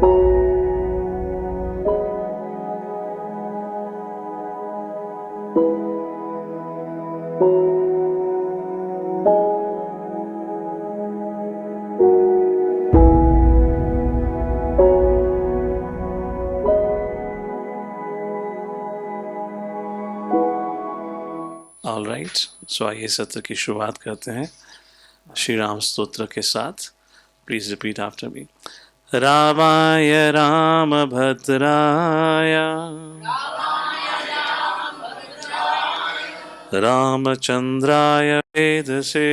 All right, सो आइए सत्र की शुरुआत करते हैं श्री राम स्तोत्र के साथ। Please repeat after me. रामाय रामभद्राय रामचंद्राय वेधसे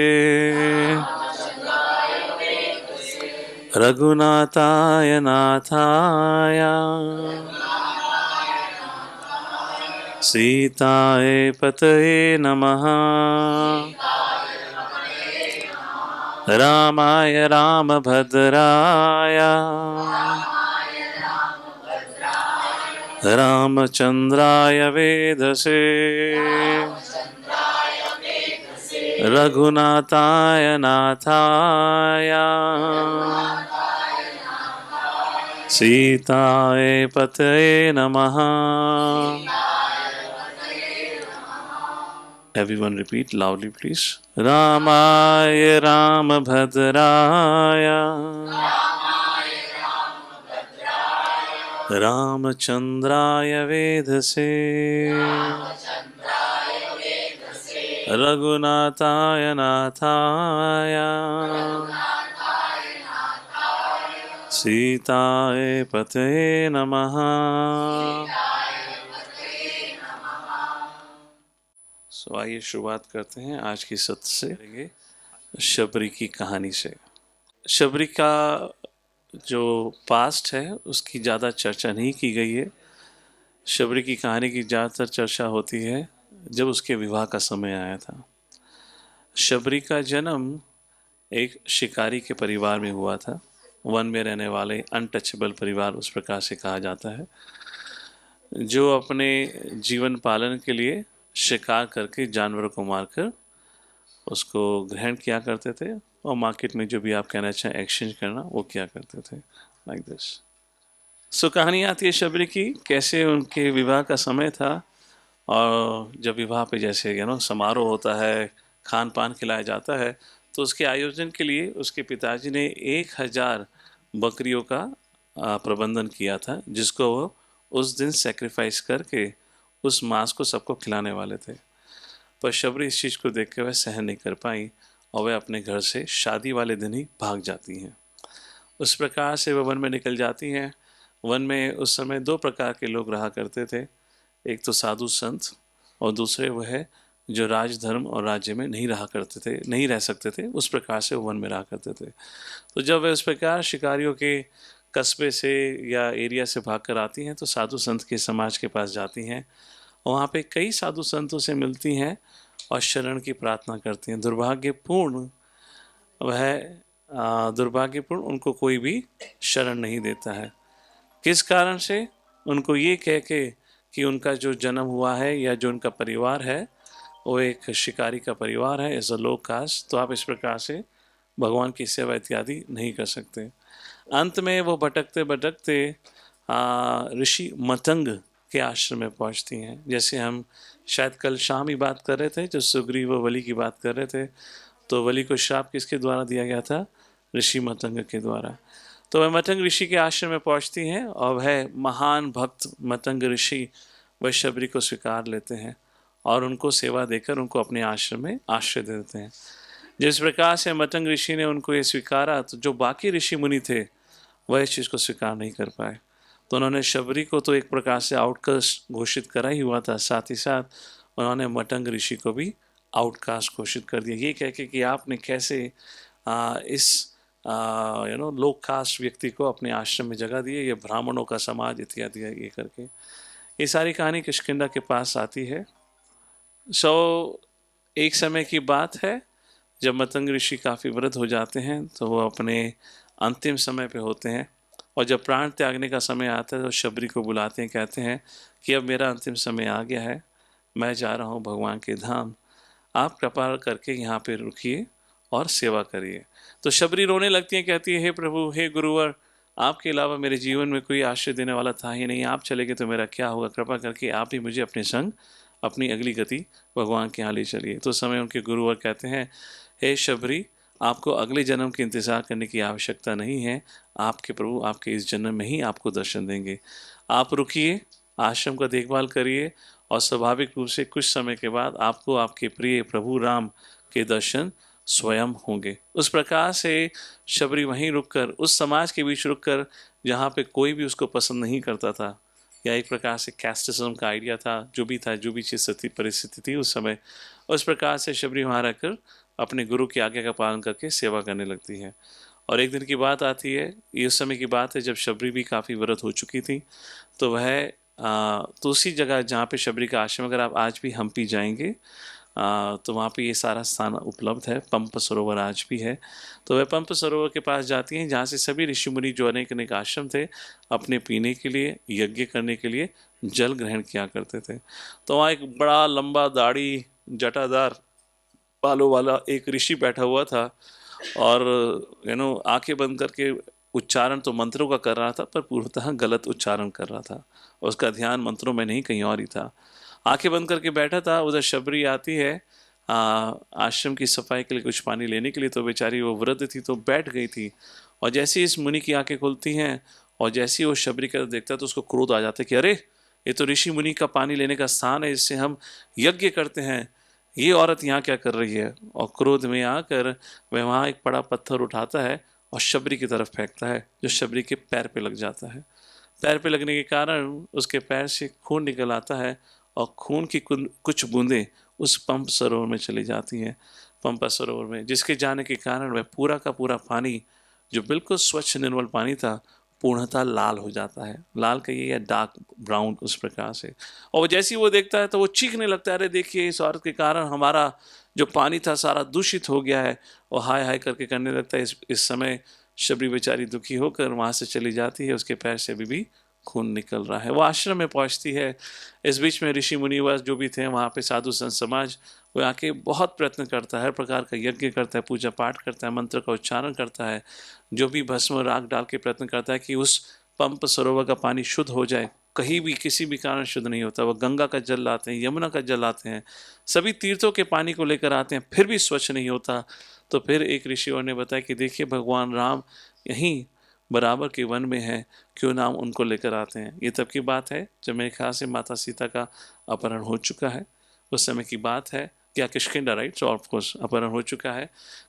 रघुनाथाय नाथाय सीताय पतये नमः। रामाय रामभद्राय रामचंद्राय वेधसे रघुनाथाय नाथाय सीताय पतये नमः। Everyone repeat loudly please. Ramaya Ramabhadraya Ramachandraya Vedase Raghunathaya Nathaya Sitaye Pataye Namaha। तो आइए शुरुआत करते हैं आज की सत्र से, शबरी की कहानी से। शबरी का जो पास्ट है उसकी ज़्यादा चर्चा नहीं की गई है। शबरी की कहानी की ज़्यादातर चर्चा होती है जब उसके विवाह का समय आया था। शबरी का जन्म एक शिकारी के परिवार में हुआ था। वन में रहने वाले अनटचेबल परिवार उस प्रकार से कहा जाता है, जो अपने जीवन पालन के लिए शिकार करके जानवरों को मारकर उसको ग्रहण किया करते थे और मार्केट में जो भी आप कहना चाहें एक्सचेंज करना वो किया करते थे, लाइक दिस। सो कहानी आती है शबरी की, कैसे उनके विवाह का समय था और जब विवाह पे जैसे समारोह होता है, खान पान खिलाया जाता है, तो उसके आयोजन के लिए उसके पिताजी ने 1000 बकरियों का प्रबंधन किया था, जिसको वो उस दिन सेक्रीफाइस करके उस मांस को सबको खिलाने वाले थे। पर शबरी इस चीज़ को देख के वह सहन नहीं कर पाई और वह अपने घर से शादी वाले दिन ही भाग जाती हैं। उस प्रकार से वह वन में निकल जाती हैं। वन में उस समय 2 प्रकार के लोग रहा करते थे, एक तो साधु संत और दूसरे वह जो राजधर्म और राज्य में नहीं रहा करते थे, नहीं रह सकते थे, उस प्रकार से वो वन में रहा करते थे। तो जब वह उस प्रकार शिकारियों के कस्बे से या एरिया से भाग कर आती हैं तो साधु संत के समाज के पास जाती हैं और वहाँ पे कई साधु संतों से मिलती हैं और शरण की प्रार्थना करती हैं। दुर्भाग्यपूर्ण उनको कोई भी शरण नहीं देता है। किस कारण से? उनको ये कह के कि उनका जो जन्म हुआ है या जो उनका परिवार है वो एक शिकारी का परिवार है, एज अ लो कास्ट, तो आप इस प्रकार से भगवान की सेवा इत्यादि नहीं कर सकते। अंत में वो भटकते भटकते ऋषि मतंग के आश्रम में पहुंचती हैं। जैसे हम शायद कल शाम ही बात कर रहे थे, जो सुग्रीव व बलि की बात कर रहे थे, तो बलि को श्राप किसके द्वारा दिया गया था? ऋषि मतंग के द्वारा। तो वह मतंग ऋषि के आश्रम में पहुंचती हैं और वह महान भक्त मतंग ऋषि वह शबरी को स्वीकार लेते हैं और उनको सेवा देकर उनको अपने आश्रम में आश्रय देते हैं। जिस प्रकार से मतंग ऋषि ने उनको ये स्वीकारा, तो जो बाकी ऋषि मुनि थे वह इस चीज़ को स्वीकार नहीं कर पाए। तो उन्होंने शबरी को तो एक प्रकार से आउटकास्ट घोषित करा ही हुआ था, साथ ही साथ उन्होंने मतंग ऋषि को भी आउटकास्ट घोषित कर दिया, ये कह के कि आपने कैसे इस लो कास्ट व्यक्ति को अपने आश्रम में जगह दी है, ये ब्राह्मणों का समाज इत्यादि है, ये करके ये सारी कहानी किष्किंधा के पास आती है। एक समय की बात है जब मतंग ऋषि काफ़ी वृद्ध हो जाते हैं, तो वो अपने अंतिम समय पे होते हैं और जब प्राण त्यागने का समय आता है तो शबरी को बुलाते हैं, कहते हैं कि अब मेरा अंतिम समय आ गया है, मैं जा रहा हूँ भगवान के धाम, आप कृपा करके यहाँ पे रुकिए और सेवा करिए। तो शबरी रोने लगती हैं, कहती है हे प्रभु, हे गुरुवर, आपके अलावा मेरे जीवन में कोई आश्रय देने वाला था ही नहीं, आप चले गए तो मेरा क्या होगा, कृपा करके आप ही मुझे अपने संग अपनी अगली गति भगवान के यहाँ ले चलिए। तो उस समय उनके गुरुवर कहते हैं, हे शबरी, आपको अगले जन्म के इंतज़ार करने की आवश्यकता नहीं है, आपके प्रभु आपके इस जन्म में ही आपको दर्शन देंगे। आप रुकिए, आश्रम का देखभाल करिए, और स्वाभाविक रूप से कुछ समय के बाद आपको आपके प्रिय प्रभु राम के दर्शन स्वयं होंगे। उस प्रकार से शबरी वहीं रुककर, उस समाज के बीच रुककर जहाँ पे कोई भी उसको पसंद नहीं करता था, या एक प्रकार से कैस्टिज्म का आइडिया था, जो भी था, जो भी चीज़ सती परिस्थिति थी उस समय, उस प्रकार से शबरी वहाँ रहकर अपने गुरु की आज्ञा का पालन करके सेवा करने लगती है। और एक दिन की बात आती है, ये उस समय की बात है जब शबरी भी काफ़ी व्रत हो चुकी थी, तो वह तो उसी जगह जहाँ पे शबरी का आश्रम, अगर आप आज भी हम्पी जाएंगे तो वहाँ पे ये सारा स्थान उपलब्ध है, पंप सरोवर आज भी है। तो वह पंप सरोवर के पास जाती हैं जहाँ से सभी ऋषि मुनि जो अनेक अनेक आश्रम थे, अपने पीने के लिए, यज्ञ करने के लिए जल ग्रहण किया करते थे। तो वहाँ एक बड़ा लंबा दाढ़ी जटादार बालों वाला एक ऋषि बैठा हुआ था, और आंखें बंद करके उच्चारण तो मंत्रों का कर रहा था, पर पूर्णतः गलत उच्चारण कर रहा था, और उसका ध्यान मंत्रों में नहीं कहीं और ही था। आंखें बंद करके बैठा था। उधर शबरी आती है आश्रम की सफाई के लिए, कुछ पानी लेने के लिए। तो बेचारी वो वृद्ध थी, तो बैठ गई थी, और जैसे ही इस मुनि की आंखें खुलती हैं और जैसे ही वो शबरी का देखता है, तो उसको क्रोध आ जाता है कि अरे, ये तो ऋषि मुनि का पानी लेने का स्थान है, इससे हम यज्ञ करते हैं, ये औरत यहाँ क्या कर रही है। और क्रोध में आकर वह वहाँ एक बड़ा पत्थर उठाता है और शबरी की तरफ फेंकता है, जो शबरी के पैर पे लग जाता है। पैर पे लगने के कारण उसके पैर से खून निकल आता है, और खून की कुछ बूंदें उस पंप सरोवर में चली जाती हैं, पंपा सरोवर में, जिसके जाने के कारण वह पूरा का पूरा पानी, जो बिल्कुल स्वच्छ निर्मल पानी था, पूर्णतः लाल हो जाता है। लाल कहिए या डार्क ब्राउन, उस प्रकार से। और जैसे ही वो देखता है तो वो चीखने लगता है, अरे देखिए, इस औरत के कारण हमारा जो पानी था सारा दूषित हो गया है, और हाय हाय करके करने लगता है। इस समय शबरी बेचारी दुखी होकर वहाँ से चली जाती है, उसके पैर से अभी भी खून निकल रहा है। वो आश्रम में पहुँचती है। इस बीच में ऋषि मुनिवर जो भी थे वहाँ पे, साधु संत समाज, वो आके बहुत प्रयत्न करता है, हर प्रकार का यज्ञ करता है, पूजा पाठ करता है, मंत्र का उच्चारण करता है, जो भी भस्म राख डाल के प्रयत्न करता है कि उस पंप सरोवर का पानी शुद्ध हो जाए। कहीं भी किसी भी कारण शुद्ध नहीं होता। वह गंगा का जल लाते हैं, यमुना का जल लाते हैं, सभी तीर्थों के पानी को लेकर आते हैं, फिर भी स्वच्छ नहीं होता। तो फिर एक ऋषि और ने बताया कि देखिए, भगवान राम यहीं बराबर के वन में है, क्यों ना हम उनको लेकर आते हैं। ये तब की बात है जब मेरे ख्याल से माता सीता का अपहरण हो चुका है, उस समय की बात है, क्या किष्किंधा, राइट। सो ऑफकोर्स अपहरण हो चुका है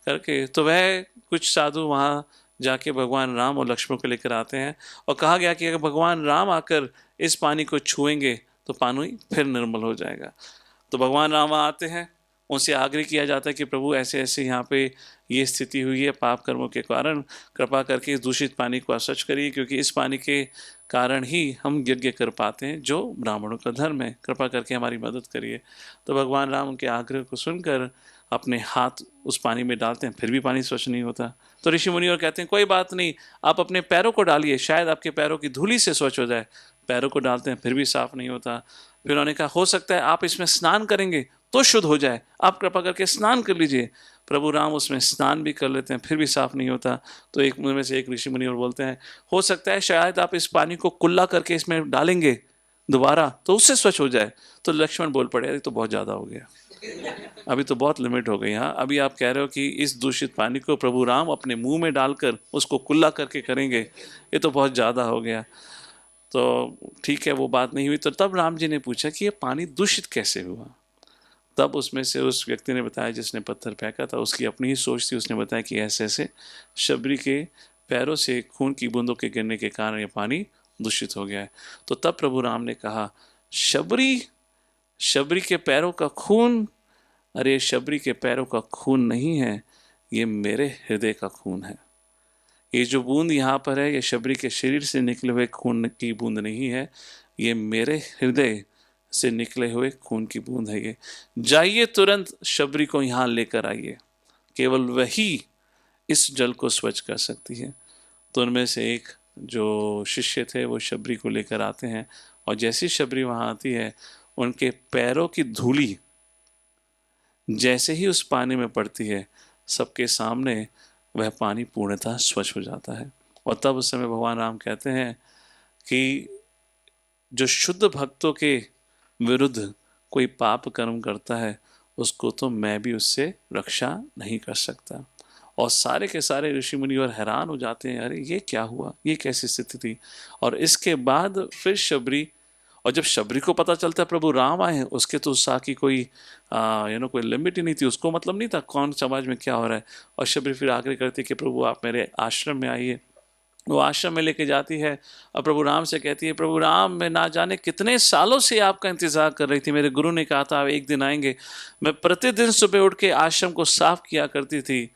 करके, तो वह कुछ साधु वहाँ जाके भगवान राम और लक्ष्मण को लेकर आते हैं, और कहा गया कि अगर भगवान राम आकर इस पानी को छुएंगे तो पानी फिर निर्मल हो जाएगा। तो भगवान राम आते हैं, उनसे आग्रह किया जाता है कि प्रभु ऐसे ऐसे यहाँ पे ये स्थिति हुई है पाप कर्मों के कारण, कृपा करके इस दूषित पानी को स्वच्छ करिए, क्योंकि इस पानी के कारण ही हम यज्ञ कर पाते हैं, जो ब्राह्मणों का धर्म है, कृपा करके हमारी मदद करिए। तो भगवान राम उनके आग्रह को सुनकर अपने हाथ उस पानी में डालते हैं, फिर भी पानी स्वच्छ नहीं होता। तो ऋषि मुनि और कहते हैं कोई बात नहीं, आप अपने पैरों को डालिए, शायद आपके पैरों की धूली से स्वच्छ हो जाए। पैरों को डालते हैं, फिर भी साफ नहीं होता। फिर उन्होंने कहा हो सकता है आप इसमें स्नान करेंगे तो शुद्ध हो जाए, आप कृपा करके स्नान कर लीजिए। प्रभु राम उसमें स्नान भी कर लेते हैं, फिर भी साफ नहीं होता। तो एक मुनि में से एक ऋषि मुनि और बोलते हैं हो सकता है शायद आप इस पानी को कुल्ला करके इसमें डालेंगे दोबारा तो उससे स्वच्छ हो जाए। तो लक्ष्मण बोल पड़े, अरे तो बहुत ज़्यादा हो गया, अभी तो बहुत लिमिट हो गई। हाँ, अभी आप कह रहे हो कि इस दूषित पानी को प्रभु राम अपने मुंह में डालकर उसको कुल्ला करके करेंगे, ये तो बहुत ज़्यादा हो गया। तो ठीक है, वो बात नहीं हुई। तो तब राम जी ने पूछा कि ये पानी दूषित कैसे हुआ। तब उसमें से उस व्यक्ति ने बताया जिसने पत्थर फेंका था, उसकी अपनी ही सोच थी। उसने बताया कि ऐसे ऐसे शबरी के पैरों से खून की बूंदों के गिरने के कारण ये पानी दूषित हो गया है। तो तब प्रभु राम ने कहा शबरी, शबरी के पैरों का खून, अरे शबरी के पैरों का खून नहीं है, ये मेरे हृदय का खून है। ये जो बूंद यहाँ पर है, ये शबरी के शरीर से निकले हुए खून की बूंद नहीं है, ये मेरे हृदय से निकले हुए खून की बूंद है। ये जाइए, तुरंत शबरी को यहाँ लेकर आइए, केवल वही इस जल को स्वच्छ कर सकती है। तो उनमें से एक जो शिष्य थे वो शबरी को लेकर आते हैं, और जैसी शबरी वहाँ आती है, उनके पैरों की धूली जैसे ही उस पानी में पड़ती है, सबके सामने वह पानी पूर्णतः स्वच्छ हो जाता है। और तब उस समय भगवान राम कहते हैं कि जो शुद्ध भक्तों के विरुद्ध कोई पाप कर्म करता है उसको तो मैं भी उससे रक्षा नहीं कर सकता। और सारे के सारे ऋषि मुनि और हैरान हो जाते हैं, अरे ये क्या हुआ, ये कैसी स्थिति थी। और इसके बाद फिर शबरी, और जब शबरी को पता चलता है प्रभु राम आए हैं, उसके तो उत्साह की कोई कोई लिमिट ही नहीं थी, उसको मतलब नहीं था कौन समाज में क्या हो रहा है। और शबरी फिर आग्रह करती है कि प्रभु आप मेरे आश्रम में आइए। वो आश्रम में लेके जाती है और प्रभु राम से कहती है, प्रभु राम मैं ना जाने कितने सालों से आपका इंतजार कर रही थी, मेरे गुरु ने कहा था आप एक दिन आएंगे। मैं प्रतिदिन सुबह उठ के आश्रम को साफ किया करती थी,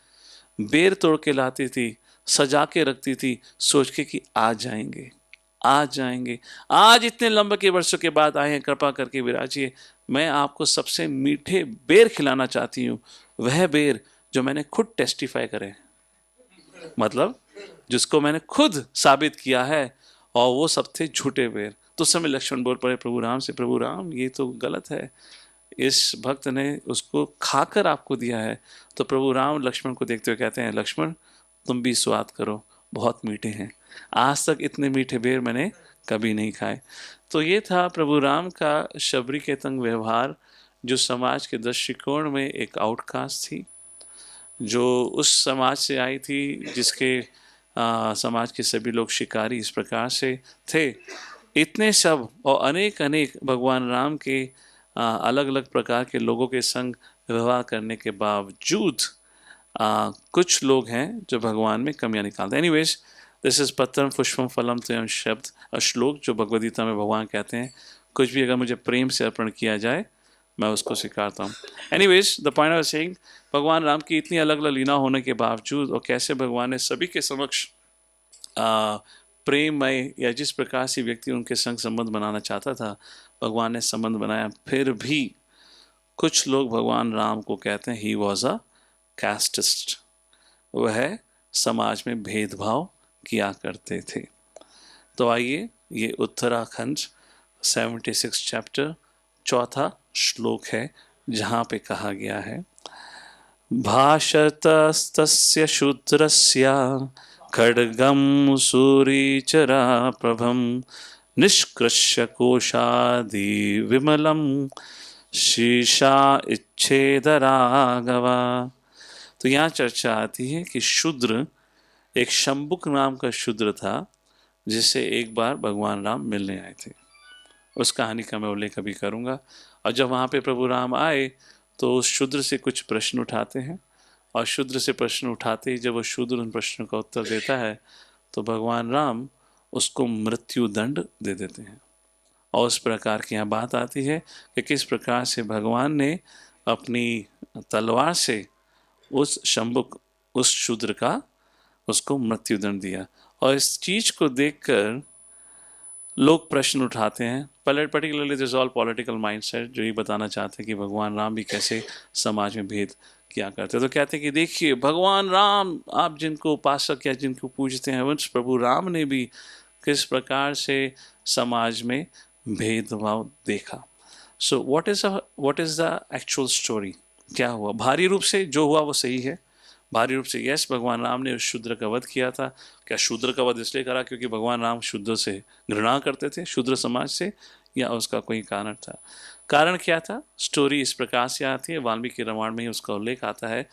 बेर तोड़ के लाती थी, सजा के रखती थी, सोच के कि आज जाएंगे, आज जाएंगे। आज इतने लंबे के वर्षों के बाद आए हैं, कृपा करके विराजिए। मैं आपको सबसे मीठे बेर खिलाना चाहती हूँ, वह बेर जो मैंने खुद टेस्टिफाई करे, मतलब जिसको मैंने खुद साबित किया है, और वो सब थे झूठे बेर। तो उस समय लक्ष्मण बोल पड़े प्रभु राम से, प्रभु राम ये तो गलत है, इस भक्त ने उसको खाकर आपको दिया है। तो प्रभु राम लक्ष्मण को देखते हुए कहते हैं, लक्ष्मण तुम भी स्वाद करो, बहुत मीठे हैं, आज तक इतने मीठे बेर मैंने कभी नहीं खाए। तो ये था प्रभु राम का शबरी के तंग व्यवहार, जो समाज के दृष्टिकोण में एक आउटकास्ट थी, जो उस समाज से आई थी जिसके समाज के सभी लोग शिकारी इस प्रकार से थे। इतने सब और अनेक अनेक भगवान राम के अलग अलग प्रकार के लोगों के संग व्यवहार करने के बावजूद कुछ लोग हैं जो भगवान में कमियां निकालते हैं। एनीवेज, दिस इज पत्रम पुष्पम फलम त्वयं शब्द, श्लोक जो भगवद गीता में भगवान कहते हैं, कुछ भी अगर मुझे प्रेम से अर्पण किया जाए मैं उसको स्वीकारता हूँ। Anyways, the point I was saying, भगवान राम की इतनी अलग अलग लीला होने के बावजूद और कैसे भगवान ने सभी के समक्ष प्रेममय या जिस प्रकार से व्यक्ति उनके संग संबंध बनाना चाहता था भगवान ने संबंध बनाया। फिर भी कुछ लोग भगवान राम को कहते हैं ही वॉज अ कास्टिस्ट, वह समाज में भेदभाव किया करते थे। तो आइए, ये उत्तराखंड 76 चैप्टर चौथा श्लोक है, जहाँ पे कहा गया है, भाषतस्तस्य शूद्रस्य खड्गं सूरीचरा प्रभं निष्कृष्य कोशादि विमलं शीशा इच्छेदरागवा। तो यहाँ चर्चा आती है कि शूद्र, एक शंबुक नाम का शूद्र था जिससे एक बार भगवान राम मिलने आए थे। उस कहानी का मैं उल्लेख अभी करूँगा। और जब वहाँ पे प्रभु राम आए तो उस शूद्र से कुछ प्रश्न उठाते हैं, और शूद्र से प्रश्न उठाते ही जब वो शूद्र उन प्रश्नों का उत्तर देता है तो भगवान राम उसको मृत्यु दंड दे देते हैं। और उस प्रकार की यहाँ बात आती है कि किस प्रकार से भगवान ने अपनी तलवार से उस शंबुक, उस शूद्र का, उसको मृत्यु दंड दिया। और इस चीज को देखकर लोग प्रश्न उठाते हैं, particularly this all political mindset, जो ये बताना चाहते हैं कि भगवान राम भी कैसे समाज में भेद किया करते। तो कहते हैं कि देखिए भगवान राम, आप जिनको उपासक या जिनको पूजते हैं, उस प्रभु राम ने भी किस प्रकार से समाज में भेदभाव देखा। So what is the actual story, क्या हुआ? भारी रूप से जो हुआ वो सही है, भारी रूप से यस, भगवान राम ने उस शूद्र का वध किया था। क्या शूद्र का वध इसलिए करा क्योंकि भगवान राम शूद्र से घृणा करते थे, शूद्र समाज से, या उसका कोई कारण था? कारण क्या था? स्टोरी इस प्रकार से आती है, वाल्मीकि रामायण में ही उसका उल्लेख आता है।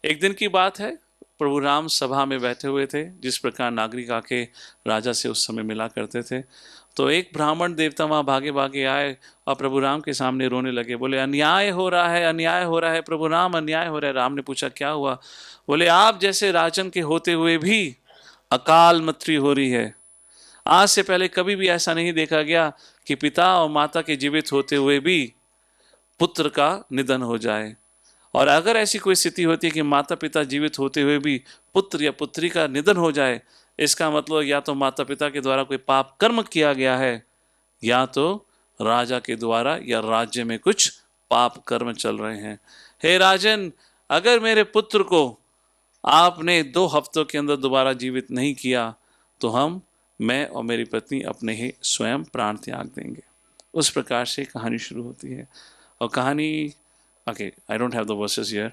एक दिन की बात है, प्रभु राम सभा में बैठे हुए थे, जिस प्रकार नागरिक आके राजा से उस समय मिला करते थे। तो एक ब्राह्मण देवता वहाँ भागे भागे आए और प्रभु राम के सामने रोने लगे, बोले अन्याय हो रहा है, अन्याय हो रहा है प्रभु राम, अन्याय हो रहा है। राम ने पूछा क्या हुआ? बोले आप जैसे राजन के होते हुए भी अकाल मृत्यु हो रही है। आज से पहले कभी भी ऐसा नहीं देखा गया कि पिता और माता के जीवित होते हुए भी पुत्र का निधन हो जाए। और अगर ऐसी कोई स्थिति होती है कि माता पिता जीवित होते हुए भी पुत्र या पुत्री का निधन हो जाए, इसका मतलब या तो माता पिता के द्वारा कोई पाप कर्म किया गया है, या तो राजा के द्वारा या राज्य में कुछ पाप कर्म चल रहे हैं। हे राजन, अगर मेरे पुत्र को आपने 2 हफ्तों के अंदर दोबारा जीवित नहीं किया तो मैं और मेरी पत्नी अपने ही स्वयं प्राण त्याग देंगे। उस प्रकार से कहानी शुरू होती है। और कहानी, okay, I don't have the verses here,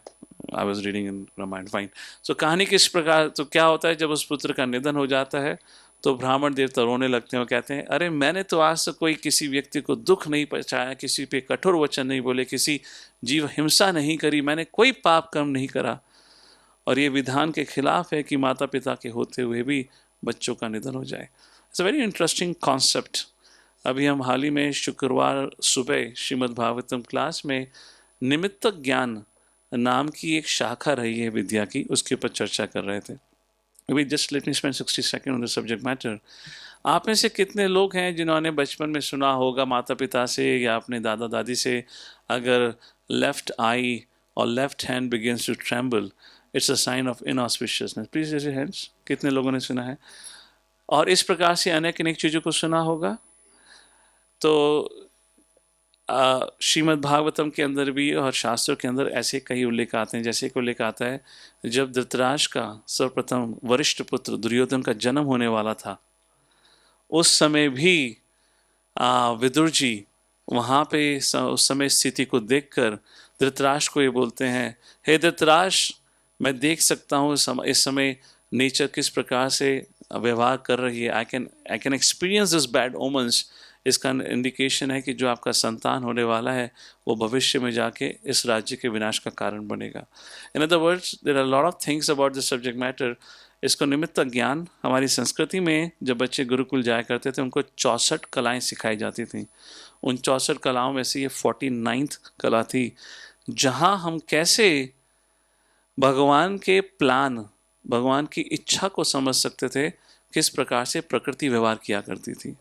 I was reading in Ramayana, fine. So कहानी किस प्रकार, तो क्या होता है जब उस पुत्र का निधन हो जाता है तो ब्राह्मण देवता रोने लगते हैं और कहते हैं अरे मैंने तो आज तक कोई किसी व्यक्ति को दुख नहीं पहुंचाया, किसी पे कठोर वचन नहीं बोले, किसी जीव हिंसा नहीं करी, मैंने कोई पाप कर्म नहीं करा, और ये विधान के खिलाफ है कि माता पिता के होते हुए भी बच्चों का निधन हो जाए। It's a very interesting concept. अभी हम हाल ही में शुक्रवार सुबह श्रीमद् भागवतम क्लास में निमित्त ज्ञान नाम की एक शाखा रही है विद्या की, उसके ऊपर चर्चा कर रहे थे। अभी just let me spend 60 second on the subject matter. आप में से कितने लोग हैं जिन्होंने बचपन में सुना होगा माता पिता से या अपने दादा दादी से, अगर लेफ्ट आई और left hand begins to tremble it's a sign of inauspiciousness? Please raise your hands. कितने लोगों ने सुना है? और इस प्रकार से अनेक अनेक चीज़ों को सुना होगा। तो श्रीमद् भागवतम के अंदर भी और शास्त्रों के अंदर ऐसे कई उल्लेख आते हैं। जैसे एक उल्लेख आता है जब धृतराष्ट्र का सर्वप्रथम वरिष्ठ पुत्र दुर्योधन का जन्म होने वाला था, उस समय भी विदुर जी वहाँ पे उस समय स्थिति को देखकर धृतराष्ट्र को ये बोलते हैं, हे धृतराष्ट्र, मैं देख सकता हूँ इस समय नेचर किस प्रकार से व्यवहार कर रही है। I can experience this bad omens. इसका इंडिकेशन है कि जो आपका संतान होने वाला है वो भविष्य में जाके इस राज्य के विनाश का कारण बनेगा। In other words there are lot of things about this subject matter. इसको निमित्त ज्ञान, हमारी संस्कृति में जब बच्चे गुरुकुल जाया करते थे उनको 64 कलाएं सिखाई जाती थी। उन 64 कलाओं में से ये 49th कला थी जहाँ हम कैसे भगवान के प्लान, भगवान की इच्छा को समझ सकते थे, किस प्रकार से प्रकृति व्यवहार किया करती थी।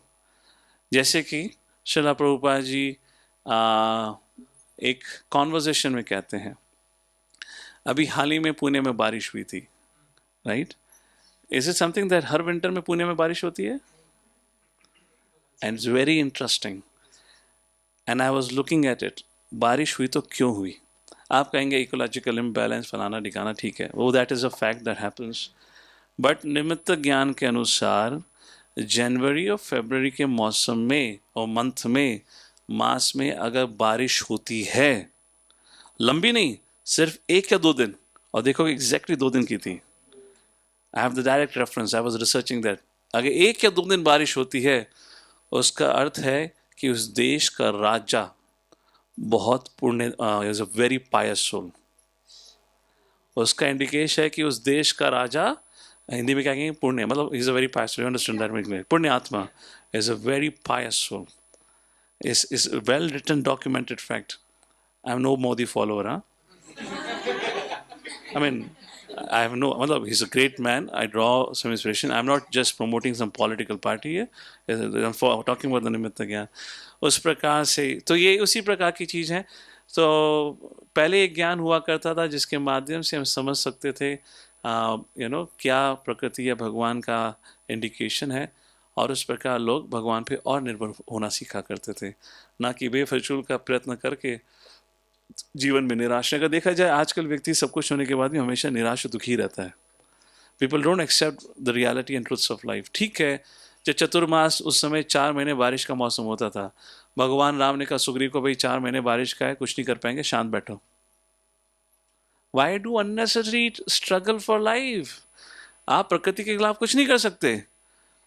जैसे कि श्रीला प्रभुपाद जी एक कॉन्वर्जेशन में कहते हैं, अभी हाल ही में पुणे में बारिश हुई थी, right? Is it something that her winter में पुणे में बारिश होती है? And it's very interesting and I was looking at it. बारिश हुई तो क्यों हुई? आप कहेंगे इकोलॉजिकल इम्बैलेंस फलाना ठिकाना, ठीक है, वो that is a fact that happens. But निमित्त ज्ञान के अनुसार जनवरी और फरवरी के मौसम में और मंथ में, मास में अगर बारिश होती है, लंबी नहीं, सिर्फ 1 या 2 दिन, और देखो एग्जैक्टली 2 दिन की थी, आई have the direct reference, I was researching that, अगर 1 या 2 दिन बारिश होती है उसका अर्थ है कि उस देश का राजा बहुत पुण्य, is a very pious soul. उसका इंडिकेशन है कि उस देश का राजा, हिंदी में क्या कहेंगे, पुण्य, मतलब is a very pious soul, understand that, पुण्य आत्मा, is a very pious soul, is well written documented fact. I'm no Modi follower, I mean, I have no, मतलब he's a great man, I draw some inspiration, I'm not just promoting some political party here, I'm talking about the निमित्त ज्ञान। उस प्रकार से तो ये उसी प्रकार की चीज़ है। तो पहले एक ज्ञान हुआ करता था जिसके माध्यम से हम समझ सकते थे क्या प्रकृति या भगवान का इंडिकेशन है, और उस प्रकार लोग भगवान पे और निर्भर होना सीखा करते थे, ना कि बेफजूल का प्रयत्न करके जीवन में निराश। अगर देखा जाए आजकल व्यक्ति सब कुछ होने के बाद भी हमेशा निराश और दुखी रहता है। People don't accept the reality and truths of life. ठीक है, जब चतुर्मास उस समय 4 महीने बारिश का मौसम होता था, भगवान राम ने कहा सुग्रीव को, भाई 4 महीने बारिश का है, कुछ नहीं कर पाएंगे, शांत बैठो। Why do unnecessary struggle for life? आप प्रकृति के खिलाफ कुछ नहीं कर सकते।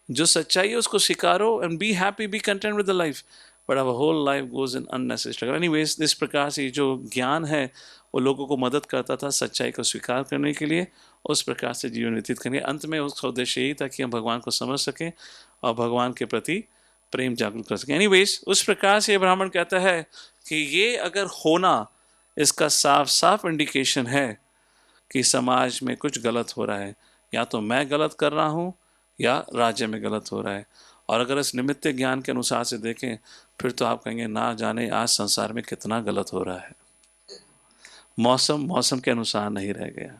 जो सच्चाई है उसको स्वीकारो and be happy, be content with the life, but our whole life goes in unnecessary struggle. Anyways, इस प्रकार से जो ज्ञान है वो लोगों को मदद करता था सच्चाई को स्वीकार करने के लिए, उस प्रकार से जीवन व्यतीत करने। अंत में उसका उद्देश्य यही था कि हम भगवान को समझ सकें और भगवान के प्रति प्रेम जागरूक कर सकें। एनीवेज, उस प्रकार से ब्राह्मण कहता है कि ये अगर होना, इसका साफ साफ इंडिकेशन है कि समाज में कुछ गलत हो रहा है, या तो मैं गलत कर रहा हूँ या राज्य में गलत हो रहा है। और अगर इस निमित्त ज्ञान के अनुसार से देखें फिर तो आप कहेंगे ना जाने आज संसार में कितना गलत हो रहा है। मौसम मौसम के अनुसार नहीं रह गया,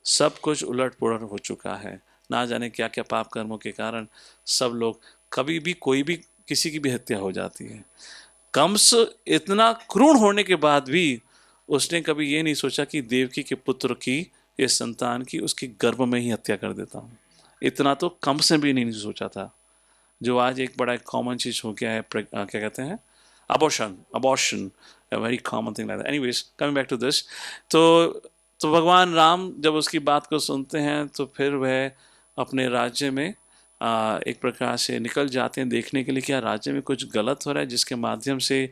सब कुछ उलट पुलट हो चुका है, ना जाने क्या क्या पाप कर्मों के कारण सब लोग, कभी भी कोई भी किसी की भी हत्या हो जाती है। कंस इतना क्रूर होने के बाद भी उसने कभी ये नहीं सोचा कि देवकी के पुत्र की, ये संतान की, उसकी गर्भ में ही हत्या कर देता हूँ। इतना तो कंस ने भी नहीं सोचा था, जो आज एक बड़ा कॉमन चीज़ हो गया है, क्या कहते हैं, abortion, a very common thing like that. Anyways, coming back to this, तो तो भगवान राम जब उसकी बात को सुनते हैं तो फिर वह अपने राज्य में एक प्रकार से निकल जाते हैं देखने के लिए क्या राज्य में कुछ गलत हो रहा है जिसके माध्यम से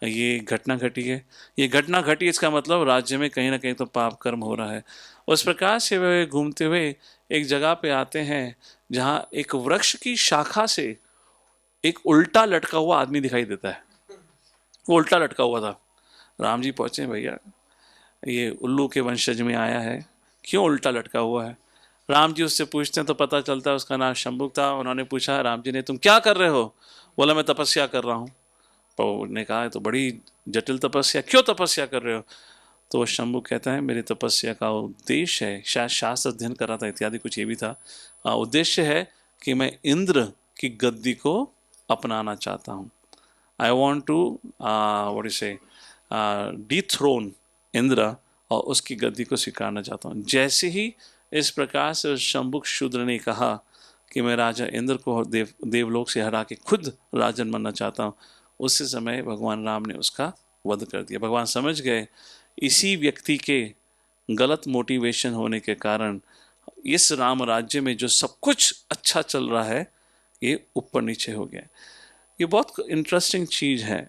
ये घटना घटी है। ये घटना घटी इसका मतलब राज्य में कहीं ना कहीं तो पाप कर्म हो रहा है। उस प्रकार से वे घूमते हुए एक जगह पे आते हैं जहाँ एक वृक्ष की शाखा से एक उल्टा लटका हुआ आदमी दिखाई देता है। वो उल्टा लटका हुआ था। राम जी पहुँचे, भैया ये उल्लू के वंशज में आया है, क्यों उल्टा लटका हुआ है। राम जी उससे पूछते हैं तो पता चलता है उसका नाम शंभुक था। उन्होंने पूछा राम जी ने, तुम क्या कर रहे हो? बोला मैं तपस्या कर रहा हूँ। तो ने कहा तो बड़ी जटिल तपस्या, क्यों तपस्या कर रहे हो? तो वो शंभु कहता है मेरी तपस्या का उद्देश्य है, शायद शास्त्र अध्ययन कर रहा था इत्यादि कुछ ये भी था। उद्देश्य है कि मैं इंद्र की गद्दी को अपनाना चाहता हूँ। I want to what you say dethrone Indra और उसकी गद्दी को स्वीकारना चाहता हूँ। जैसे ही इस प्रकार से शंभुक शूद्र ने कहा कि मैं राजा इंद्र को देवलोक से हरा के खुद राजन बनना चाहता हूँ, उसी समय भगवान राम ने उसका वध कर दिया। भगवान समझ गए इसी व्यक्ति के गलत मोटिवेशन होने के कारण इस राम राज्य में जो सब कुछ अच्छा चल रहा है ये ऊपर नीचे हो गया। ये बहुत इंटरेस्टिंग चीज़ है।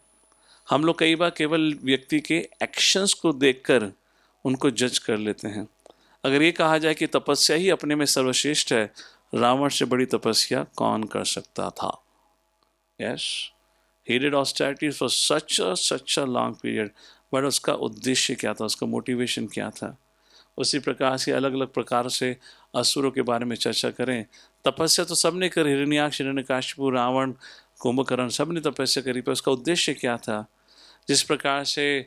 हम लोग कई बार केवल व्यक्ति के एक्शंस को देखकर उनको जज कर लेते हैं। अगर ये कहा जाए कि तपस्या ही अपने में सर्वश्रेष्ठ है, रावण से बड़ी तपस्या कौन कर सकता था? Yes, he did austerities for such a long period, but उसका उद्देश्य क्या था, उसका मोटिवेशन क्या था? उसी प्रकार से अलग अलग प्रकार से असुरों के बारे में चर्चा करें। तपस्या तो सबने करी, हिरण्याक्ष, हिरण्यकाशिपु, रावण, कुंभकर्ण, सब ने तपस्या करी, पर उसका उद्देश्य क्या था? जिस प्रकार से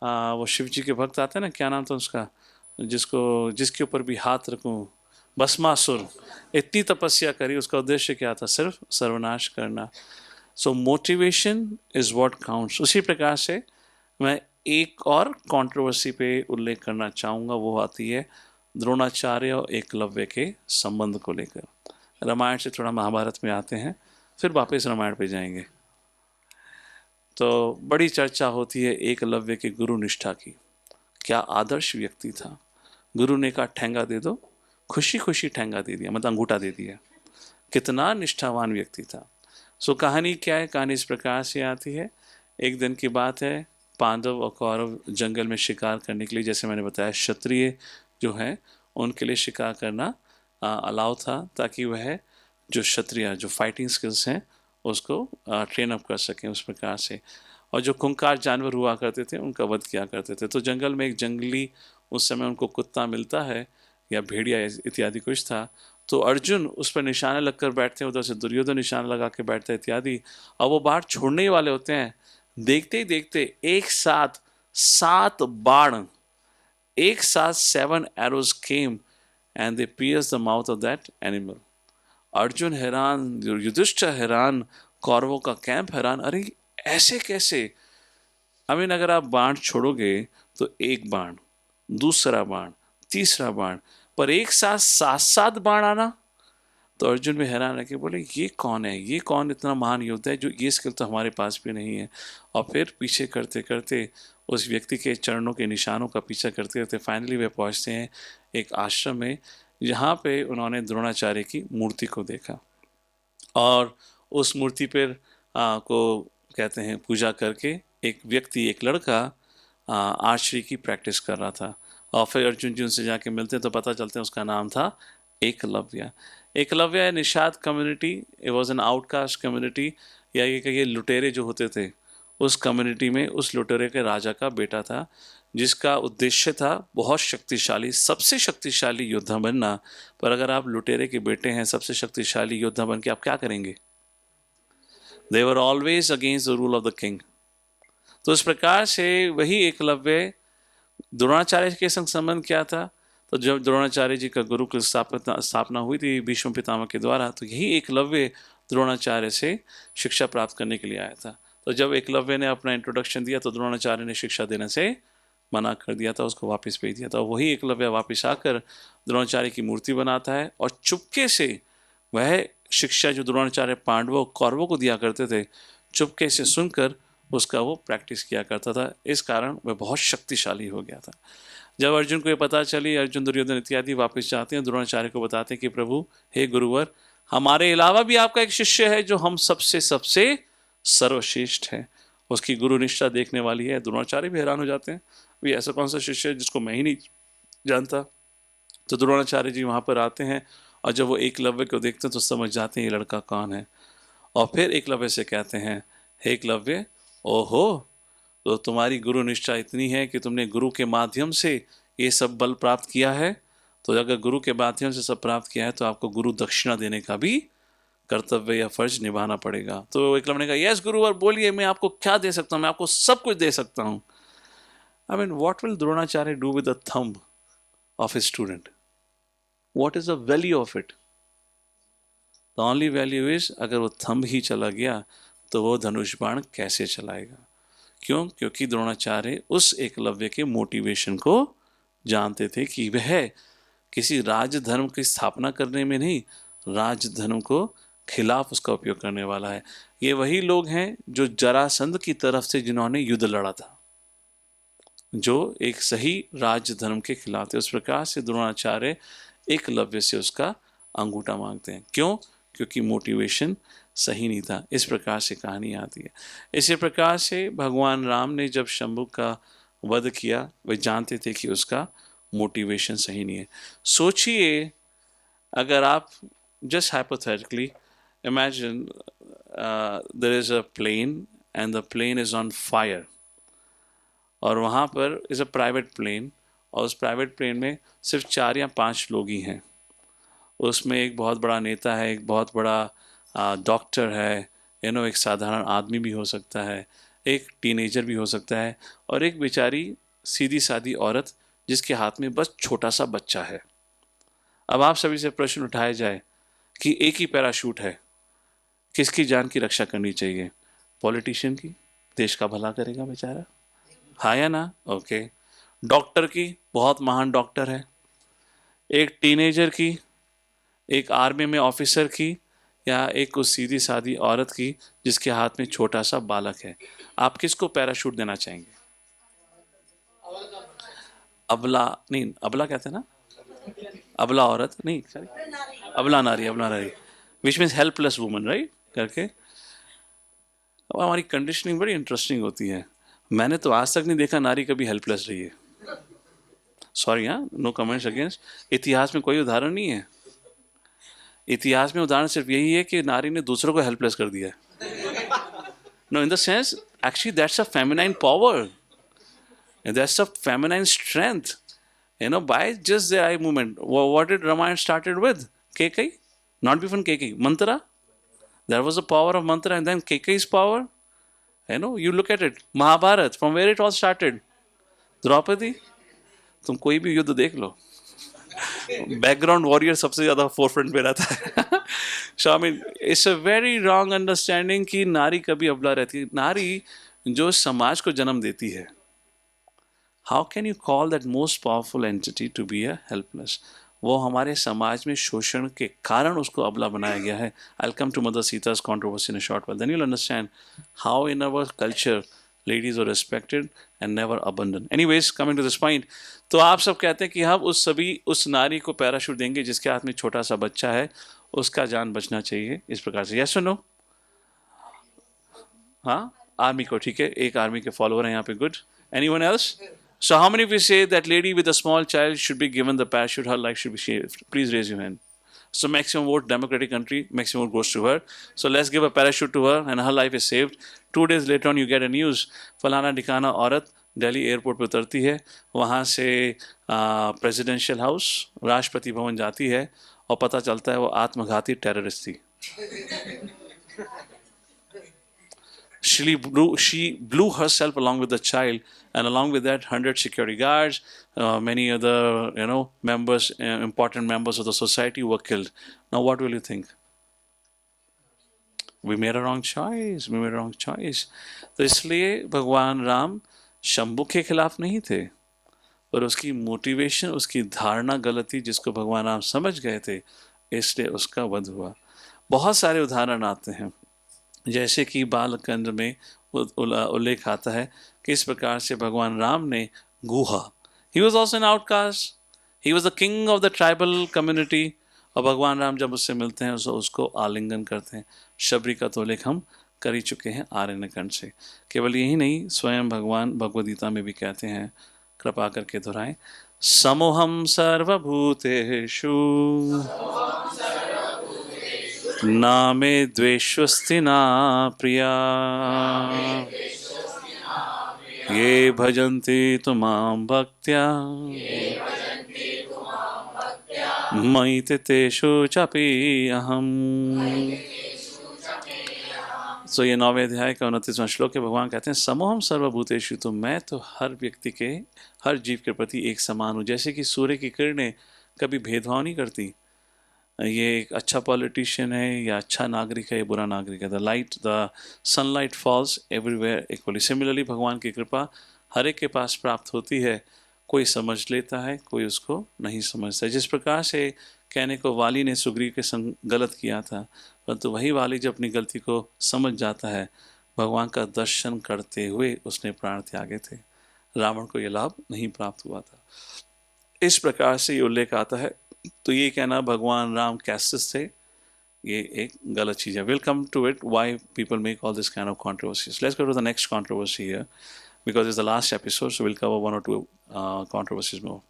वो शिव जी के भक्त आते हैं ना, क्या नाम था उसका, जिसके ऊपर भी हाथ रखूं, भस्मासुर, इतनी तपस्या करी, उसका उद्देश्य क्या था? सिर्फ सर्वनाश करना। सो मोटिवेशन इज व्हाट काउंट्स। उसी प्रकार से मैं एक और कंट्रोवर्सी पे उल्लेख करना चाहूँगा, वो आती है द्रोणाचार्य और एकलव्य के संबंध को लेकर। रामायण से थोड़ा महाभारत में आते हैं, फिर वापस रामायण पे जाएंगे। तो बड़ी चर्चा होती है एकलव्य के गुरु निष्ठा की। क्या आदर्श व्यक्ति था। गुरु ने कहा ठेंगा दे दो, खुशी खुशी ठेंगा दे दिया, मतलब अंगूठा दे दिया। कितना निष्ठावान व्यक्ति था। सो कहानी क्या है? कहानी इस प्रकार से आती है। एक दिन की बात है, पांडव और कौरव जंगल में शिकार करने के लिए, जैसे मैंने बताया क्षत्रिय जो है उनके लिए शिकार करना अलाउ था, ताकि वह जो क्षत्रिय जो फाइटिंग स्किल्स हैं उसको ट्रेन अप कर सकें उस प्रकार से। और जो खूंखार जानवर हुआ करते थे उनका वध किया करते थे। तो जंगल में एक जंगली, उस समय उनको कुत्ता मिलता है या भेड़िया इत्यादि कुछ था, तो अर्जुन उस पर निशाने लगकर बैठते हैं, उधर से दुर्योधन निशाना लगा के बैठते हैं इत्यादि। और वो बाढ़ छोड़ने ही वाले होते हैं, देखते ही देखते एक साथ 7 बाण, एक साथ 7 arrows came and they pierce the mouth of that animal. Arjun हैरान, युधिष्ठिर हैरान, कौरवों का कैंप हैरान, अरे ऐसे कैसे? आई मीन अगर आप बाण छोड़ोगे तो एक बाण, दूसरा बाण, तीसरा बाण, पर एक साथ 7 बाण आना। तो अर्जुन भी हैरान है कि बोले ये कौन है, ये कौन इतना महान योद्धा है जो ये स्किल तो हमारे पास भी नहीं है। और फिर पीछे करते करते उस व्यक्ति के चरणों के निशानों का पीछा करते करते फाइनली वे पहुंचते हैं एक आश्रम में, जहाँ पे उन्होंने द्रोणाचार्य की मूर्ति को देखा। और उस मूर्ति पर को कहते हैं पूजा करके एक व्यक्ति, एक लड़का आर्चरी की प्रैक्टिस कर रहा था। और फिर अर्जुन जी उनसे जाके मिलते हैं तो पता चलते हैं उसका नाम था Eklavya. Eklavya Nishad community, it was an outcast community, या ये कहिए लुटेरे जो होते थे उस कम्युनिटी में, उस लुटेरे के राजा का बेटा था, जिसका उद्देश्य था बहुत शक्तिशाली, सबसे शक्तिशाली योद्धा बनना। पर अगर आप लुटेरे के बेटे हैं, सबसे शक्तिशाली योद्धा बन के आप क्या करेंगे? They were always against the rule of the king. तो इस प्रकार से वही एकलव्य, द्रोणाचार्य के संग संबंध क्या था? तो जब द्रोणाचार्य जी का गुरुकुल स्थापना हुई थी भीष्म पितामह के द्वारा, तो यही एकलव्य द्रोणाचार्य से शिक्षा प्राप्त करने के लिए आया था। तो जब एकलव्य ने अपना इंट्रोडक्शन दिया तो द्रोणाचार्य ने शिक्षा देने से मना कर दिया था, उसको वापस भेज दिया था। वही एकलव्य वापस आकर द्रोणाचार्य की मूर्ति बनाता है और चुपके से वह शिक्षा जो द्रोणाचार्य पांडवों कौरवों को दिया करते थे, चुपके से सुनकर उसका वो प्रैक्टिस किया करता था। इस कारण वह बहुत शक्तिशाली हो गया था। जब अर्जुन को ये पता चली, अर्जुन दुर्योधन इत्यादि वापस जाते हैं, द्रोणाचार्य को बताते हैं कि प्रभु, हे गुरुवर, हमारे अलावा भी आपका एक शिष्य है जो हम सबसे सबसे सर्वश्रेष्ठ है, उसकी गुरु निष्ठा देखने वाली है। द्रोणाचार्य भी हैरान हो जाते हैं, अभी ऐसा कौन सा शिष्य है जिसको मैं ही नहीं जानता। तो द्रोणाचार्य जी वहाँ पर आते हैं, और जब वो एकलव्य को देखते हैं तो समझ जाते हैं ये लड़का कौन है। और फिर एकलव्य से कहते हैं, हे एकलव्य, ओहो, तो तुम्हारी गुरु निष्ठा इतनी है कि तुमने गुरु के माध्यम से ये सब बल प्राप्त किया है। तो अगर गुरु के माध्यम से सब प्राप्त किया है तो आपको गुरु दक्षिणा देने का भी कर्तव्य या फर्ज निभाना पड़ेगा। तो एकलव्य ने कहा, यस गुरुवर, बोलिए, मैं आपको क्या दे सकता हूँ, मैं आपको सब कुछ दे सकता हूँ। I mean, what will Dronacharya do with the thumb of his student? What is the value of it? The only value is, अगर वो थंब ही चला गया तो वो धनुष बाण कैसे चलाएगा? क्यों? क्योंकि द्रोणाचार्य उस एकलव्य के मोटिवेशन को जानते थे कि वह किसी राजधर्म की स्थापना करने में नहीं, राजधर्म को खिलाफ उसका उपयोग करने वाला है। ये वही लोग हैं जो जरासंध की तरफ से जिन्होंने युद्ध लड़ा था, जो एक सही राजधर्म के खिलाफ थे। उस प्रकार से द्रोणाचार्य एकलव्य से उसका अंगूठा मांगते हैं। क्यों? क्योंकि मोटिवेशन सही नहीं था। इस प्रकार से कहानी आती है। इसी प्रकार से भगवान राम ने जब शंभु का वध किया, वे जानते थे कि उसका मोटिवेशन सही नहीं है। सोचिए, अगर आप just hypothetically imagine there is a plane and the plane is on fire, और वहाँ पर इज़ अ प्राइवेट प्लेन, और उस प्राइवेट प्लेन में सिर्फ 4 या 5 लोग ही हैं। उसमें एक बहुत बड़ा नेता है, एक बहुत बड़ा डॉक्टर है, एक साधारण आदमी भी हो सकता है, एक टीनेजर भी हो सकता है, और एक बेचारी सीधी सादी औरत जिसके हाथ में बस छोटा सा बच्चा है। अब आप सभी से प्रश्न उठाया जाए कि एक ही पैराशूट है, किसकी जान की रक्षा करनी चाहिए? पॉलिटिशियन की, देश का भला करेगा बेचारा, हाँ या ना? ओके। डॉक्टर की, बहुत महान डॉक्टर है, एक टीनेजर की, एक आर्मी में ऑफिसर की, या एक उस सीधी सादी औरत की जिसके हाथ में छोटा सा बालक है? आप किसको पैराशूट देना चाहेंगे? अबला नहीं, अबला कहते हैं ना, अबला औरत नहीं, सॉरी, अबला नारी, अबला नारी, which means helpless woman, right करके। अब हमारी कंडीशनिंग बड़ी इंटरेस्टिंग होती है। मैंने तो आज तक नहीं देखा नारी कभी हेल्पलेस रही है। सॉरी, हाँ, नो कमेंट्स अगेंस्ट। इतिहास में कोई उदाहरण नहीं है। इतिहास में उदाहरण सिर्फ यही है कि नारी ने दूसरों को हेल्पलेस कर दिया है। No, in the sense actually that's a feminine power, that's a feminine strength, by just the eye movement. What did Ramayana started with? Kekai, not even Kekai, mantra. There was a power of mantra, and then Kekai's power. You look at it. Mahabharat, from where it all started. Draupadi, तुम कोई भी युद्ध देख लो, background warrior सबसे ज्यादा forefront पे रहता है। So I mean, it's a very wrong understanding कि नारी कभी अबला रहती है। नारी जो समाज को जन्म देती है, how can you call that most powerful entity to be a helpless? वो हमारे समाज में शोषण के कारण उसको अबला बनाया गया है। I will come to mother Sita's controversy in a short while. Then you'll understand how in our culture ladies are respected and never abandoned. Anyways, coming to this point, तो आप सब कहते हैं कि हम उस नारी को पैराशूट देंगे जिसके हाथ में छोटा सा बच्चा है, उसका जान बचना चाहिए, इस प्रकार से। यस और नो? हाँ, आर्मी को, ठीक है, एक आर्मी के फॉलोअर हैं यहाँ पे, good. Anyone else? So how many of you say that lady with a small child should be given the parachute, her life should be saved? Please raise your hand. So maximum vote, democratic country, maximum vote goes to her. So let's give a parachute to her and her life is saved. 2 days later on you get a news, फलाना ढिकाना औरत Delhi airport पर उतरती है, वहाँ से presidential house, Rashtrapati Bhavan जाती है, और पता चलता है वो आत्मघाती टेररिस्ट थी। She blew herself along with the child, and along with that 100 security guards, many other members, important members of the society were killed. Now what will you think? We made a wrong choice. We made a wrong choice. तो इसलिए भगवान राम शंभु के खिलाफ नहीं थे, पर उसकी motivation, उसकी धारणा गलत थी जिसको भगवान राम समझ गए थे, इसलिए उसका वध हुआ। बहुत सारे उदाहरण आते हैं, जैसे कि बालकांड में उल्लेख आता है कि इस प्रकार से भगवान राम ने गुहा He was also an outcast. He was the king of the tribal community. और भगवान राम जब उससे मिलते हैं तो उसको आलिंगन करते हैं. शबरी का तो उल्लेख हम कर ही चुके हैं आरण्यकांड से. केवल यही नहीं, स्वयं भगवान भगवद गीता में भी कहते हैं, कृपा करके दोहराएं, समोहम सर्वभूतेषु ना मे द्वेष्वस्ति ना प्रिया ये भजन्ति तु मां भक्त्या मयि ते तेषु चापि अहम्. तो ये 9वें अध्याय का 29वां श्लोक है. भगवान कहते हैं समोहम सर्वभूतेषु, तो मैं तो हर व्यक्ति के, हर जीव के प्रति एक समान हूँ. जैसे कि सूर्य की किरणें कभी भेदभाव नहीं करती, ये एक अच्छा पॉलिटिशियन है या अच्छा नागरिक है या बुरा नागरिक है. The sunlight falls everywhere equally. Similarly भगवान की कृपा हर एक के पास प्राप्त होती है. कोई समझ लेता है, कोई उसको नहीं समझता. जिस प्रकार से कहने को वाली ने सुग्रीव के संग गलत किया था, परंतु वही वाली जब अपनी गलती को समझ जाता है, भगवान का दर्शन करते हुए उसने प्राण त्यागे थे. रावण को यह लाभ नहीं प्राप्त हुआ था. इस प्रकार से ये उल्लेख आता है. तो ये कहना भगवान राम कैस्टिस थे, ये एक गलत चीज़ है. Will come to it why people make all this kind of controversies. Let's go to the next controversy here because it's the last episode, so will cover 1 or 2 controversies more.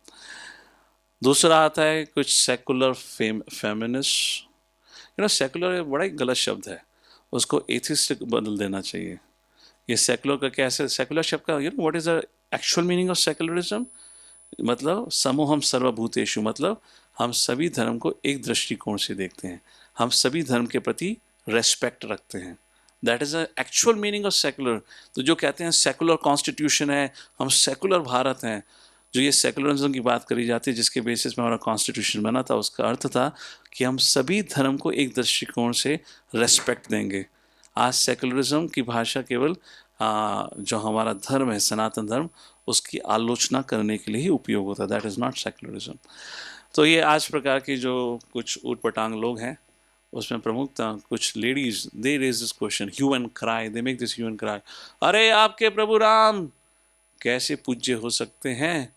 दूसरा आता है कुछ सेकुलर फेमिनिस्ट. सेकुलर बड़ा ही गलत शब्द है, उसको atheist बदल देना चाहिए. ये सेकुलर का कैसे, सेकुलर शब्द का what is the actual meaning of secularism. मतलब समूहम सर्वभूतेषु, मतलब हम सभी धर्म को एक दृष्टिकोण से देखते हैं, हम सभी धर्म के प्रति रेस्पेक्ट रखते हैं. That is the actual meaning of secular. तो जो कहते हैं सेकुलर कॉन्स्टिट्यूशन है, हम सेकुलर भारत हैं, जो ये सेकुलरिज्म की बात करी जाती है जिसके बेसिस में हमारा कॉन्स्टिट्यूशन बना था, उसका अर्थ था कि हम सभी धर्म को एक दृष्टिकोण से रेस्पेक्ट देंगे. आज सेकुलरिज्म की भाषा केवल जो हमारा धर्म है, सनातन धर्म, उसकी आलोचना करने के लिए ही उपयोग होता है. That is not secularism. तो ये आज प्रकार की जो कुछ ऊटपटांग लोग हैं, उसमें प्रमुखता कुछ ladies, they raise this question, hue and cry, they make this hue and cry. अरे आपके प्रभु राम कैसे पूज्य हो सकते हैं,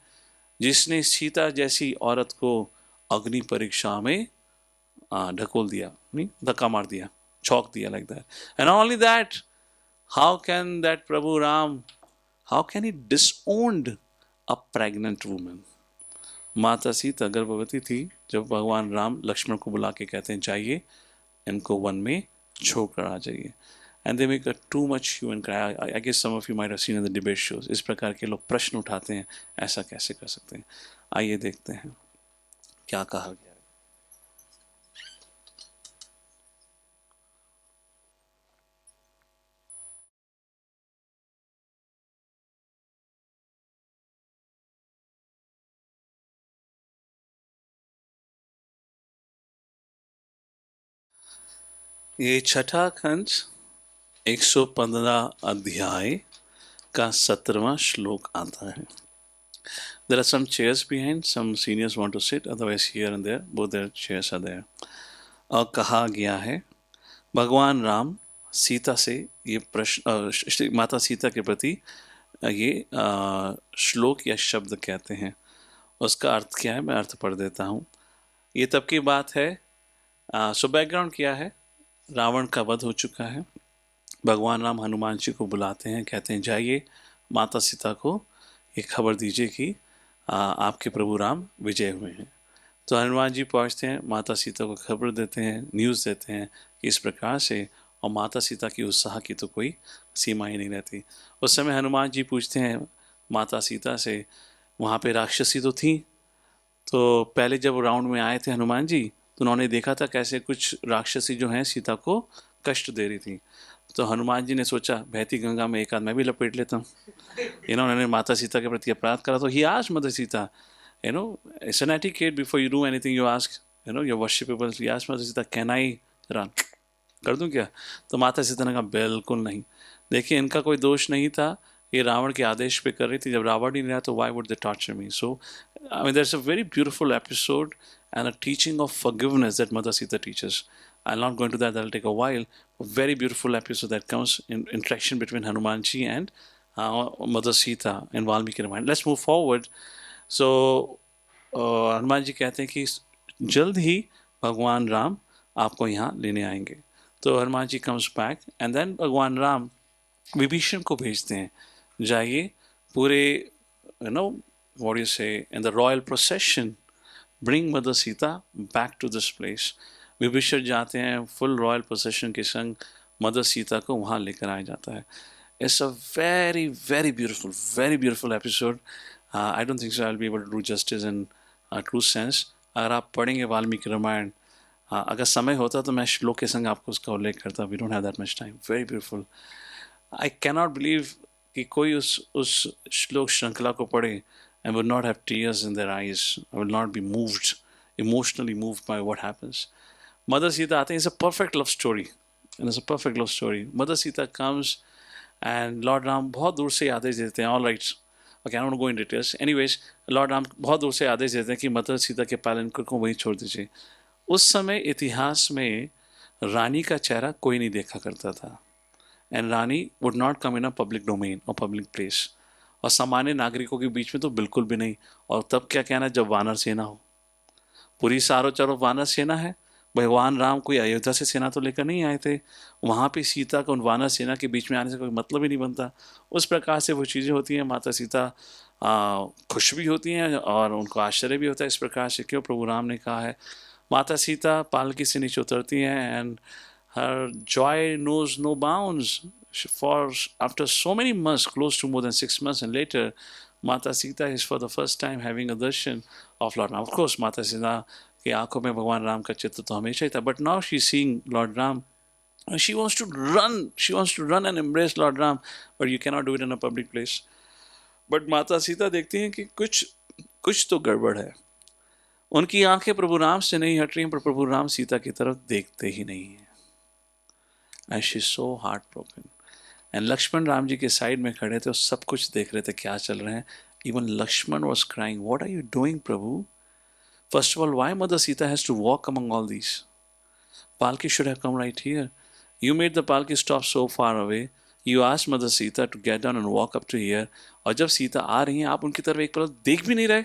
जिसने सीता जैसी औरत को अग्नि परीक्षा में ढकोल दिया, नहीं धक्का मार दिया, छौक दिया, like that. And only that, how can that Prabhu Ram, how can he disowned a pregnant woman. माता सीता गर्भवती थी जब भगवान राम लक्ष्मण को बुला के कहते हैं जाइए इनको वन में छोड़कर आ जाइए. And they make a too much hue and cry. I guess some of you might have seen in the debate shows. इस प्रकार के लोग प्रश्न उठाते हैं, ऐसा कैसे कर सकते हैं. आइए देखते हैं क्या कहा गया. ये छठा खंड 115 अध्याय का 17वां श्लोक आता है. There are some chairs behind. Some seniors want to sit. Otherwise, here and there, both their chairs are there. और कहा गया है, भगवान राम सीता से ये प्रश्न, माता सीता के प्रति ये श्लोक या शब्द कहते हैं. उसका अर्थ क्या है, मैं अर्थ पढ़ देता हूँ. ये तब की बात है. सो बैकग्राउंड क्या है, रावण का वध हो चुका है. भगवान राम हनुमान जी को बुलाते हैं, कहते हैं जाइए माता सीता को ये खबर दीजिए कि आपके प्रभु राम विजय हुए हैं. तो हनुमान जी पहुंचते हैं, माता सीता को खबर देते हैं, न्यूज़ देते हैं कि इस प्रकार से. और माता सीता की उत्साह की तो कोई सीमा ही नहीं रहती. उस समय हनुमान जी पूछते हैं माता सीता से, वहाँ पे राक्षसी तो थी, तो पहले जब राउंड में आए थे हनुमान जी, तो उन्होंने देखा था कैसे कुछ राक्षसी जो हैं सीता को कष्ट दे रही थी. तो हनुमान जी ने सोचा बहती गंगा में एक आध मैं भी लपेट लेता हूँ. उन्होंने माता सीता के प्रति अपराध करा. तो he asked mother Sita, it's an etiquette before you do anything you ask, your worshipable, you ask mother Sita can I run, कर दूं क्या. तो माता सीता ने कहा बिल्कुल नहीं. देखिए इनका कोई दोष नहीं था, ये रावण के आदेश पे कर रही थी. जब रावण ही नहीं रहा तो why would they torture me. So I mean there's a very beautiful episode and a teaching of forgiveness that Mother Sita teaches. I'll not go into that, that'll take a while. A very beautiful episode that comes in interaction between Hanumanji and Mother Sita in Valmiki Ramayana. Let's move forward. सो हनुमान जी कहते हैं कि जल्द ही भगवान राम आपको यहाँ लेने आएंगे। तो Hanuman ji comes back and then भगवान राम विभीषण को भेजते हैं, जाइए पूरे you know what you say in the royal procession bring mother Sita back to this place. Vibhishan जाते हैं फुल रॉयल प्रोसेशन के संग, मदर सीता को वहाँ लेकर आया जाता है। It's a very beautiful episode. I don't think so I will be able to do justice in true sense. अगर आप पढ़ेंगे वाल्मीकि रामायण, अगर समय होता तो मैं श्लोक के संग आपको उसका उल्लेख करता। We don't have that much time. Very beautiful. I cannot believe कि कोई उस श्लोक श्रृंखला को पढ़े and would not have tears in their eyes. I will not be moved, emotionally moved by what happens. Mother Sita, I think it's a perfect love story. And it's a perfect love story. Mother Sita comes and Lord Ram बहुत दूर से आदेश देते हैं. All right. Okay, I don't want to go in details. Anyways, Lord Ram बहुत दूर से आदेश देते हैं कि मदर सीता के पालन को वहीं छोड़ दीजिए। उस समय इतिहास में रानी का चेहरा कोई नहीं देखा करता था। And Rani would not come in a public domain और पब्लिक प्लेस, और सामान्य नागरिकों के बीच में तो बिल्कुल भी नहीं। और तब क्या कहना जब वानर सेना हो, पूरी चारों तरफ वानर सेना है। भगवान राम कोई अयोध्या से सेना तो लेकर नहीं आए थे, वहाँ पे सीता को उन वानर सेना के बीच में आने से कोई मतलब ही नहीं बनता। उस प्रकार से वो चीज़ें होती हैं। माता सीता खुश भी होती हैं और उनको आश्चर्य भी होता है इस प्रकार से क्यों प्रभु राम ने कहा है। माता सीता पालकी से नीचे उतरती हैं and her joy knows no bounds. For after so many months, close to more than 6 months, and later, Mata Sita is for the first time having a darshan of Lord Ram. Of course, Mata Sita की आंखों में भगवान राम का चित्र तो हमेशा ही था, but now she's seeing Lord Ram. She wants to run. She wants to run and embrace Lord Ram, but you cannot do it in a public place. But Mata Sita देखती हैं कि कुछ तो गड़बड़ है। उनकी आंखें प्रभु राम से नहीं हट रही हैं, पर प्रभु राम सीता की तरफ देखते ही नहीं हैं। And she's so heartbroken. And Lakshman Ram ji के साइड में खड़े थे और सब कुछ देख रहे थे क्या चल रहे हैं। Even Lakshman was crying, "What are you doing, Prabhu? First of all, why Mother Sita has to walk among all these? Palki should have come right here. You made the Palki stop so far away. You asked Mother Sita to get down and walk up to here. और जब सीता आ रही हैं आप उनकी तरफ एक पल देख भी नहीं रहे।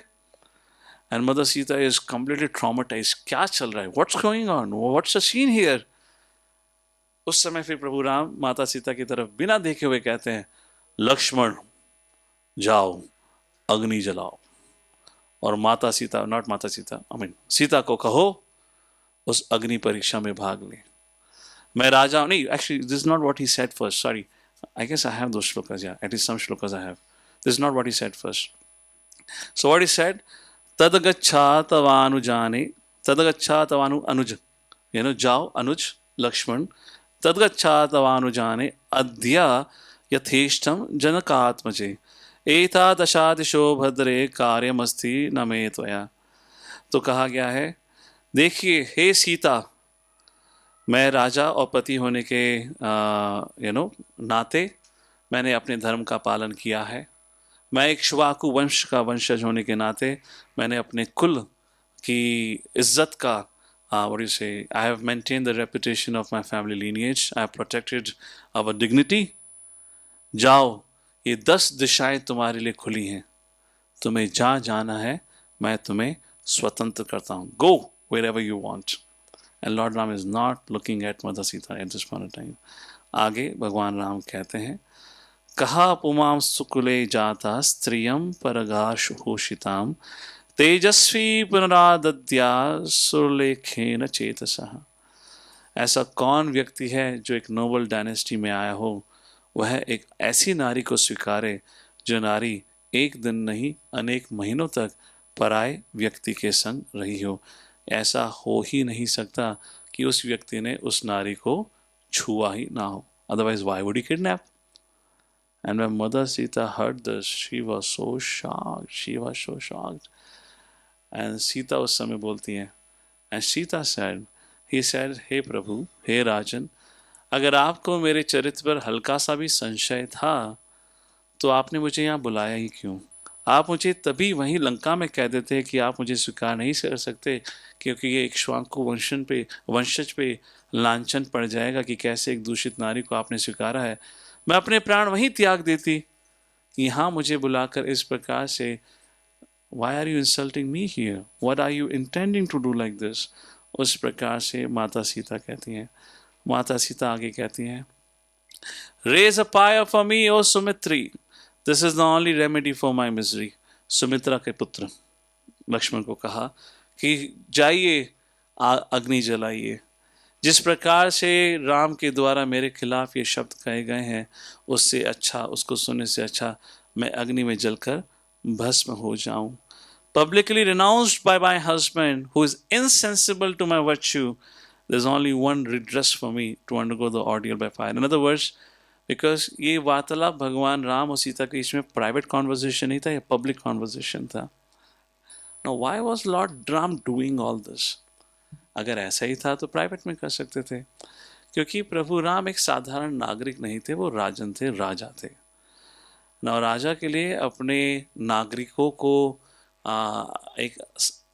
And Mother Sita is completely traumatized. क्या चल रहा है? What's going on? What's the scene here?" उस समय फिर प्रभु राम माता सीता की तरफ बिना देखे हुए कहते हैं, लक्ष्मण जाओ अग्नि जलाओ। और माता सीता, नॉट माता सीता, आई मीन सीता को कहो उस अग्नि परीक्षा में भाग ले। मैं राजा नहीं, actually this is not what he said first, sorry, I guess I have those shlokas, या at least some shlokas I have, this is not what he said first. So what he said, तदगच्छात वानुजाने, तदगच्छात वानु अनुज, जाओ अनुज लक्ष्मण, तद्गच्छात वानुजाने अद्य यथेष्टम जनकात्मजे, एतादशादिशो भद्रे कार्यमस्ति न मे त्वया। तो कहा गया है, देखिए हे सीता, मैं राजा और पति होने के नाते मैंने अपने धर्म का पालन किया है। मैं एक इक्ष्वाकु वंश का वंशज होने के नाते मैंने अपने कुल की इज्जत का what do you say? I have maintained the reputation of my family lineage. I have protected our dignity. जाओ, ये 10 दिशाएं तुम्हारे लिए खुली हैं, तुम्हें जहाँ जाना है मैं तुम्हें स्वतंत्र करता हूँ। Go wherever you want. And Lord Ram is not looking at Mother Sita at this point of time. आगे भगवान राम कहते हैं, कहा पुमां सुकुले जाता स्त्रियम परगाशुषिताम तेजस्वी पुनरादद्या सुरलेखेन चेतसः। ऐसा कौन व्यक्ति है जो एक नोबल डायनेस्टी में आया हो, वह एक ऐसी नारी को स्वीकारे जो नारी एक दिन नहीं अनेक महीनों तक पराये व्यक्ति के संग रही हो। ऐसा हो ही नहीं सकता कि उस व्यक्ति ने उस नारी को छुआ ही ना हो, otherwise why would he kidnap? And when Mother Sita heard this, she was so shocked. And Sita उस समय बोलती हैं, and Sita said, he said, हे प्रभु, हे राजन, अगर आपको मेरे चरित्र पर हल्का सा भी संशय था तो आपने मुझे यहाँ बुलाया ही क्यों? आप मुझे तभी वहीं लंका में कह देते कि आप मुझे स्वीकार नहीं कर सकते क्योंकि ये इक्ष्वाकु वंशज पे लांछन पड़ जाएगा कि कैसे एक दूषित नारी को आपने स्वीकारा है। मैं अपने प्राण वहीं त्याग देती, यहाँ मुझे बुलाकर इस प्रकार से Why are you insulting me here? What are you intending to do like this? उस प्रकार से माता सीता कहती हैं. माता सीता आगे कहती हैं, Raise a pyre for me, O Sumitri. This is the only remedy for my misery. Sumitra के पुत्र लक्ष्मण को कहा कि जाइए अग्नि जलाइए. जिस प्रकार से राम के द्वारा मेरे खिलाफ ये शब्द कहे गए हैं, उससे अच्छा, उसको सुनने से अच्छा मैं अग्नि में जलकर भस्म हो जाऊं. Publicly renounced by my husband, who is insensible to my virtue, there's only one redress for me to undergo the ordeal by fire. In other words, because ये वार्तालाप भगवान राम और सीता के बीच में प्राइवेट कॉन्वर्सेशन नहीं था, ये पब्लिक कॉन्वर्सेशन था. Now, why was Lord Ram doing all this? अगर ऐसा ही था तो प्राइवेट में कर सकते थे, क्योंकि प्रभु राम एक साधारण नागरिक नहीं थे, वो राजन थे, राजा थे. ना राजा के लिए अपने नागरिकों को एक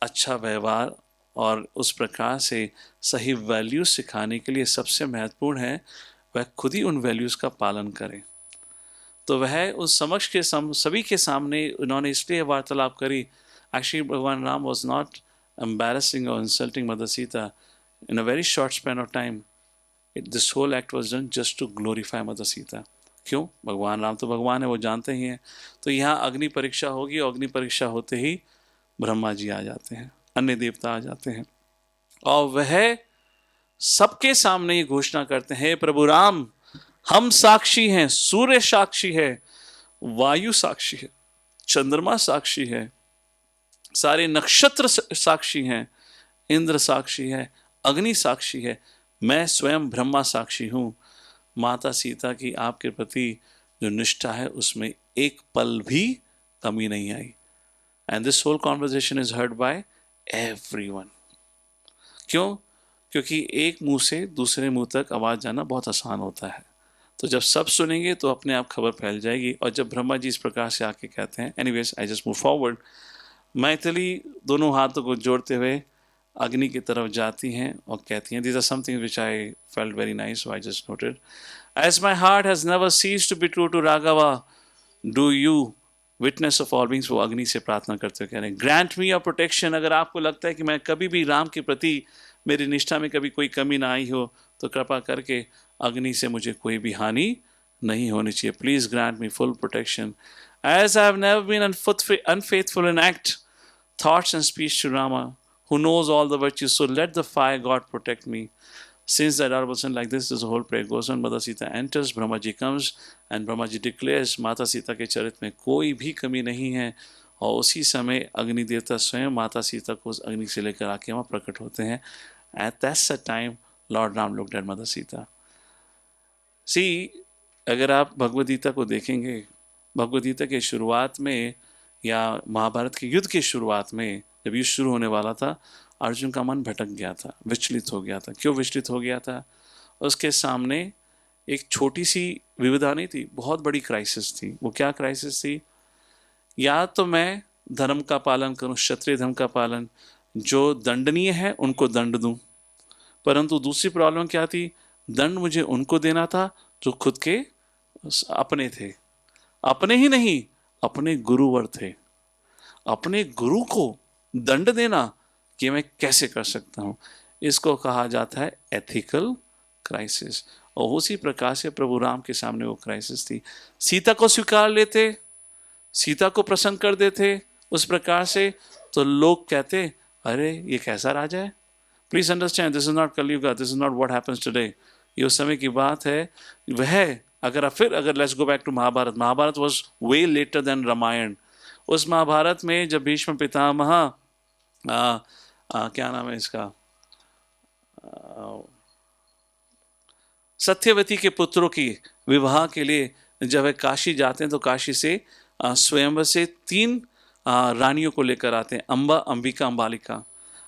अच्छा व्यवहार और उस प्रकार से सही वैल्यूज सिखाने के लिए सबसे महत्वपूर्ण है वह खुद ही उन वैल्यूज़ का पालन करें. तो वह उस समक्ष के सभी के सामने उन्होंने इसलिए वार्तालाप करी. Actually, Bhagwan Ram was not embarrassing or insulting Mother Sita. In a very short span of time, this whole act was done just to glorify Mother Sita. क्यों? भगवान राम तो भगवान है, वो जानते ही हैं. तो यहाँ अग्नि परीक्षा होगी और अग्नि परीक्षा होते ही ब्रह्मा जी आ जाते हैं, अन्य देवता आ जाते हैं और वह सबके सामने ये घोषणा करते हैं, प्रभु राम हम साक्षी हैं, सूर्य साक्षी है, वायु साक्षी है, चंद्रमा साक्षी है, सारे नक्षत्र साक्षी हैं, इंद्र साक्षी है, अग्नि साक्षी है, मैं स्वयं ब्रह्मा साक्षी हूँ. माता सीता की आपके प्रति जो निष्ठा है उसमें एक पल भी कमी नहीं आई. And this whole conversation is heard by everyone. क्यों? क्योंकि एक मुंह से दूसरे मुंह तक आवाज़ जाना बहुत आसान होता है. तो जब सब सुनेंगे तो अपने आप खबर फैल जाएगी. और जब ब्रह्मा जी इस प्रकार से आके कहते हैं, anyways I just move forward. Maithili दोनों हाथों को जोड़ते हुए अग्नि की तरफ जाती हैं और कहती हैं, these are something which I felt very nice, so I just noted. As my heart has never ceased to be true to Raghava, do you, witness of all beings, वो अग्नि से प्रार्थना करते हुए कह रहे हैं, grant me your protection. अगर आपको लगता है कि मैं कभी भी राम के प्रति मेरी निष्ठा में कभी कोई कमी ना आई हो तो कृपा करके अग्नि से मुझे कोई भी हानि नहीं होनी चाहिए. Please grant me full protection. As I have never been unfaithful in act, thoughts and speech to Rama, who knows all the virtues, so let the fire God protect me. Since that adorable son like this whole prayer goes on. Mother Sita enters, Brahma ji comes and Brahma ji declares माता सीता के चरित्र में कोई भी कमी नहीं है. और उसी समय अग्नि देवता स्वयं माता सीता को उस अग्नि से लेकर आके वहाँ प्रकट होते हैं. At that time, Lord Ram looked at Mother Sita. See, अगर आप भगवद गीता को देखेंगे, भगवद गीता के शुरुआत में या महाभारत के युद्ध की शुरुआत में जब युद्ध शुरू होने वाला था, अर्जुन का मन भटक गया था, विचलित हो गया था. क्यों विचलित हो गया था? उसके सामने एक छोटी सी विविधा नहीं थी, बहुत बड़ी क्राइसिस थी. वो क्या क्राइसिस थी? या तो मैं धर्म का पालन करूं, क्षत्रिय धर्म का पालन, जो दंडनीय है उनको दंड दूं. परंतु दूसरी प्रॉब्लम क्या थी? दंड मुझे उनको देना था जो खुद के अपने थे. अपने ही नहीं, अपने गुरुवर थे. अपने गुरु को दंड देना कि मैं कैसे कर सकता हूं? इसको कहा जाता है एथिकल क्राइसिस. और उसी प्रकार से प्रभु राम के सामने वो क्राइसिस थी. सीता को स्वीकार लेते, सीता को प्रसन्न कर देते उस प्रकार से, तो लोग कहते अरे ये कैसा राजा है. Please understand, this is not Kalyuga, this is not what happens today. ये उस समय की बात है. वह अगर let's go back to Mahabharat. Mahabharat was way later than Ramayan. उस महाभारत में जब भीष्म पितामह क्या नाम है इसका, सत्यवती के पुत्रों की विवाह के लिए जब वे काशी जाते हैं तो काशी से स्वयंवर से 3 रानियों को लेकर आते हैं. अंबा, अंबिका, अंबालिका.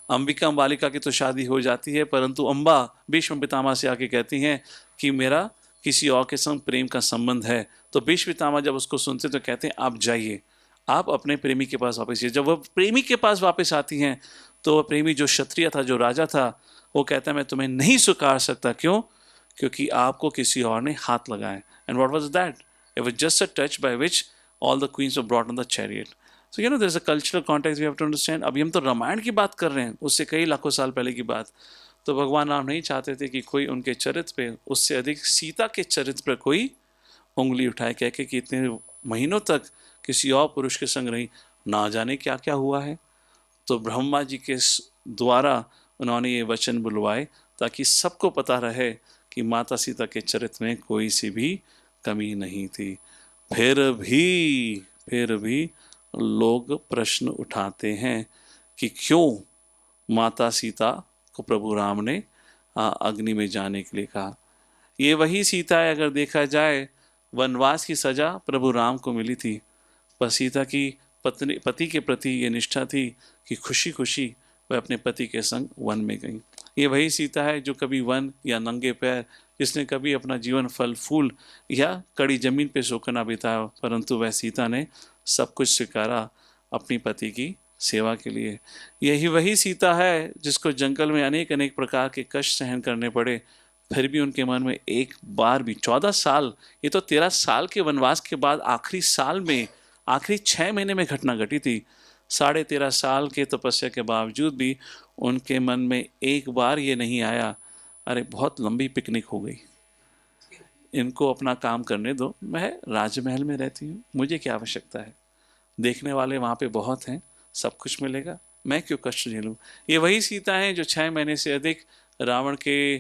अंबिका अंबालिका की तो शादी हो जाती है, परंतु अंबा भीष्म पितामह से आके कहती हैं कि मेरा किसी और के संग प्रेम का संबंध है. तो भीष्म पितामह जब उसको सुनते तो कहते हैं आप जाइए, आप अपने प्रेमी के पास वापस जाइए. जब वह प्रेमी के पास वापस आती हैं तो वह प्रेमी जो क्षत्रिय था, जो राजा था, वो कहता है मैं तुम्हें नहीं स्वीकार सकता. क्यों? क्योंकि आपको किसी और ने हाथ लगाए. And what was that? It was just a touch by which all the queens were brought on the chariot. So you know there is a cultural context we have to understand. अभी हम तो रामायण की बात कर रहे हैं, उससे कई लाखों साल पहले की बात। तो भगवान राम नहीं चाहते थे कि कोई उनके चरित्र पे, उससे अधिक सीता के चरित्र पर कोई उंगली उठाए, कह के कि इतने महीनों तक किसी और पुरुष के संग रही, ना जाने क्या क्या हुआ है। तो ब्रह्मा जी के द्वारा उन्होंने ये वचन बुलवाए ताकि सबको पता रहे कि माता सीता के चरित्र में कोई सी भी कमी नहीं थी। फिर भी लोग प्रश्न उठाते हैं कि क्यों माता सीता को प्रभु राम ने अग्नि में जाने के लिए कहा। ये वही सीता है, अगर देखा जाए वनवास की सजा प्रभु राम को मिली थी, पर सीता की पति के प्रति ये निष्ठा थी कि खुशी खुशी वह अपने पति के संग वन में गई। ये वही सीता है जो कभी वन या नंगे पैर, जिसने कभी अपना जीवन फल फूल या कड़ी जमीन पे सोकर ना बिताया, परंतु वह सीता ने सब कुछ स्वीकारा अपनी पति की सेवा के लिए। यही वही सीता है जिसको जंगल में अनेक अनेक प्रकार के कष्ट सहन करने पड़े, फिर भी उनके मन में एक बार भी 14 साल, ये तो 13 साल के वनवास के बाद आखिरी साल में, आखिरी 6 महीने में घटना घटी थी। 13.5 साल के तपस्या के बावजूद भी उनके मन में एक बार ये नहीं आया, अरे बहुत लंबी पिकनिक हो गई, इनको अपना काम करने दो, मैं राजमहल में रहती हूँ, मुझे क्या आवश्यकता है, देखने वाले वहाँ पे बहुत हैं, सब कुछ मिलेगा, मैं क्यों कष्ट झेलूँ। ये वही सीता है जो 6 महीने से अधिक रावण के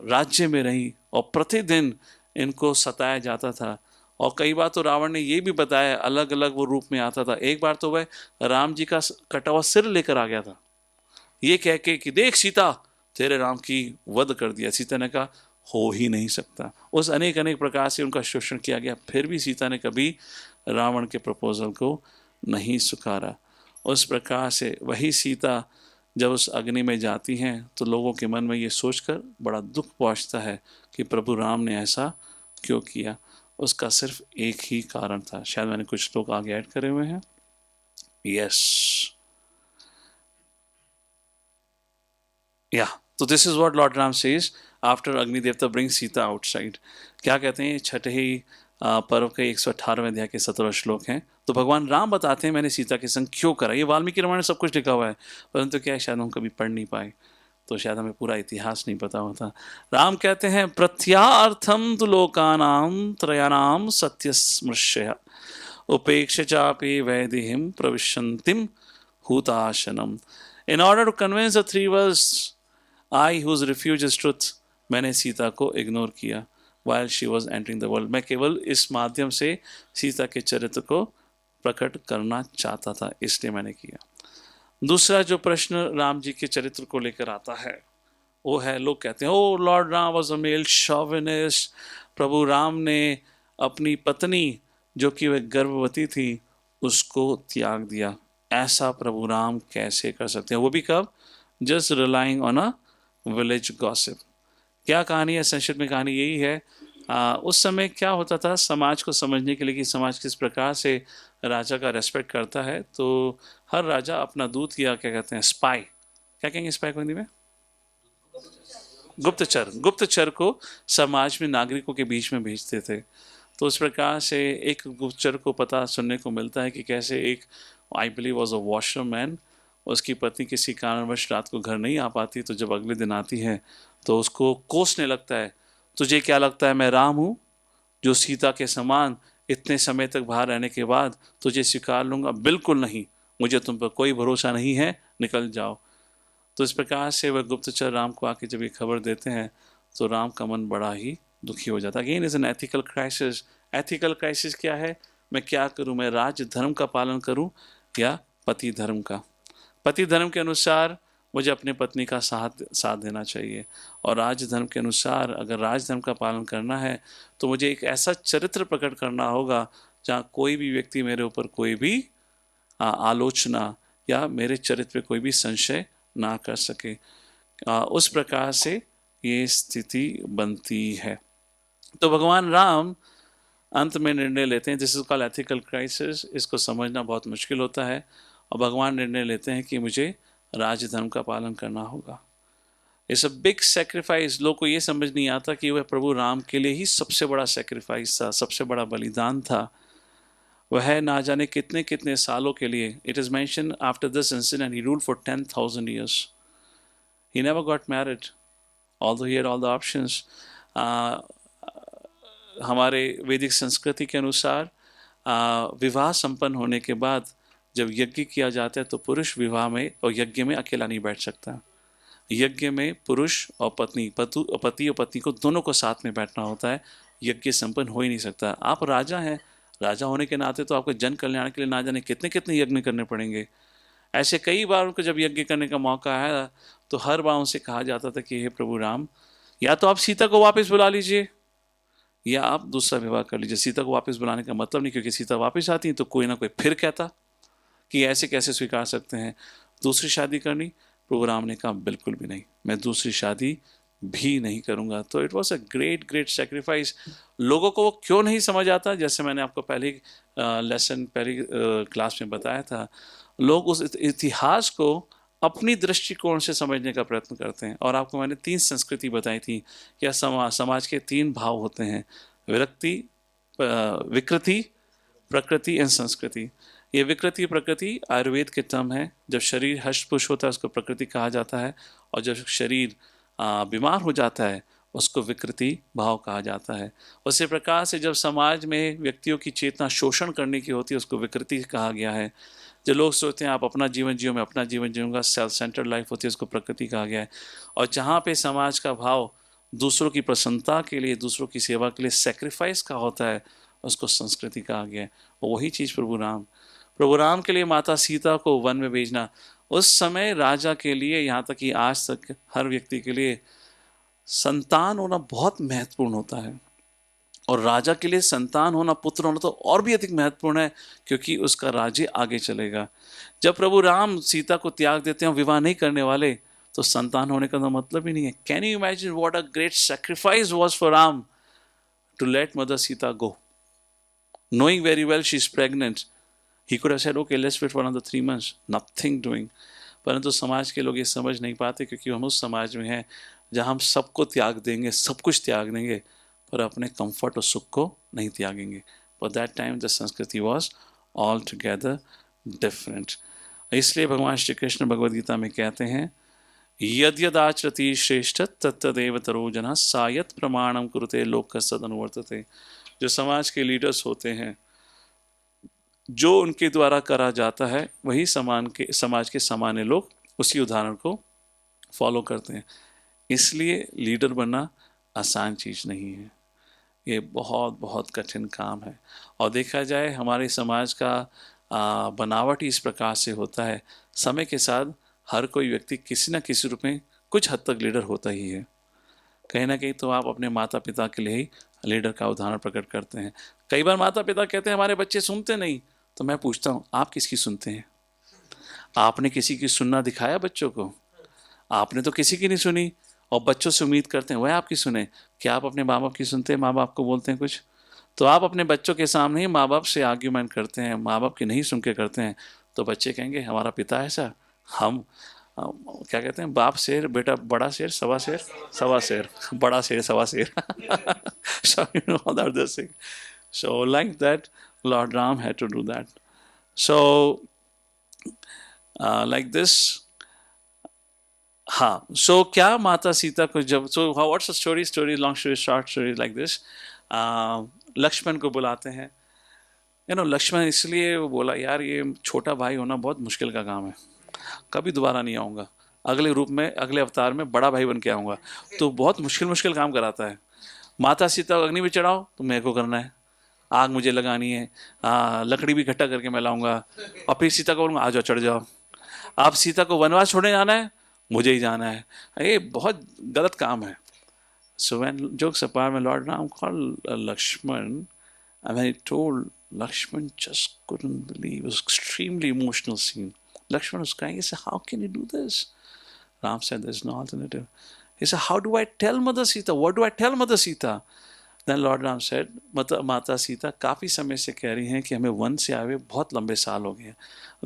राज्य में रही और प्रतिदिन इनको सताया जाता था। और कई बार तो रावण ने ये भी बताया, अलग अलग वो रूप में आता था। एक बार तो वह राम जी का कटा हुआ सिर लेकर आ गया था, ये कह के कि देख सीता, तेरे राम की वध कर दिया। सीता ने कहा हो ही नहीं सकता। उस अनेक अनेक प्रकार से उनका शोषण किया गया, फिर भी सीता ने कभी रावण के प्रपोजल को नहीं स्वीकारा। उस प्रकार से वही सीता जब उस अग्नि में जाती हैं तो लोगों के मन में ये सोचकर बड़ा दुख पहुंचता है कि प्रभु राम ने ऐसा क्यों किया। उसका सिर्फ एक ही कारण था, शायद मैंने कुछ लोग आगे ऐड करे हुए हैं। यस, या तो this is what Lord Ram says after अग्नि देवता ब्रिंग सीता आउटसाइड। क्या कहते हैं, छठे ही पर्व के 118वें अध्याय के 17 श्लोक हैं। तो भगवान राम बताते हैं मैंने सीता के संग क्यों करा। ये वाल्मीकि रामायण में सब कुछ लिखा हुआ है, परंतु क्या है शायद हम कभी पढ़ नहीं पाए, तो शायद हमें पूरा इतिहास नहीं पता होता। राम कहते हैं प्रत्यार्थम तु लोकानाम त्रयाणाम सत्य स्मृश्य उपेक्ष चापि वैदिहिम प्रविशंतिम हुताशनम। In order to convince the three worlds, I whose refuge is truth, मैंने सीता को इग्नोर किया while she was entering the world। मैं केवल इस माध्यम से सीता के चरित्र को प्रकट करना चाहता था, इसलिए मैंने किया। दूसरा जो प्रश्न राम जी के चरित्र को लेकर आता है वो है, लोग कहते हैं O lord Ram was a male chauvinist, Prabhu Ram ने अपनी पत्नी जो कि वह गर्भवती थी उसको त्याग दिया। ऐसा प्रभु राम कैसे कर सकते हैं, वो भी कब, just relying on a village gossip. क्या कहानी है, संक्षिप्त में कहानी यही है। उस समय क्या होता था, समाज को समझने के लिए कि समाज किस प्रकार से राजा का रेस्पेक्ट करता है, तो हर राजा अपना दूत या क्या कहते हैं स्पाई, क्या कहेंगे स्पाई को हिंदी में, गुप्तचर को समाज में नागरिकों के बीच में भेजते थे। तो उस प्रकार से एक गुप्तचर को पता सुनने को मिलता है कि कैसे एक, I believe was a washerman, उसकी पत्नी किसी कारणवश रात को घर नहीं आ पाती, तो जब अगले दिन आती है तो उसको कोसने लगता है, तुझे क्या लगता है मैं राम हूँ जो सीता के समान इतने समय तक बाहर रहने के बाद तुझे स्वीकार लूँगा, बिल्कुल नहीं, मुझे तुम पर कोई भरोसा नहीं है, निकल जाओ। तो इस प्रकार से वह गुप्तचर राम को आके जब ये खबर देते हैं तो राम का मन बड़ा ही दुखी हो जाता है। Again is an ethical crisis. Ethical crisis क्या है, मैं क्या करूं, मैं राज धर्म का पालन करूं या पति धर्म का। पति धर्म के अनुसार मुझे अपने पत्नी का साथ देना चाहिए, और राज धर्म के अनुसार अगर राज धर्म का पालन करना है तो मुझे एक ऐसा चरित्र प्रकट करना होगा जहाँ कोई भी व्यक्ति मेरे ऊपर कोई भी आलोचना या मेरे चरित्र पे कोई भी संशय ना कर सके। उस प्रकार से ये स्थिति बनती है। तो भगवान राम अंत में निर्णय लेते हैं, this is called ethical crisis. इसको समझना बहुत मुश्किल होता है, और भगवान निर्णय लेते हैं कि मुझे राजधर्म का पालन करना होगा। It's a big sacrifice. लोग को ये समझ नहीं आता कि वह प्रभु राम के लिए ही सबसे बड़ा सेक्रीफाइस था, सबसे बड़ा बलिदान था। वह ना जाने कितने कितने सालों के लिए, it is mention after this incident he ruled for 10,000 years. He never got married, although he had all the options. हमारे वैदिक संस्कृति के अनुसार विवाह संपन्न होने के बाद जब यज्ञ किया जाता है तो पुरुष विवाह में और यज्ञ में अकेला नहीं बैठ सकता। यज्ञ में पुरुष और पत्नी, पति और पत्नी को दोनों को साथ में बैठना होता है। यज्ञ संपन्न हो ही नहीं सकता। आप राजा हैं, राजा होने के नाते तो आपको जन कल्याण के लिए ना जाने कितने कितने यज्ञ करने पड़ेंगे। ऐसे कई बार उनको जब यज्ञ करने का मौका आया तो हर बार उनसे कहा जाता था कि हे प्रभु राम, या तो आप सीता को वापस बुला लीजिए या आप दूसरा विवाह कर लीजिए। सीता को वापस बुलाने का मतलब नहीं, क्योंकि सीता वापस आती तो कोई ना कोई फिर कहता कि ऐसे कैसे स्वीकार सकते हैं, दूसरी शादी करनी। प्रभु राम ने कहा बिल्कुल भी नहीं, मैं दूसरी शादी भी नहीं करूंगा। तो it was a great great sacrifice. लोगों को वो क्यों नहीं समझ आता, जैसे मैंने आपको पहले लेसन पहली क्लास में बताया था, लोग उस इतिहास को अपनी दृष्टिकोण से समझने का प्रयत्न करते हैं। और आपको मैंने 3 संस्कृति बताई थी या समाज के 3 भाव होते हैं, विरक्ति, विकृति, प्रकृति एंड संस्कृति। ये विकृति प्रकृति आयुर्वेद के टर्म है। जब शरीर हष्ट-पुष्ट होता है उसको प्रकृति कहा जाता है, और जब शरीर बीमार हो जाता है उसको विकृति भाव कहा जाता है। उसी प्रकार से जब समाज में व्यक्तियों की चेतना शोषण करने की होती है उसको विकृति कहा गया है। जो लोग सोचते हैं आप अपना जीवन जियो, मैं अपना जीवन जीऊँगा, सेल्फ सेंटर्ड लाइफ होती है, उसको प्रकृति कहा गया है। और जहाँ पे समाज का भाव दूसरों की प्रसन्नता के लिए, दूसरों की सेवा के लिए सेक्रीफाइस का होता है, उसको संस्कृति कहा गया है। और वही चीज़ प्रभु राम के लिए माता सीता को वन में भेजना, उस समय राजा के लिए, यहाँ तक कि आज तक हर व्यक्ति के लिए संतान होना बहुत महत्वपूर्ण होता है। और राजा के लिए संतान होना, पुत्र होना तो और भी अधिक महत्वपूर्ण है, क्योंकि उसका राज्य आगे चलेगा। जब प्रभु राम सीता को त्याग देते हैं, विवाह नहीं करने वाले, तो संतान होने का तो मतलब ही नहीं है। Can you imagine what a great sacrifice was for Ram to let mother Sita go, knowing very well she's pregnant. He could have said, okay, let's wait for another 3 months. Nothing doing. परंतु समाज के लोग ये समझ नहीं पाते, क्योंकि हम उस समाज में हैं जहाँ हम सबको त्याग देंगे, सब कुछ त्याग देंगे, पर अपने कंफर्ट और सुख को नहीं त्यागेंगे। But that time the संस्कृति was altogether different. इसलिए भगवान श्री कृष्ण भगवद गीता में कहते हैं, यद्यदाचरति श्रेष्ठ तत्तदेव तरो जनः सायत प्रमाणम कुरुते लोकस्य अनुवर्तते। जो समाज के लीडर्स होते हैं, जो उनके द्वारा करा जाता है वही समाज के सामान्य लोग उसी उदाहरण को फॉलो करते हैं। इसलिए लीडर बनना आसान चीज़ नहीं है, ये बहुत बहुत कठिन काम है। और देखा जाए हमारे समाज का बनावट ही इस प्रकार से होता है, समय के साथ हर कोई व्यक्ति किसी न किसी रूप में कुछ हद तक लीडर होता ही है। कहीं ना कहीं तो आप अपने माता पिता के लिए ही लीडर का उदाहरण प्रकट करते हैं। कई बार माता पिता कहते हैं हमारे बच्चे सुनते नहीं, तो मैं पूछता हूँ आप किसकी सुनते हैं? आपने किसी की सुनना दिखाया बच्चों को? आपने तो किसी की नहीं सुनी, और बच्चों से उम्मीद करते हैं वह आपकी सुने। क्या आप अपने माँ बाप की सुनते हैं? माँ बाप को बोलते हैं कुछ, तो आप अपने बच्चों के सामने ही माँ बाप से आर्ग्यूमेंट करते हैं, माँ बाप की नहीं सुन के करते हैं, तो बच्चे कहेंगे हमारा पिता ऐसा, हम क्या कहते हैं, बाप शेर बेटा बड़ा शेर सवा शेर सवा शेर, बड़ा शेर सवा शेर। So you know all that this thing. So like that, Lord Ram had to do that. So like this, हाँ, so क्या माता सीता को जब, so what's the story, long story, short story like this, Lakshman को बुलाते हैं। लक्ष्मण इसलिए वो बोला, यार ये छोटा भाई होना बहुत मुश्किल का काम है, कभी दोबारा नहीं आऊँगा, अगले रूप में अगले अवतार में बड़ा भाई बन के आऊँगा, तो बहुत मुश्किल काम कराता है। माता सीता को अग्नि भी चढ़ाओ तो मेरे को करना है, आग मुझे लगानी है, लकड़ी भी इकट्ठा करके मैं लाऊंगा, और फिर सीता को बोलूँगा आ जाओ चढ़ जाओ। आप सीता को वनवास छोड़ने जाना है, मुझे ही जाना है, ये बहुत गलत काम है। So when jokes apart, when Lord Ram called Lakshman, and when he told Lakshman, just couldn't believe, it was extremely emotional scene. Lakshman was crying. He said, how can you do this? Ram said, there's no alternative. He said, how do I tell Mother Sita? What do I tell Mother Sita? Then Lord Ram said, माता सीता काफ़ी समय से कह रही हैं कि हमें one से आए हुए बहुत लंबे साल हो गए।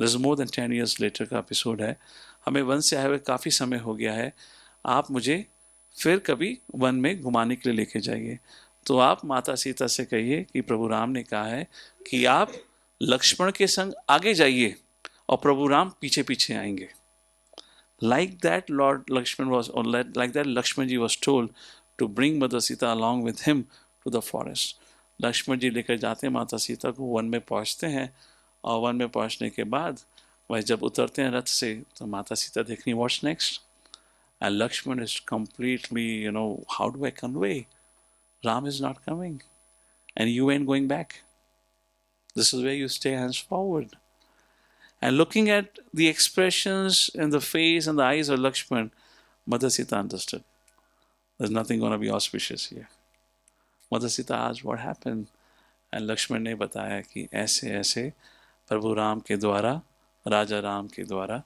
This is more than 10 years later का एपिसोड है। हमें वन से आए हुए काफ़ी समय हो गया है, आप मुझे फिर कभी वन में घुमाने के लिए लेके जाइए। तो आप माता सीता से कहिए कि प्रभु राम ने कहा है कि आप लक्ष्मण के संग आगे जाइए और प्रभु राम पीछे पीछे आएंगे. Like that, Lord Lakshman was, or like that, Lakshmanji was told to bring Mother Sita along with him to the forest. Lakshman जी लेकर जाते हैं माता सीता को, वन में पहुंचते हैं, और वन में पहुंचने के बाद वह जब उतरते हैं रथ से तो माता सीता देखनी what's next. And Lakshman is completely, how do I convey? Ram is not coming, and you ain't going back. This is where you stay hands forward. And looking at the expressions in the face and the eyes of Lakshman, Mother Sita understood. There's nothing going to be auspicious here. Mother Sita asked what happened. And Lakshman ने बताया कि ऐसे ऐसे प्रभु राम के द्वारा, राजा राम के द्वारा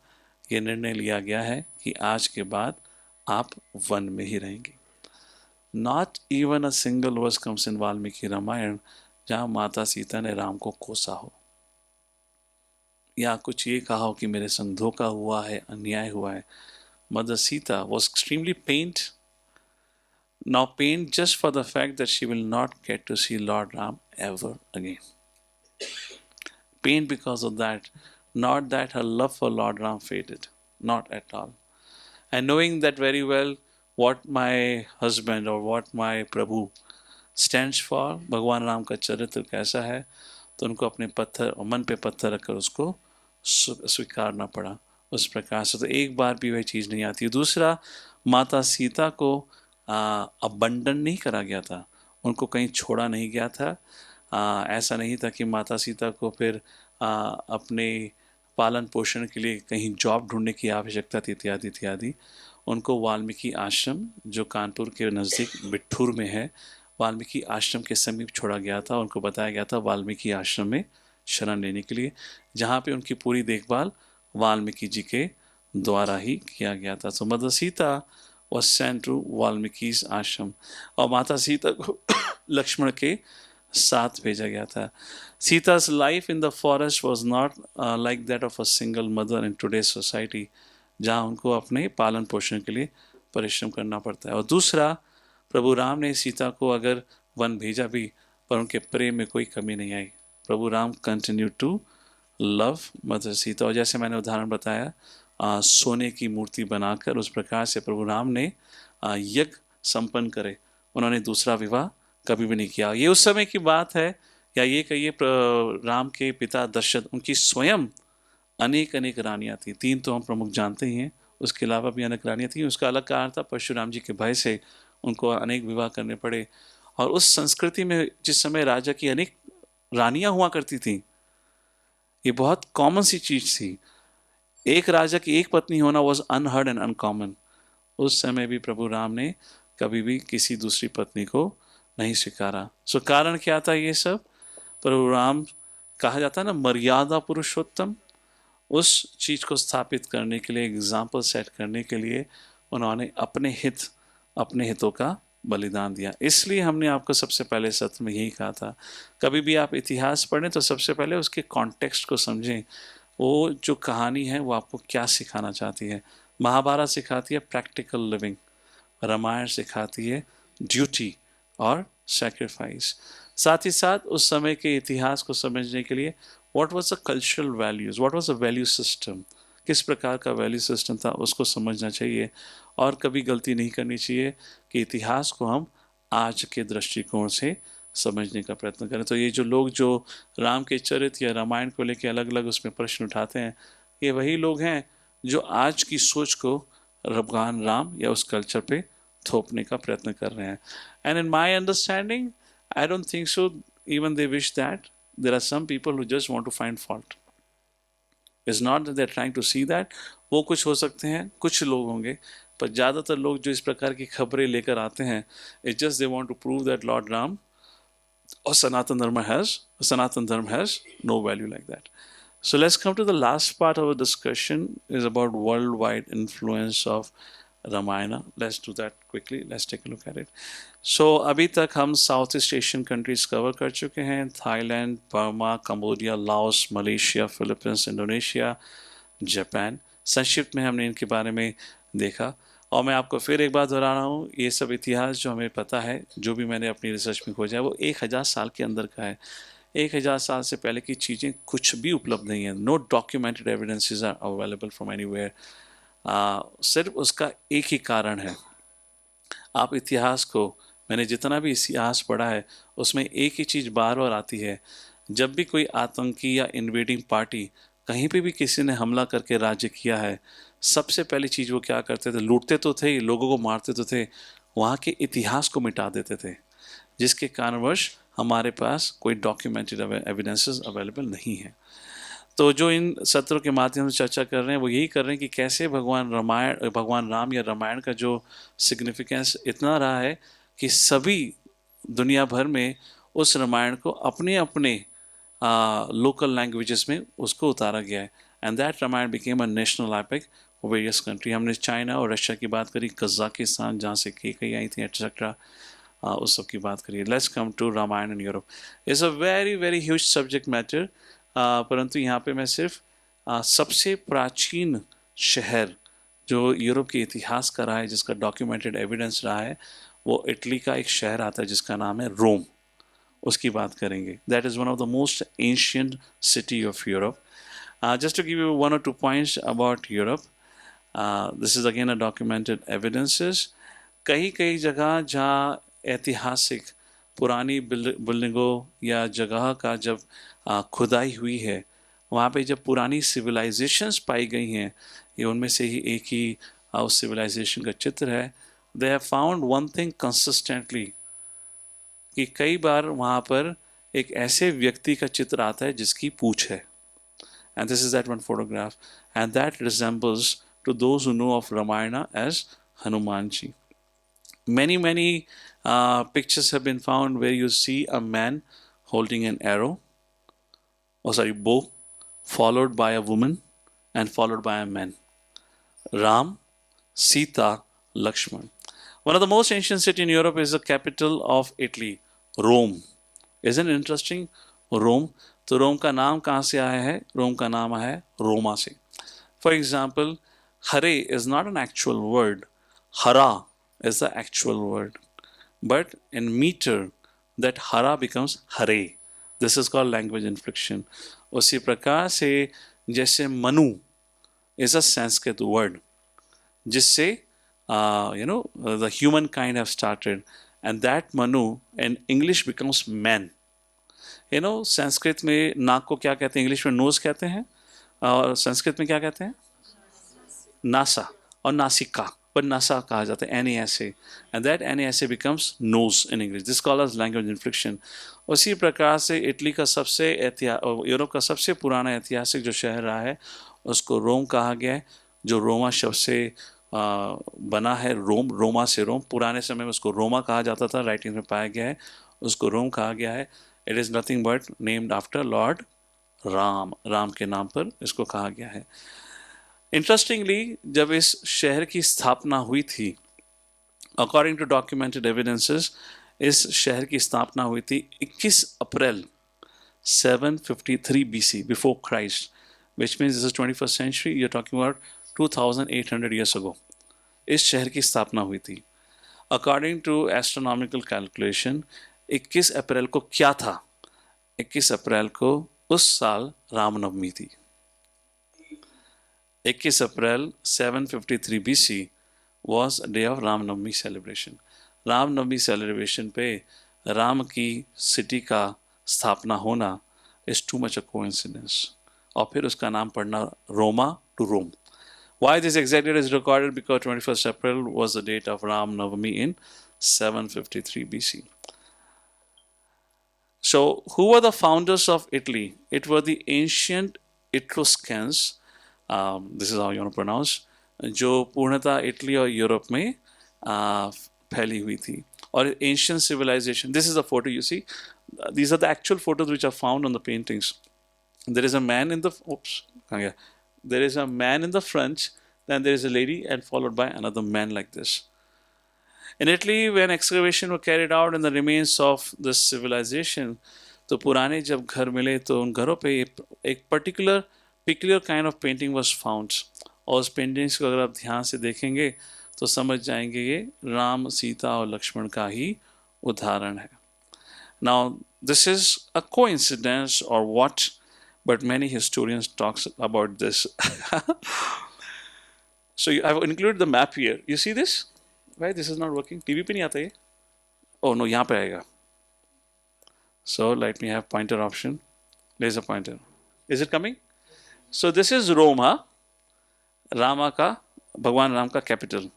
ये निर्णय लिया गया है कि आज के बाद आप वन में ही रहेंगे. Not even a single verse comes in Valmiki Ramayan जहाँ माता सीता ने राम को कोसा हो या कुछ ये कहा हो कि मेरे संग धोखा हुआ है, अन्याय हुआ है. Mother Sita was extremely pained. Now pained just for the fact that she will not get to see Lord Ram ever again. Pained because of that, not that her love for Lord Ram faded, not at all. And knowing that very well what my husband or what my Prabhu stands for, भगवान राम का चरित्र कैसा है, तो उनको अपने पत्थर और मन पे पत्थर रखकर उसको स्वीकारना पड़ा. उस प्रकार से तो एक बार भी वह चीज़ नहीं आती. दूसरा, माता सीता को अबंडन नहीं करा गया था, उनको कहीं छोड़ा नहीं गया था. ऐसा नहीं था कि माता सीता को फिर अपने पालन पोषण के लिए कहीं जॉब ढूंढने की आवश्यकता थी इत्यादि इत्यादि. उनको वाल्मीकि आश्रम जो कानपुर के नज़दीक बिठूर में है, वाल्मीकि आश्रम के समीप छोड़ा गया था. उनको बताया गया था वाल्मीकि आश्रम में शरण लेने के लिए, जहाँ पे उनकी पूरी देखभाल वाल्मीकि जी के द्वारा ही किया गया था. तो mother Sita was sent to Valmiki's ashram और माता सीता को लक्ष्मण के साथ भेजा गया था. Sita's life in the forest was not like that of a single mother in today's society, जहाँ उनको अपने पालन पोषण के लिए परिश्रम करना पड़ता है. और दूसरा, प्रभु राम ने सीता को अगर वन भेजा भी, पर उनके प्रेम में कोई कमी नहीं आई. Prabhu Ram continue to love mother Sita. और जैसे मैंने उदाहरण बताया, सोने की मूर्ति बनाकर उस प्रकार से प्रभु राम ने यज्ञ संपन्न करे. उन्होंने दूसरा विवाह कभी भी नहीं किया. ये उस समय की बात है, या ये कहिए राम के पिता दशरथ, उनकी स्वयं अनेक अनेक रानियाँ थी. 3 तो हम प्रमुख जानते ही हैं, उसके अलावा भी अनेक रानियाँ थी. उसका अलग कारण था, परशुराम जी के भय से उनको अनेक विवाह करने पड़े. और उस संस्कृति में जिस समय राजा की अनेक रानियाँ हुआ करती थी, ये बहुत कॉमन सी चीज़ थी. एक राजा की एक पत्नी होना वॉज अनहर्ड एंड अनकॉमन. उस समय भी प्रभु राम ने कभी भी किसी दूसरी पत्नी को नहीं स्वीकारा. सो कारण क्या था ये सब? प्रभु राम, कहा जाता है ना, मर्यादा पुरुषोत्तम. उस चीज़ को स्थापित करने के लिए, एग्जाम्पल सेट करने के लिए उन्होंने अपने हितों का बलिदान दिया. इसलिए हमने आपको सबसे पहले सत्र में यही कहा था, कभी भी आप इतिहास पढ़ें तो सबसे पहले उसके कॉन्टेक्स्ट को समझें. वो जो कहानी है वो आपको क्या सिखाना चाहती है. महाभारत सिखाती है प्रैक्टिकल लिविंग, रामायण सिखाती है ड्यूटी और सैक्रिफाइस. साथ ही साथ उस समय के इतिहास को समझने के लिए what was the cultural values, what was the value system, किस प्रकार का वैल्यू सिस्टम था, उसको समझना चाहिए. और कभी गलती नहीं करनी चाहिए कि इतिहास को हम आज के दृष्टिकोण से समझने का प्रयत्न करें. तो ये जो लोग जो राम के चरित्र या रामायण को लेकर अलग अलग उसमें प्रश्न उठाते हैं, ये वही लोग हैं जो आज की सोच को भगवान राम या उस कल्चर पे थोपने का प्रयत्न कर रहे हैं. And in my understanding, I don't think so even they wish that. There are some people who just want to find fault. It's not that they are trying to see that. वो कुछ हो सकते हैं, कुछ लोग होंगे, पर ज़्यादातर लोग जो इस प्रकार की खबरें लेकर आते हैं, it's just they want to prove that lord Ram or Sanatan Dharma has no value like that. So let's come to the last part of our discussion, is about worldwide influence of Ramayana. Let's do that quickly. Let's take a look at it. So अभी तक हम south east Asian countries cover कर चुके हैं. Thailand, Burma, Cambodia, Laos, Malaysia, Philippines, Indonesia, Japan. संक्षिप्त में हमने इनके बारे में देखा. और मैं आपको फिर एक बार दोहरा रहा हूँ, ये सब इतिहास जो हमें पता है, जो भी मैंने अपनी रिसर्च में खोजा है, वो 1000 साल के अंदर का है. 1000 साल से पहले की चीज़ें कुछ भी उपलब्ध नहीं है. No documented evidences are available from anywhere. सिर्फ उसका एक ही कारण है. आप इतिहास को, मैंने जितना भी इतिहास पढ़ा है उसमें एक ही चीज़ बार बार आती है. जब भी कोई आतंकी या इन्वेडिंग पार्टी कहीं पे भी किसी ने हमला करके राज्य किया है, सबसे पहली चीज़ वो क्या करते थे? लूटते तो थे, लोगों को मारते तो थे, वहाँ के इतिहास को मिटा देते थे, जिसके कारणवश हमारे पास कोई डॉक्यूमेंटेड एविडेंसेस अवेलेबल नहीं है. तो जो इन सत्रों के माध्यम से चर्चा कर रहे हैं वो यही कर रहे हैं कि कैसे भगवान राम या रामायण का जो सिग्निफिकेंस इतना रहा है कि सभी दुनिया भर में उस रामायण को अपने अपने लोकल लैंग्वेजेस में उसको उतारा गया है. And that Ramayan became a national epic for various country. हमने चाइना और रशिया की बात करी, कजाकिस्तान जहाँ से कई आई थी एटसेट्रा, उस सब की बात करिए. Let's come to Ramayan in Europe. Is a very very huge subject matter. परंतु यहाँ पे मैं सिर्फ सबसे प्राचीन शहर जो यूरोप के इतिहास का रहा है, जिसका डॉक्यूमेंटेड एविडेंस रहा है, वो इटली का एक शहर आता है जिसका नाम है रोम, उसकी बात करेंगे. That is one of the most ancient city of Europe. Just to give you 1 or 2 points about Europe. This is again a documented evidences. कई कई जगह जहाँ ऐतिहासिक पुरानी बिल्डिंगों या जगह का जब खुदाई हुई है, वहाँ पे जब पुरानी सिविलाइजेशंस पाई गई हैं, ये उनमें से ही एक ही उस सिविलाइजेशन का चित्र है. They have found one thing consistently, कि कई बार वहाँ पर एक ऐसे व्यक्ति का चित्र आता है जिसकी पूँछ है. And this is that one photograph, and that resembles to those who know of Ramayan as Hanuman ji. Many pictures have been found where you see a man holding an arrow, bow, followed by a woman and followed by a man. Ram, Sita, Lakshman. One of the most ancient cities in Europe is the capital of Italy, Rome. Isn't it interesting? Rome. तो रोम का नाम कहाँ से आया है? रोम का नाम आया है रोमा से. For example, Hare is not an actual word. हरा is the actual word, but in meter that hara becomes hare. This is called language inflection. उसी प्रकार से जैसे Manu is a Sanskrit word जिससे the humankind have started, and that manu in English becomes man. Sanskrit में नाक को क्या कहते हैं? इंग्लिश में नोज कहते हैं, और संस्कृत में क्या कहते हैं? नासा और नासिका, पर नासा कहा जाता है, NASA, and that NASA becomes nose in English. This called as language inflection. उसी प्रकार से इटली का यूरोप का सबसे पुराना ऐतिहासिक जो शहर रहा है उसको रोम कहा गया है, जो रोमा शब्द से बना है. रोमा से रोम. पुराने समय में उसको रोमा कहा जाता था, राइटिंग में पाया गया है, उसको रोम कहा गया है. It is nothing but named after Lord Ram के नाम पर इसको कहा गया है. इंटरेस्टिंगली, जब इस शहर की स्थापना हुई थी, अकॉर्डिंग टू डॉक्यूमेंटेड एविडेंसेस, इस शहर की स्थापना हुई थी 21 April 753 BC, before Christ, which means this is 21st century. You are talking about 2800 years ago. इस शहर की स्थापना हुई थी. अकॉर्डिंग टू एस्ट्रोनॉमिकल कैलकुलेशन, 21 अप्रैल को क्या था? 21 अप्रैल को उस साल रामनवमी थी. 21 April 753 BC was a day of Ramnavami celebration. Ramnavami celebration पे राम की सिटी का स्थापना होना is too much a coincidence. और फिर उसका नाम पड़ना Roma to Rome. Why this exact date is recorded? Because 21st April was the date of Ram Navami in 753 BC. So, who were the founders of Italy? It were the ancient Etruscans. This is how you want to pronounce. जो पूर्णतः Italy और Europe में फैली हुई थी. और ancient civilization. This is the photo you see. These are the actual photos which are found on the paintings. There is a man in the there is a man in the front, then there is a lady, and followed by another man like this. In Italy, when excavation were carried out in the remains of this civilization, तो पुराने जब घर मिले तो उन घरों पे एक peculiar kind of painting was found. और उस पेंटिंग्स को अगर आप ध्यान से देखेंगे तो समझ जाएंगे ये राम, सीता और लक्ष्मण का ही उदाहरण है. Now, this is a coincidence or what, but many historians talks about this. So I've included the map here. You see this? Why this is not working? TV पे नहीं आता ये? Oh no, यहाँ पे आएगा. So let me have pointer option. There's a pointer. Is it coming? So this is Rome, huh? Rama का, भगवान राम का capital.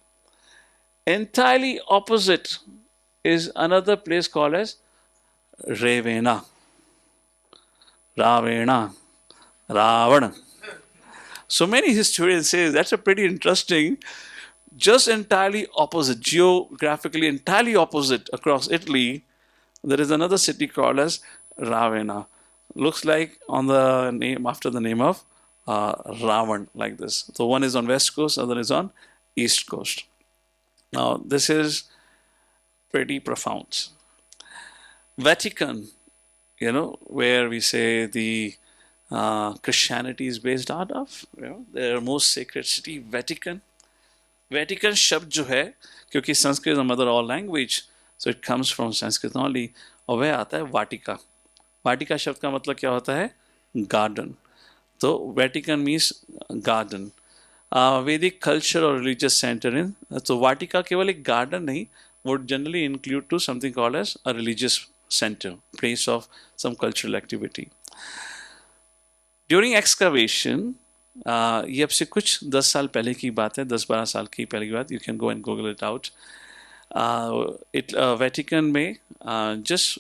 Entirely opposite is another place called as Ravenna. Ravena. Ravan. So many historians say that's a pretty interesting, just entirely opposite, geographically entirely opposite across Italy. There is another city called as Ravenna. Looks like on the name after the name of Ravan, like this. So one is on west coast, other is on east coast. Now this is pretty profound. Vatican, where we say the Christianity is based out of, their most sacred city, Vatican. Vatican शब्द जो है, क्योंकि Sanskrit is the mother of all language, so it comes from Sanskrit only, और वह आता है वाटिका. वाटिका शब्द का मतलब क्या होता है? गार्डन. तो वेटिकन मीन्स गार्डन. वैदिक कल्चर और रिलीजियस सेंटर इन, तो वाटिका केवल एक गार्डन नहीं, would generally include to something called as a religious center, place of some cultural activity. During excavation, ये अब से कुछ 10 साल पहले की बात है, 10-12 साल की पहले की बात, you can go and google it out. Vatican में just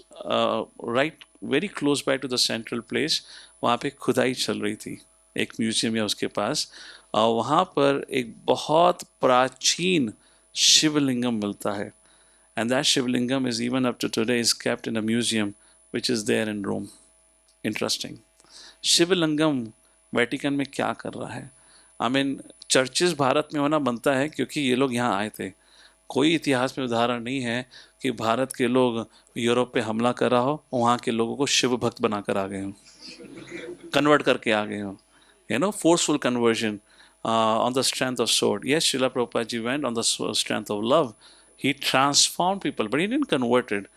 right very close by to the central place, वहाँ पे खुदाई चल रही थी, एक म्यूजियम है उसके पास, और वहाँ पर एक बहुत प्राचीन शिवलिंगम मिलता है, and that Shivalingam is even up to today is kept in a museum which is there in Rome. Interesting. Shivalingam Vatican में क्या कर रहा है? आई मीन चर्चेस भारत में होना बनता है क्योंकि ये लोग यहाँ आए थे. कोई इतिहास में उदाहरण नहीं है कि भारत के लोग यूरोप पे हमला कर रहा हो, वहाँ के लोगों को शिव भक्त बनाकर आ गए हों, कन्वर्ट करके आ गए हों, forceful conversion on the strength of sword. Yes, Srila Prabhupada ji went on the strength of love. He transformed people, but he didn't convert it.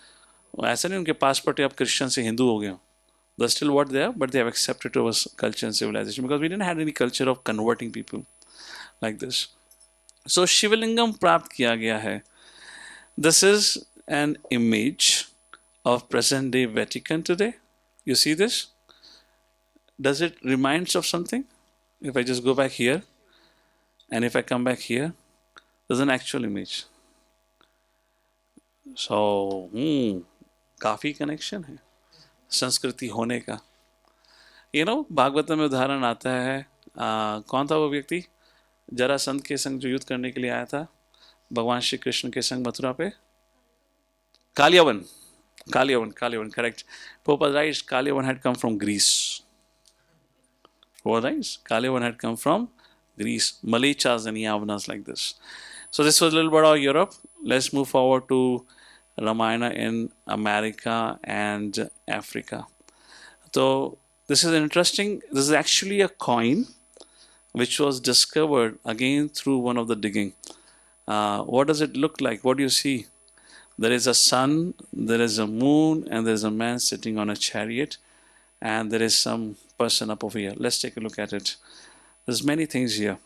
ऐसा नहीं उनके पासपोर्ट आप क्रिश्चियन से हिंदू हो गए हो. They're still what they are, but they have accepted our culture and civilization because we didn't have any culture of converting people like this. So Sivalingam प्राप्त किया गया है. This is an image of present day Vatican today. You see this? Does it reminds of something? If I just go back here and if I come back here, there's an actual image. So काफी connection है संस्कृति होने का. भागवत में उदाहरण आता है, कौन था वो व्यक्ति जरासंध के संग जो युद्ध करने के लिए आया था भगवान श्री कृष्ण के संग मथुरा पे? Kalayavan. Correct. Prabhupada writes Kaliyavan had come from Greece. Prabhupada writes Kaliyavan had come from Greece. Malechas and Yavanas like this. So this was a little bit of Europe. Let's move forward to Ramayana in America and Africa. So this is interesting. This is actually a coin which was discovered again through one of the digging. What does it look like? What do you see? There is a sun, there is a moon, and there is a man sitting on a chariot, and there is some person up over here. Let's take a look at it. There's many things here.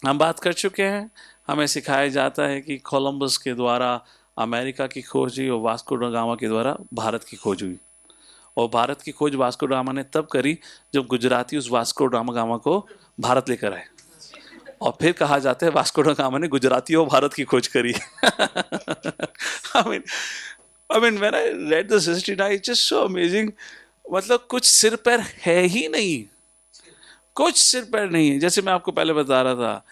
हम बात कर चुके हैं. हमें सिखाया जाता है कि कोलंबस के द्वारा अमेरिका की खोज हुई और वास्को ड गामा के द्वारा भारत की खोज हुई. और भारत की खोज वास्को ड गामा ने तब करी जब गुजराती उस वास्को ड गामा को भारत लेकर आए. और फिर कहा जाता है वास्को ड गामा ने गुजराती और भारत की खोज करी. I mean when I read this history now, it's just so amazing. मतलब कुछ सिर पैर है ही नहीं, कुछ सिर पैर नहीं है. जैसे मैं आपको पहले बता रहा था,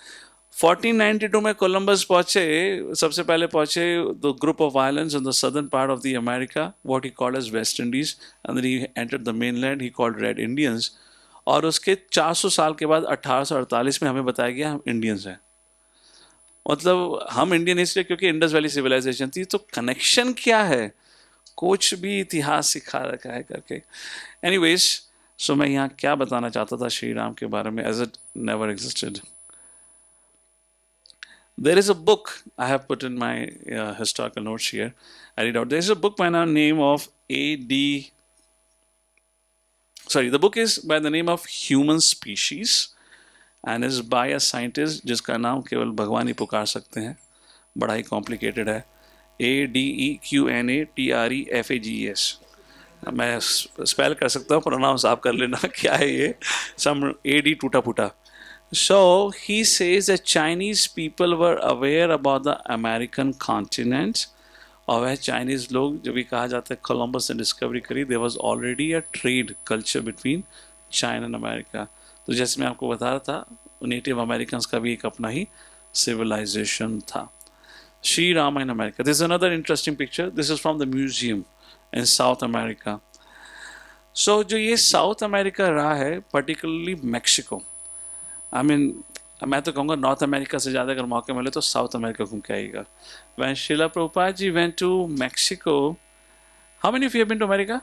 1492 में कोलंबस पहुंचे, सबसे पहले पहुंचे the group of islands in the southern part of the America, what he called as West Indies, and then he entered the mainland, he called red Indians. और उसके 400 साल के बाद 1848 में हमें बताया गया हम इंडियंस हैं. मतलब हम इंडियन इसलिए क्योंकि इंडस वैली सिविलाइजेशन थी. तो कनेक्शन क्या है? कुछ भी इतिहास सिखा रखा है करके. एनीवेज, सो मैं यहाँ क्या बताना चाहता था श्री राम के बारे में, as it never existed. There is a book I have put in my historical notes here. I read out. There's a book by the name of A.D. Sorry, the book is by the name of Human Species and is by a scientist जिसका नाम केवल भगवान ही पुकार सकते हैं, बड़ा ही complicated है. ADEQNATREFAGES. मैं स्पेल कर सकता हूँ, प्रोनाउंस आप कर लेना. क्या है ये? सम AD टूटा फूटा. So he says that Chinese people were aware about the American continent. और वह चाइनीज़ लोग जब भी कहा जाता है कोलंबस ने डिस्कवरी करी, there was already a trade culture between China and America. तो जैसे मैं आपको बता रहा था, नेटिव अमेरिकन का भी एक अपना ही सिविलाइजेशन था. Shri Ram in America. This is another interesting picture. This is from the museum in South America. सो जो ये साउथ अमेरिका रहा है, पर्टिकुलरली मैक्सिको, आई मीन मैं तो कहूँगा नॉर्थ अमेरिका से ज़्यादा अगर मौके मिले तो साउथ अमेरिका घूम के आएगा. When Srila Prabhupada ji went to Mexico, how many of you have been to America?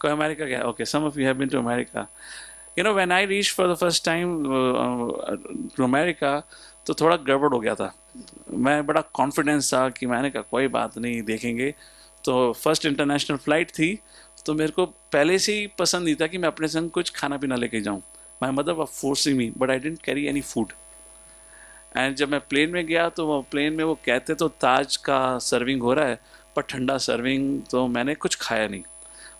कोई अमेरिका गया? Okay, some of you have been to America. You know, when I reached for the first time to America, तो थोड़ा गड़बड़ हो गया था. मैं बड़ा कॉन्फिडेंस था कि मैंने कहा कोई बात नहीं, देखेंगे. तो फर्स्ट इंटरनेशनल फ्लाइट थी, तो मेरे को पहले से ही पसंद नहीं था कि मैं अपने संग कुछ खाना पीना लेके जाऊँ. My mother was forcing me, but I didn't carry any food. And जब मैं प्लेन में गया तो वो प्लेन में वो कहते तो ताज का सर्विंग हो रहा है, पर ठंडा सर्विंग, तो मैंने कुछ खाया नहीं.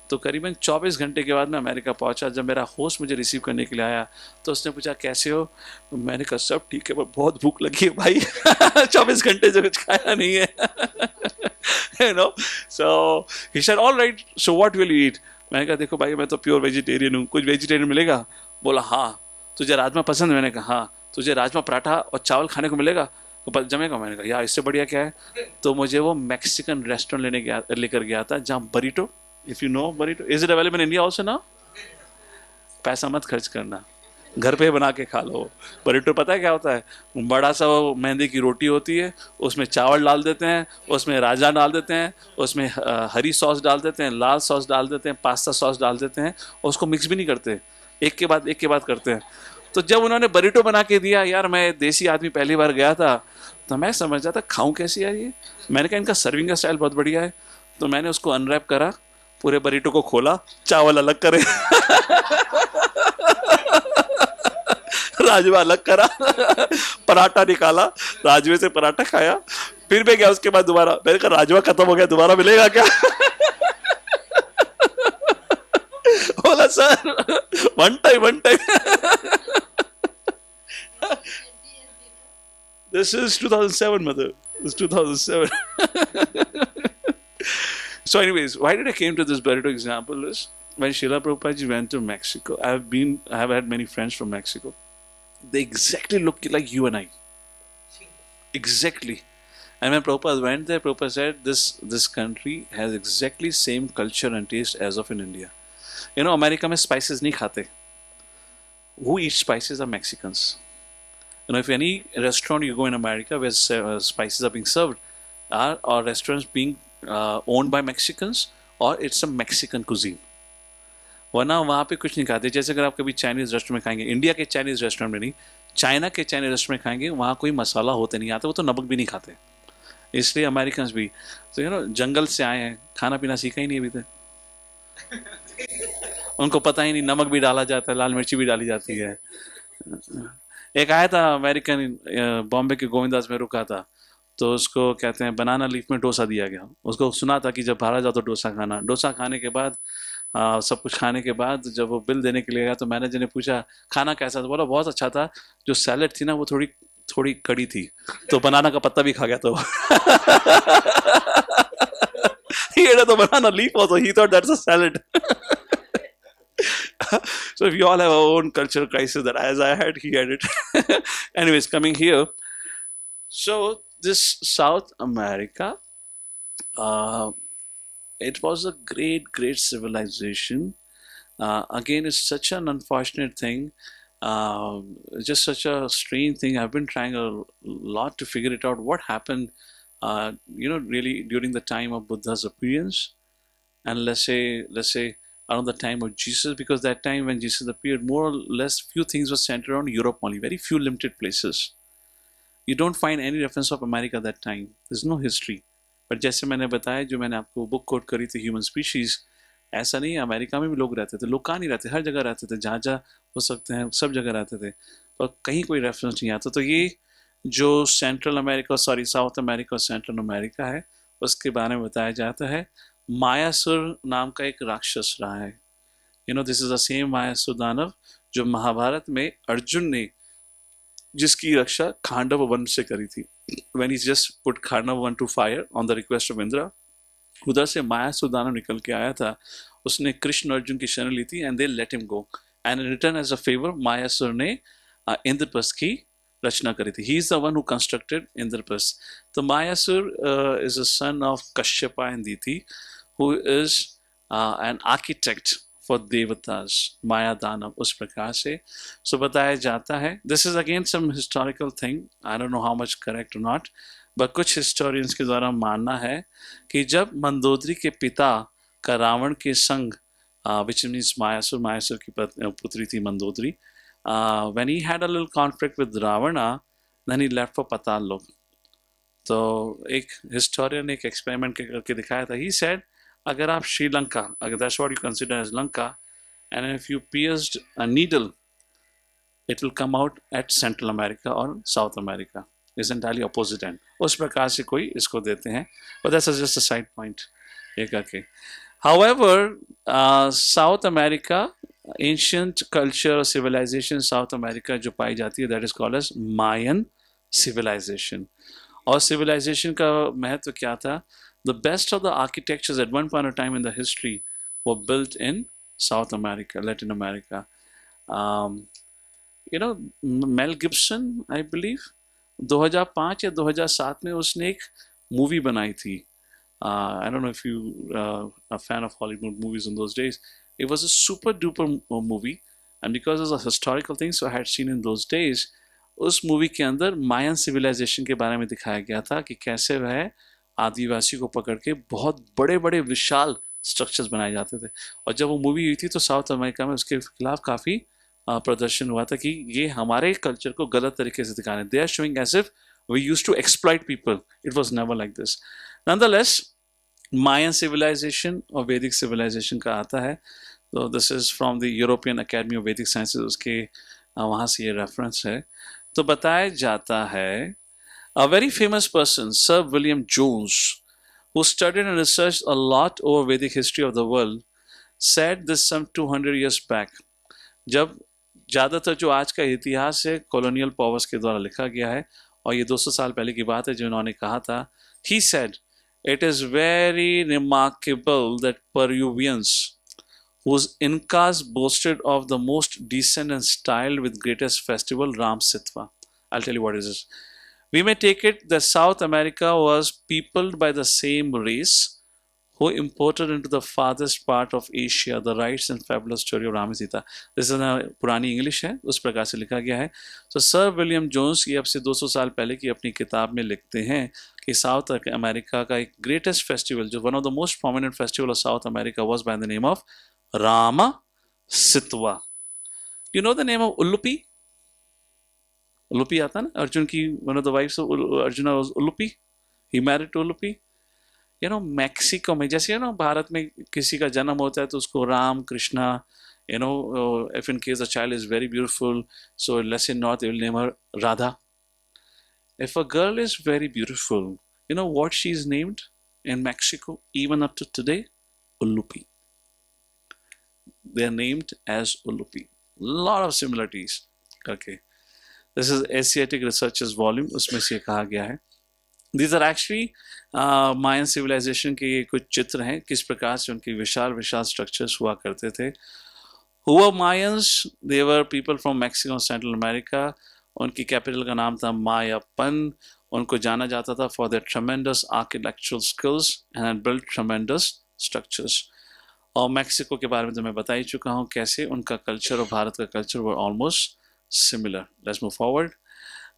तो करीबन 24 घंटे के बाद मैं अमेरिका पहुंचा. जब मेरा होस्ट मुझे रिसीव करने के लिए आया तो उसने पूछा कैसे हो. मैंने कहा सब ठीक है, पर बहुत भूख लगी है भाई. 24 घंटे से कुछ खाया नहीं है. You know. So he said all right, so what will you eat. मैंने कहा देखो भाई, मैं तो प्योर वेजिटेरियन हूँ, कुछ वेजिटेरियन मिलेगा. बोला हाँ. तुझे राजमा पसंद है? मैंने कहा हाँ. तुझे राजमा पराठा और चावल खाने को मिलेगा तो जमेगा? मैंने कहा यार इससे बढ़िया क्या है. तो मुझे वो मैक्सिकन रेस्टोरेंट लेकर गया था जहाँ burrito, if you know burrito, is it available in India also ना. पैसा मत खर्च करना, घर पे बना के खा लो. बरीटो पता है क्या होता है? बड़ा सा वो मैदे की रोटी होती है, उसमें चावल डाल देते हैं, उसमें राजमा डाल देते हैं, उसमें हरी सॉस डाल देते हैं, लाल सॉस डाल देते हैं, पास्ता सॉस डाल देते हैं, और उसको मिक्स भी नहीं करते, एक के बाद करते हैं. तो जब उन्होंने बरीटो बना के दिया, यार मैं देसी आदमी पहली बार गया था, तो मैं समझ जाता खाऊं कैसे यार ये. मैंने कहा इनका सर्विंग का स्टाइल बहुत बढ़िया है. तो मैंने उसको अनरैप करा, पूरे बरीटो को खोला, चावल अलग करे, राजमा अलग करा, पराठा निकाला, राजमे से पराठा खाया. फिर मैं गया उसके बाद दोबारा, मैंने कहा राजमा खत्म हो गया, दोबारा मिलेगा क्या. बोला sir one time. This is 2007, mother. This is 2007. So anyways, why did I came to this burrito example is when Srila Prabhupada ji went to Mexico. I have had many friends from Mexico. They exactly look like you and I. Exactly. And when Prabhupada went there, Prabhupada said this country has exactly same culture and taste as of in India. You know, America में spices नहीं खाते. Who eats spices are Mexicans. You know, if any restaurant you go in America where spices are being served, are restaurants being owned by Mexicans or it's a Mexican cuisine. वरना वहाँ पे कुछ नहीं खाते. जैसे अगर आप कभी चाइनीज़ रेस्टोरेंट में खाएंगे, इंडिया के चाइनीज़ रेस्टोरेंट में नहीं, चाइना के चाइनीज़ रेस्टोरेंट में खाएंगे, वहाँ कोई मसाला होते नहीं आता, वो तो नमक भी नहीं खाते. इसलिए अमेरिकन भी तो यू नो जंगल से आए हैं, खाना पीना सीखा ही नहीं अभी तक. उनको पता ही नहीं नमक भी डाला जाता है, लाल मिर्ची भी डाली जाती है. एक आया था अमेरिकन, बॉम्बे के गोविंदास में रुका था, तो उसको कहते हैं बनाना लीफ में डोसा दिया गया. उसको सुना था कि जब बाहर जाओ तो डोसा खाना. डोसा खाने के बाद सब कुछ खाने के बाद जब वो बिल देने के लिए गया तो मैनेजर ने पूछा खाना कैसा था. बोला बहुत अच्छा था, जो सैलेड थी ना वो थोड़ी थोड़ी कड़ी थी, तो बनाना का पत्ता भी खा गया. तो he ate the banana leaf also. He thought that's a salad. So if you all have our own cultural crisis that as I had, he had it. Anyways, coming here. So this South America, it was a great civilization. Again, it's such an unfortunate thing. Just such a strange thing. I've been trying a lot to figure it out. What happened, really during the time of Buddha's appearance, and let's say around the time of Jesus, because that time when Jesus appeared, more or less few things were centered around Europe only, very few limited places. You don't find any reference of America that time. There's no history. But जैसे मैंने बताया, जो मैंने आपको book coat करी थी human species, ऐसा नहीं है, अमेरिका में भी लोग रहते थे, लोग कहाँ नहीं रहते, हर जगह रहते थे, जहाँ जहाँ हो सकते हैं सब जगह रहते थे, और कहीं कोई रेफरेंस नहीं आता। तो ये जो central America, sorry south America और सेंट्रल अमेरिका है, उसके बारे में बताया जाता है। मायासुर नाम का एक राक्षस रहा है। This is the same Mayasur दानव जो महाभारत में अर्जुन ने, जिसकी रक्षा खांडव वन से करी थी, when he just put Khandava one to fire on the request of Indira, उधर से मायासुर दानव निकल के आया था। उसने कृष्ण अर्जुन की शरण ली थी and they let him go, and in return as a favour Mayasur ने इंद्रप्रस्थ की रचना करी थी। He is the one who constructed Indraprastha. तो Mayasur is a son of Kashyapa and Diti, who is an architect for devatas, Maya Danav, उस प्रकार से सो बताया जाता है। This is again some historical thing, I don't know how much correct और नॉट, बट कुछ historians के द्वारा मानना है कि जब मंदोदरी के पिता का रावण के संग, विच मीन्स मायासुर, मायासुर की पुत्री थी Mandodari, when he had a little conflict with Ravana, then he left for पाताल लोक। तो एक हिस्टोरियन ने एक एक्सपेरिमेंट करके दिखाया था। ही सेड, अगर आप श्रीलंका, अगर that's what you consider as Lanka, and if you pierced a needle, it will come out at Central America और South America, is entirely opposite end। उस प्रकार से कोई इसको देते हैं, but that's just a side point ये करके। However, South America, ancient culture civilization South America जो पाई जाती है, that is called as Mayan civilization। और civilization का महत्व क्या था? The best of the architectures at one point of time in the history were built in South America, Latin America। Mel Gibson, I believe 2005 या 2007 में उसने एक movie बनाई थी। I don't know if you are a fan of Hollywood movies in those days. It was a super duper movie, and because it was a historical thing, so I had seen in those days, उस movie के अंदर मायन civilisation के बारे में दिखाया गया था कि कैसे वह आदिवासी को पकड़ के बहुत बड़े बड़े विशाल स्ट्रक्चर्स बनाए जाते थे। और जब वो मूवी हुई थी तो साउथ अमेरिका में उसके खिलाफ काफ़ी प्रदर्शन हुआ था कि ये हमारे कल्चर को गलत तरीके से दिखाने, they are showing as if we used to exploit people, it was never like this. Nonetheless Mayan civilization और वैदिक सिविलाइजेशन का आता है, तो this is from the European academy of Vedic sciences, उसके वहाँ से ये रेफरेंस है। तो बताया जाता है a very famous person, Sir William Jones, who studied and researched a lot over Vedic history of the world, said this some 200 years back, जब ज़्यादातर जो आज का इतिहास है कॉलोनियल पावर्स के द्वारा लिखा गया है, और ये 200 साल पहले की बात है जो इन्होंने कहा था। He said, it is very remarkable that Peruvians, whose Incas boasted of the most decent and styled with greatest festival, Ram Sitwa. I'll tell you what it is. We may take it that South America was peopled by the same race who imported into the farthest part of Asia the rites and fabulous story of Ram and Sita. This is पुरानी English है, उस प्रकार से लिखा गया है। तो sir William Jones ये अब से 200 साल पहले की अपनी किताब में लिखते हैं कि साउथ अमेरिका का एक ग्रेटेस्ट फेस्टिवल, जो one of the most prominent festival of south America, was by the name of Rama Situa. You know the name of Ulupi? Ulupi आता है ना, अर्जुन की one of the wives of Arjun was Ulupi, he married to Ulupi. Mexico में जैसे भारत में किसी का जन्म होता है तो उसको Ram Krishna, if in case the child is very beautiful, so let's say north they will name her Radha. If a girl is very beautiful, you know what she is named in Mexico even up to today? Ullupi. They are named as Ullupi. Lot of similarities. Okay. This is Asiatic Researchers volume, उसमें से कहा गया है। These are actually Mayan civilization के ये कुछ चित्र हैं, किस प्रकार से उनके विशाल विशाल structures हुआ करते थे। Who were Mayans? They were people from Mexico and Central America. उनकी कैपिटल का नाम था मायापन। उनको जाना जाता था for their tremendous architectural skills and had built tremendous structures. और मैक्सिको के बारे में तो मैं बता ही चुका हूँ कैसे उनका कल्चर और भारत का culture were almost similar. Let's move forward.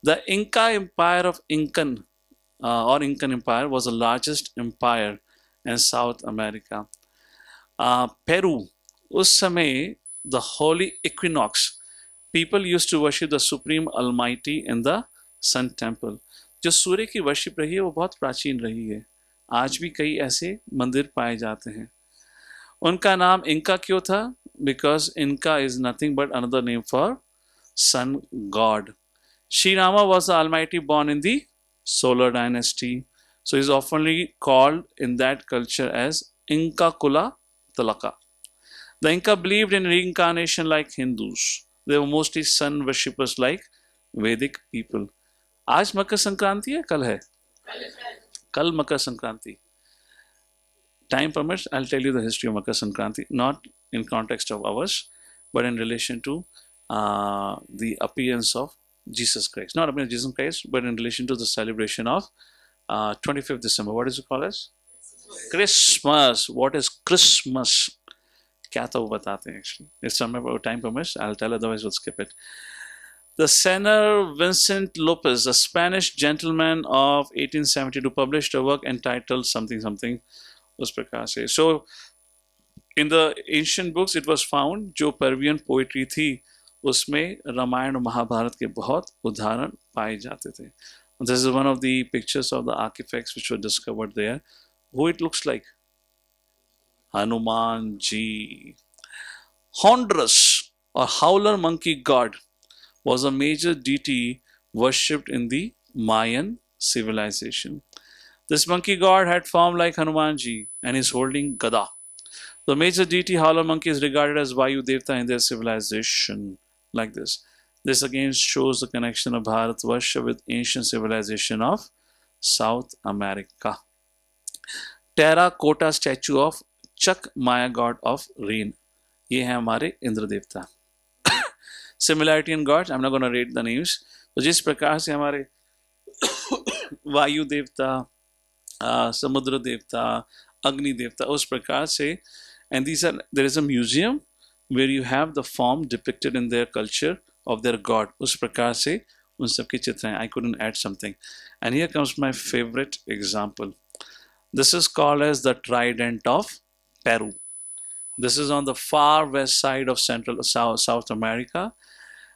The Inca Empire of Incan Empire was the largest empire in South America. Peru, उस समय the holy equinox, people used to worship the Supreme Almighty in the Sun Temple. जो सूर्य की worship रही है वो बहुत प्राचीन रही है। आज भी कई ऐसे मंदिर पाए जाते हैं। उनका नाम इनका क्यों था? बिकॉज इनका is nothing but another name for sun god. Sri Rama was the Almighty born in the solar dynasty. So he's oftenly called in that culture as Inca Kula Talaka. The Inca believed in reincarnation like Hindus. They were mostly sun worshippers like Vedic people. आज मकर संक्रांति है, कल है, कल Makar Sankranti. Time permits, I'll tell you the history of Makar Sankranti, not in context of ours, but in relation to the appearance of Jesus Christ. Not appearance of Jesus Christ, but in relation to the celebration of 25th December. What is it called as? Christmas. What is Christmas? क्या तो वो बताते हैं actually. If some time permits, I'll tell, otherwise we'll skip it. The Senor Vincent Lopez, a Spanish gentleman of 1872, published a work entitled something something उस प्रकार से. So in the ancient books it was found जो Peruvian poetry थी उसमें रामायण और महाभारत के बहुत उदाहरण पाए जाते थे. This is one of the pictures of the artifacts which were discovered there. Who it looks like? Hanuman ji. Honduras, or howler monkey god, was a major deity worshipped in the Mayan civilization. This monkey god had form like Hanumanji and is holding Gada. The major deity howler monkey is regarded as Vayu Devta in their civilization, like this. This again shows the connection of Bharat worship with ancient civilization of South America. Terracotta statue of Chak Maya god of rain. ये है हमारे इंद्र देवता. Similarity in gods, I'm not going to read the names. तो जिस प्रकार से हमारे वायु देवता, समुद्र देवता, अग्नि देवता, उस प्रकार से, and these are, there is a museum where you have the form depicted in their culture of their god. उस प्रकार से उन सबके चित्र हैं. I couldn't add something. And here comes my favorite example. This is called as the Trident of Peru. This is on the far west side of Central South America.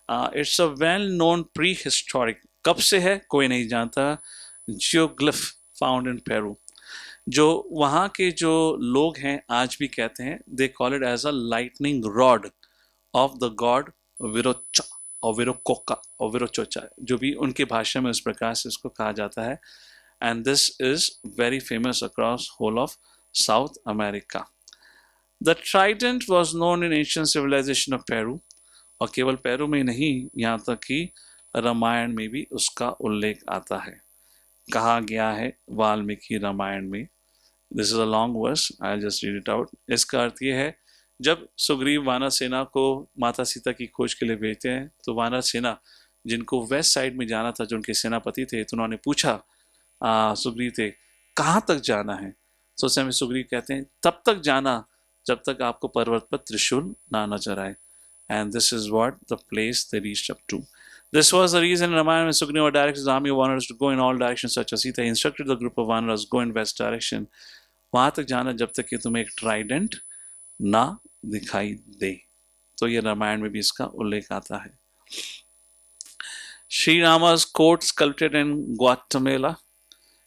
It's a well-known prehistoric. कब से है कोई नहीं जानता. Geoglyph found in Peru. जो वहाँ के जो लोग हैं आज भी कहते हैं, they call it as a lightning rod of the god Virocha और Virococa और Virochocha, जो भी उनके भाषा में उस प्रकार से इसको कहा जाता है. And this is very famous across whole of South America. The trident was known in ancient civilization of Peru. और केवल पेरू में नहीं, यहाँ तक कि रामायण में भी उसका उल्लेख आता है. कहा गया है वाल्मीकि रामायण में. This is a long verse, I will just read it out. इसका अर्थ ये है, जब सुग्रीव वानर सेना को माता सीता की खोज के लिए भेजते हैं, तो वानर सेना जिनको वेस्ट साइड में जाना था, जो उनके सेनापति थे, तो उन्होंने पूछा सुग्रीव थे कहाँ तक जाना है. तो उस समय सुग्रीव कहते हैं तब तक जाना जब तक आपको पर्वत पर त्रिशूल ना नजर आए. And this is what the place they reached up to. This was the reason Ramayana when Sugriva directed his army of Vanas to go in all directions such as Sita. He instructed the group of Vanas go in west direction. वहां तक जाना जब तक कि तुम्हें एक Trident ना दिखाई दे. तो ये रामायण में भी इसका उल्लेख आता है. Sri Rama's court sculpted in Guatemala.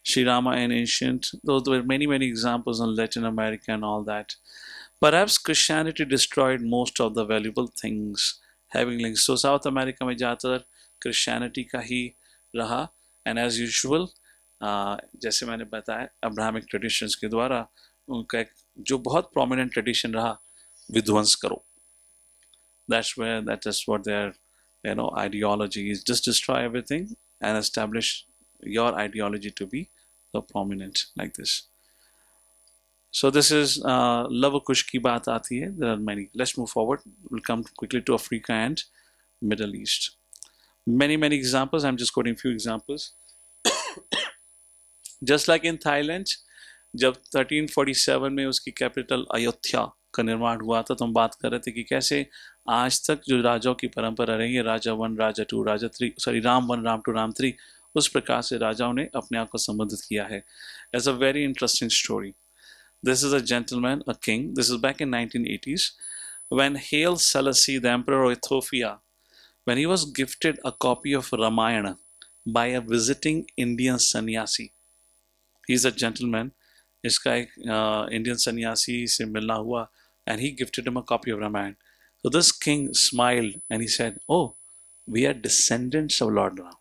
Sri Rama in ancient, though there were many examples in Latin America and all that. Perhaps Christianity destroyed most of the valuable things having links. So South America में ज़्यादातर Christianity का ही रहा. And as usual, जैसे मैंने बताया, Abrahamic traditions के द्वारा उनका एक जो बहुत prominent tradition रहा, विध्वंस करो. That's where, that is what their ideology is. Just destroy everything and establish your ideology to be the prominent, like this. So this is Lava Kush ki baat aati hai. There are many. Let's move forward. We'll come quickly to Africa and Middle East. Many examples. I'm just quoting few examples. Just like in Thailand, जब 1347 में उसकी capital Ayodhya का निर्माण हुआ था, तो हम बात कर रहे थे कि कैसे आज तक जो राजाओं की परंपरा रही है, राजा 1, राजा 2, राजा 3, सॉरी राम 1, राम 2, राम 3, उस प्रकार से राजाओं ने अपने आप को संबोधित किया है. It's a very interesting story. This is a gentleman, a king. This is back in 1980s when Haile Selassie, the emperor of Ethiopia, when he was gifted a copy of Ramayana by a visiting Indian sannyasi. He's a gentleman, इसका एक Indian सन्यासी से मिलना हुआ, and he gifted him a copy of Ramayana. So this king smiled and he said, "Oh, we are descendants of Lord Ram."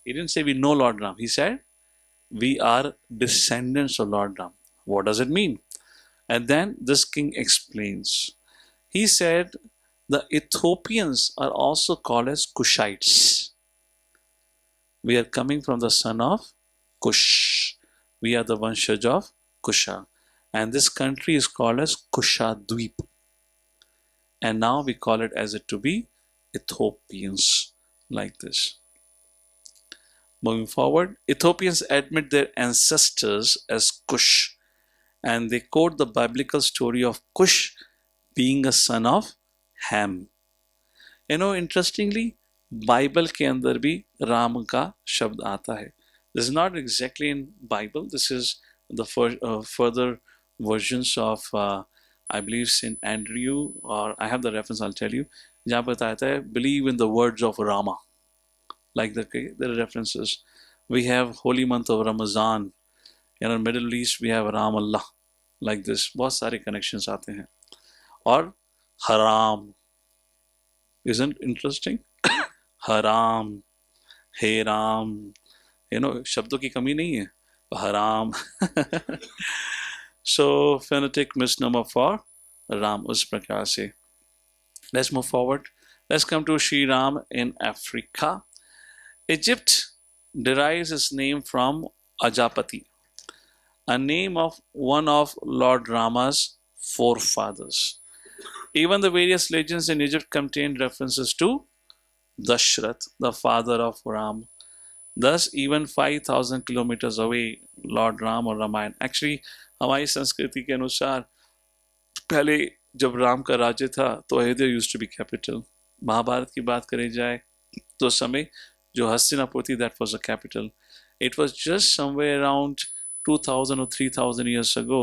He didn't say we know Lord Ram. He said, "We are descendants of Lord Ram." What does it mean? And then this king explains. He said, the Ethiopians are also called as Kushites. We are coming from the son of Kush. We are the Vanshaj of Kusha. And this country is called as Kushadweep. And now we call it as it to be Ethiopians, like this. Moving forward, Ethiopians admit their ancestors as Kush, and they quote the biblical story of Kush being a son of Ham. Interestingly Bible के अंदर भी राम का शब्द आता है. This is not exactly in Bible, this is the further versions of I believe in Andrew, और I have the reference, I tell you, जहाँ पर बताया है believe in the words of Rama, like the references. We have holy month of Ramazan. In the Middle East we have Ram Allah, like this. बहुत सारे connections आते हैं. और हराम, isn't interesting? हराम, हे राम, शब्दों की कमी नहीं है. हराम. So phonetic misnomer for Ram उस प्रकार से. Let's move forward. Let's come to Sri Ram in Africa. Egypt derives its name from Ajapati, a name of one of Lord Rama's forefathers. Even the various legends in Egypt contain references to Dashrath, the father of Ram. Thus, even 5,000 kilometers away, Lord Ram or Ramayana. Actually, हमारी संस्कृति के अनुसार पहले जब राम का राज्य था तो Ayodhya used to be capital. Mahabharat की बात करी जाए तो समय जो हस्तिनापुर थी, that was the capital. It was just somewhere around 2000 और 3000 years ago.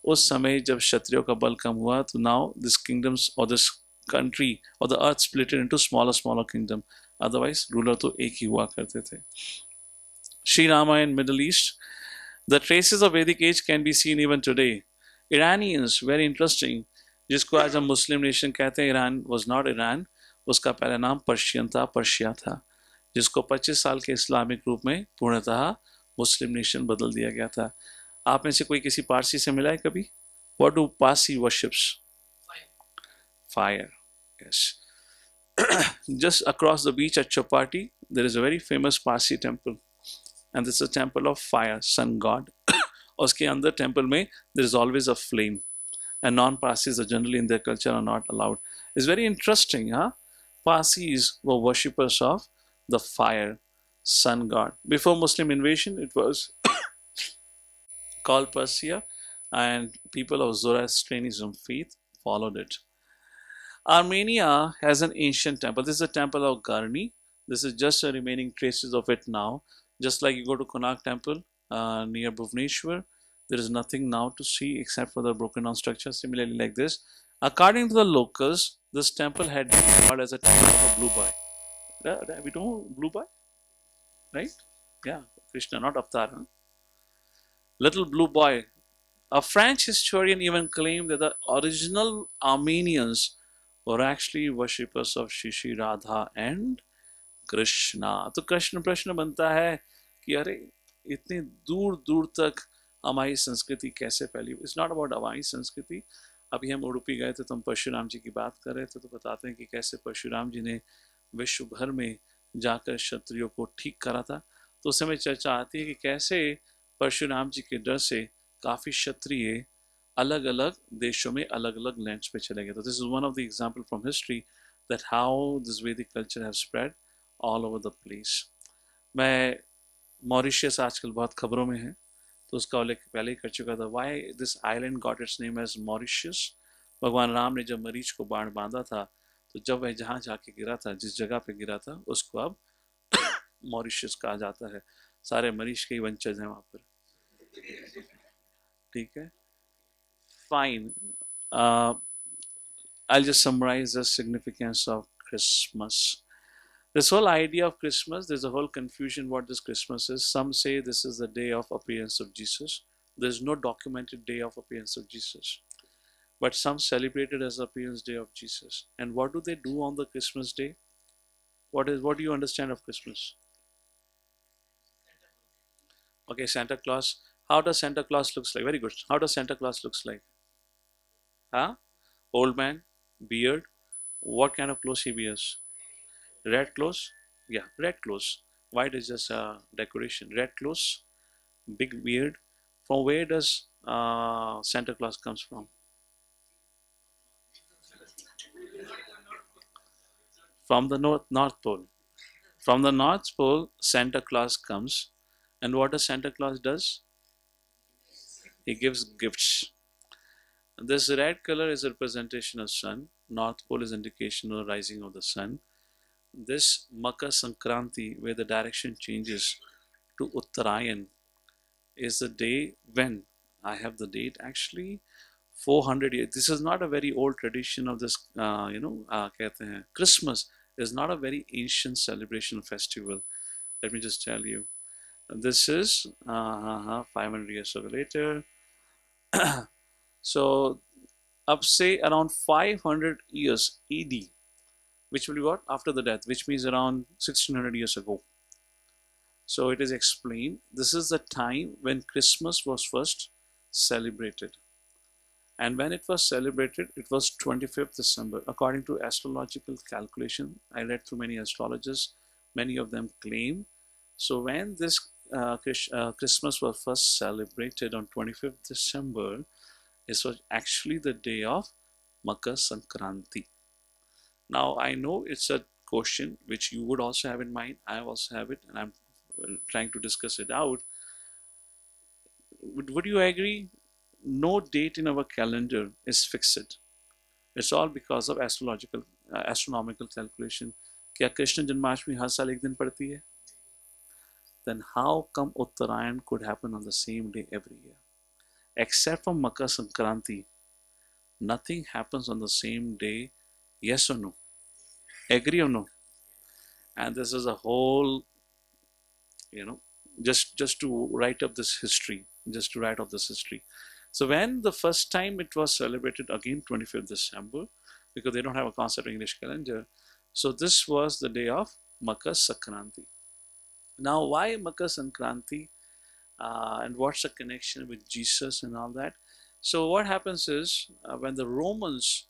उस समय जब क्षत्रियों का बल कम हुआ तो नाउ दिस किंगडम्स और this country or the earth split it into smaller kingdom. Otherwise ruler तो एक ही हुआ करते थे. Sri Rama in Middle East. The traces of Vedic age can be seen even today. Iranians, very interesting, जिसको आज हम मुस्लिम nation कहते हैं, ईरान was not Iran. उसका पहला नाम पर्शियन था, पर्शिया था, जिसको 25 साल के इस्लामिक रूप में पूर्णतः मुस्लिम नेशन बदल दिया गया था. आप में से कोई किसी पारसी से मिला है कभी? What do Parsi worships? Fire. Yes. Just across the beach at Chopati, there is a very famous Parsi temple, and this is a temple of fire, sun god. उसके अंदर temple में there is always a flame, and non-Parsis are generally in their culture are not allowed. It's very interesting, huh? Parsis were worshippers of the fire, sun god. Before Muslim invasion, it was called Persia, and people of Zoroastrianism faith followed it. Armenia has an ancient temple. This is a temple of Garni. This is just the remaining traces of it now. Just like you go to Konark temple near Bhubaneswar, there is nothing now to see except for the broken down structure. Similarly like this. According to the locals, this temple had been called as a temple of a blue boy. We know blue boy? Right? Yeah, Krishna, not Avatar. Huh? Little blue boy. A French historian even claimed that the original Armenians were actually worshippers of Shri Radha and Krishna. तो कृष्ण प्रश्न बनता है कि अरे इतने दूर दूर तक हमारी संस्कृति कैसे फैली. इट्स नॉट अबाउट हमारी संस्कृति. अभी हम उडुपी गए थे तो हम परशुराम जी की बात कर रहे थे, तो बताते हैं कि कैसे परशुराम जी ने विश्व भर में जाकर क्षत्रियों को ठीक करा था. तो उस समय चर्चा आती है कि कैसे परशुराम जी के डर से काफ़ी क्षत्रिय अलग अलग देशों में अलग अलग लैंड्स पे चले गए. तो this is one of the example from history that how this Vedic culture have spread all over the place. मैं मॉरिशियस आजकल बहुत खबरों में है, तो उसका उल्लेख पहले ही कर चुका था. Why this island got its name as Mauritius. भगवान राम ने जब मरीच को बाण बांधा था, तो जब वह जहाँ जाके गिरा था, जिस जगह पे गिरा था, उसको अब मॉरिशियस कहा जाता है. सारे मरीच के ही वंशज हैं वहाँ पर. ठीक है, fine. Uh, I'll just summarize the significance of Christmas. This whole idea of Christmas, there's a whole confusion what this Christmas is. Some say this is the day of appearance of Jesus. There's no documented day of appearance of Jesus. But some celebrate it as the appearance day of Jesus. And what do they do on the Christmas day? What do you understand of Christmas? Okay, Santa Claus. How does Santa Claus looks like? Very good. How does Santa Claus looks like? Huh? Old man, beard. What kind of clothes he wears? Red clothes? Yeah, red clothes. White is just a decoration. Red clothes, big beard. From where does Santa Claus comes from? From the North Pole. From the North Pole, Santa Claus comes, and what does Santa Claus does? He gives gifts. This red color is a representation of sun. North Pole is indication of the rising of the sun. This Makar Sankranti, where the direction changes to Uttarayan, is the day when I have the date actually 400 years. This is not a very old tradition of this, कहते हैं, Christmas is not a very ancient celebration festival. Let me just tell you. This is 500 years later. So, up say around 500 years AD, which will be what? After the death, which means around 1600 years ago. So it is explained this is the time when Christmas was first celebrated. And when it was celebrated, it was 25th December. According to astrological calculation, I read through many astrologers, many of them claim. So when this Christmas was first celebrated on 25th December, it was actually the day of Makar Sankranti. Now I know it's a question which you would also have in mind. I also have it, and I'm trying to discuss it out. Would you agree? No date in our calendar is fixed. It's all because of astronomical calculation. क्या कृष्ण जन्माष्टमी हर साल एक दिन पड़ती है? Then how come Uttarayan could happen on the same day every year? Except for Makar Sankranti, nothing happens on the same day. Yes or no? Agree or no? And this is a whole, you know, just to write up this history, just to write up this history. So when the first time it was celebrated again 25th December, because they don't have a concept of English calendar, so this was the day of Makar Sankranti. Now why Makar Sankranti, and what's the connection with Jesus and all that? So what happens is when the Romans,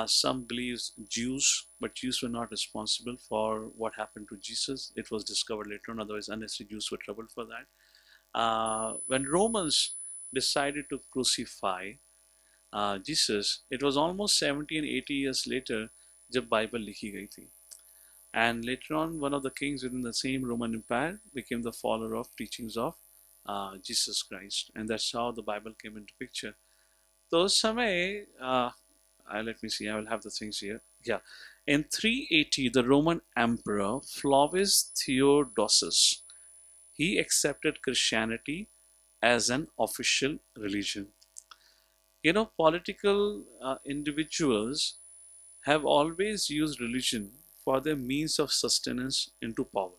some believes Jews, but Jews were not responsible for what happened to Jesus. It was discovered later on, otherwise unnecessary Jews were troubled for that. When Romans decided to crucify Jesus, it was almost 70 and 80 years later जब Bible लिखी गई थी. And later on, one of the kings within the same Roman Empire became the follower of teachings of Jesus Christ. And that's how the Bible came into picture. तो उस समय, let me see, I will have the things here. Yeah. In 380, the Roman Emperor Flavius Theodosius, he accepted Christianity as an official religion. You know, political individuals have always used religion for their means of sustenance into power.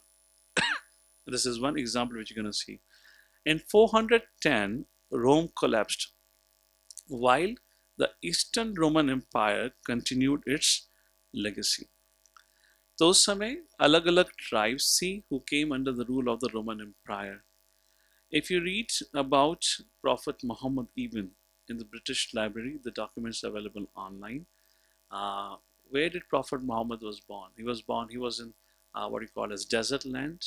This is one example which you're going to see. In 410, Rome collapsed, while the Eastern Roman Empire continued its legacy. तो उस समय अलग अलग tribes थी who came under the rule of the Roman Empire. If you read about Prophet Muhammad even in the British Library, the documents are available online. Where did Prophet Muhammad was born? He was in what you call as desert land.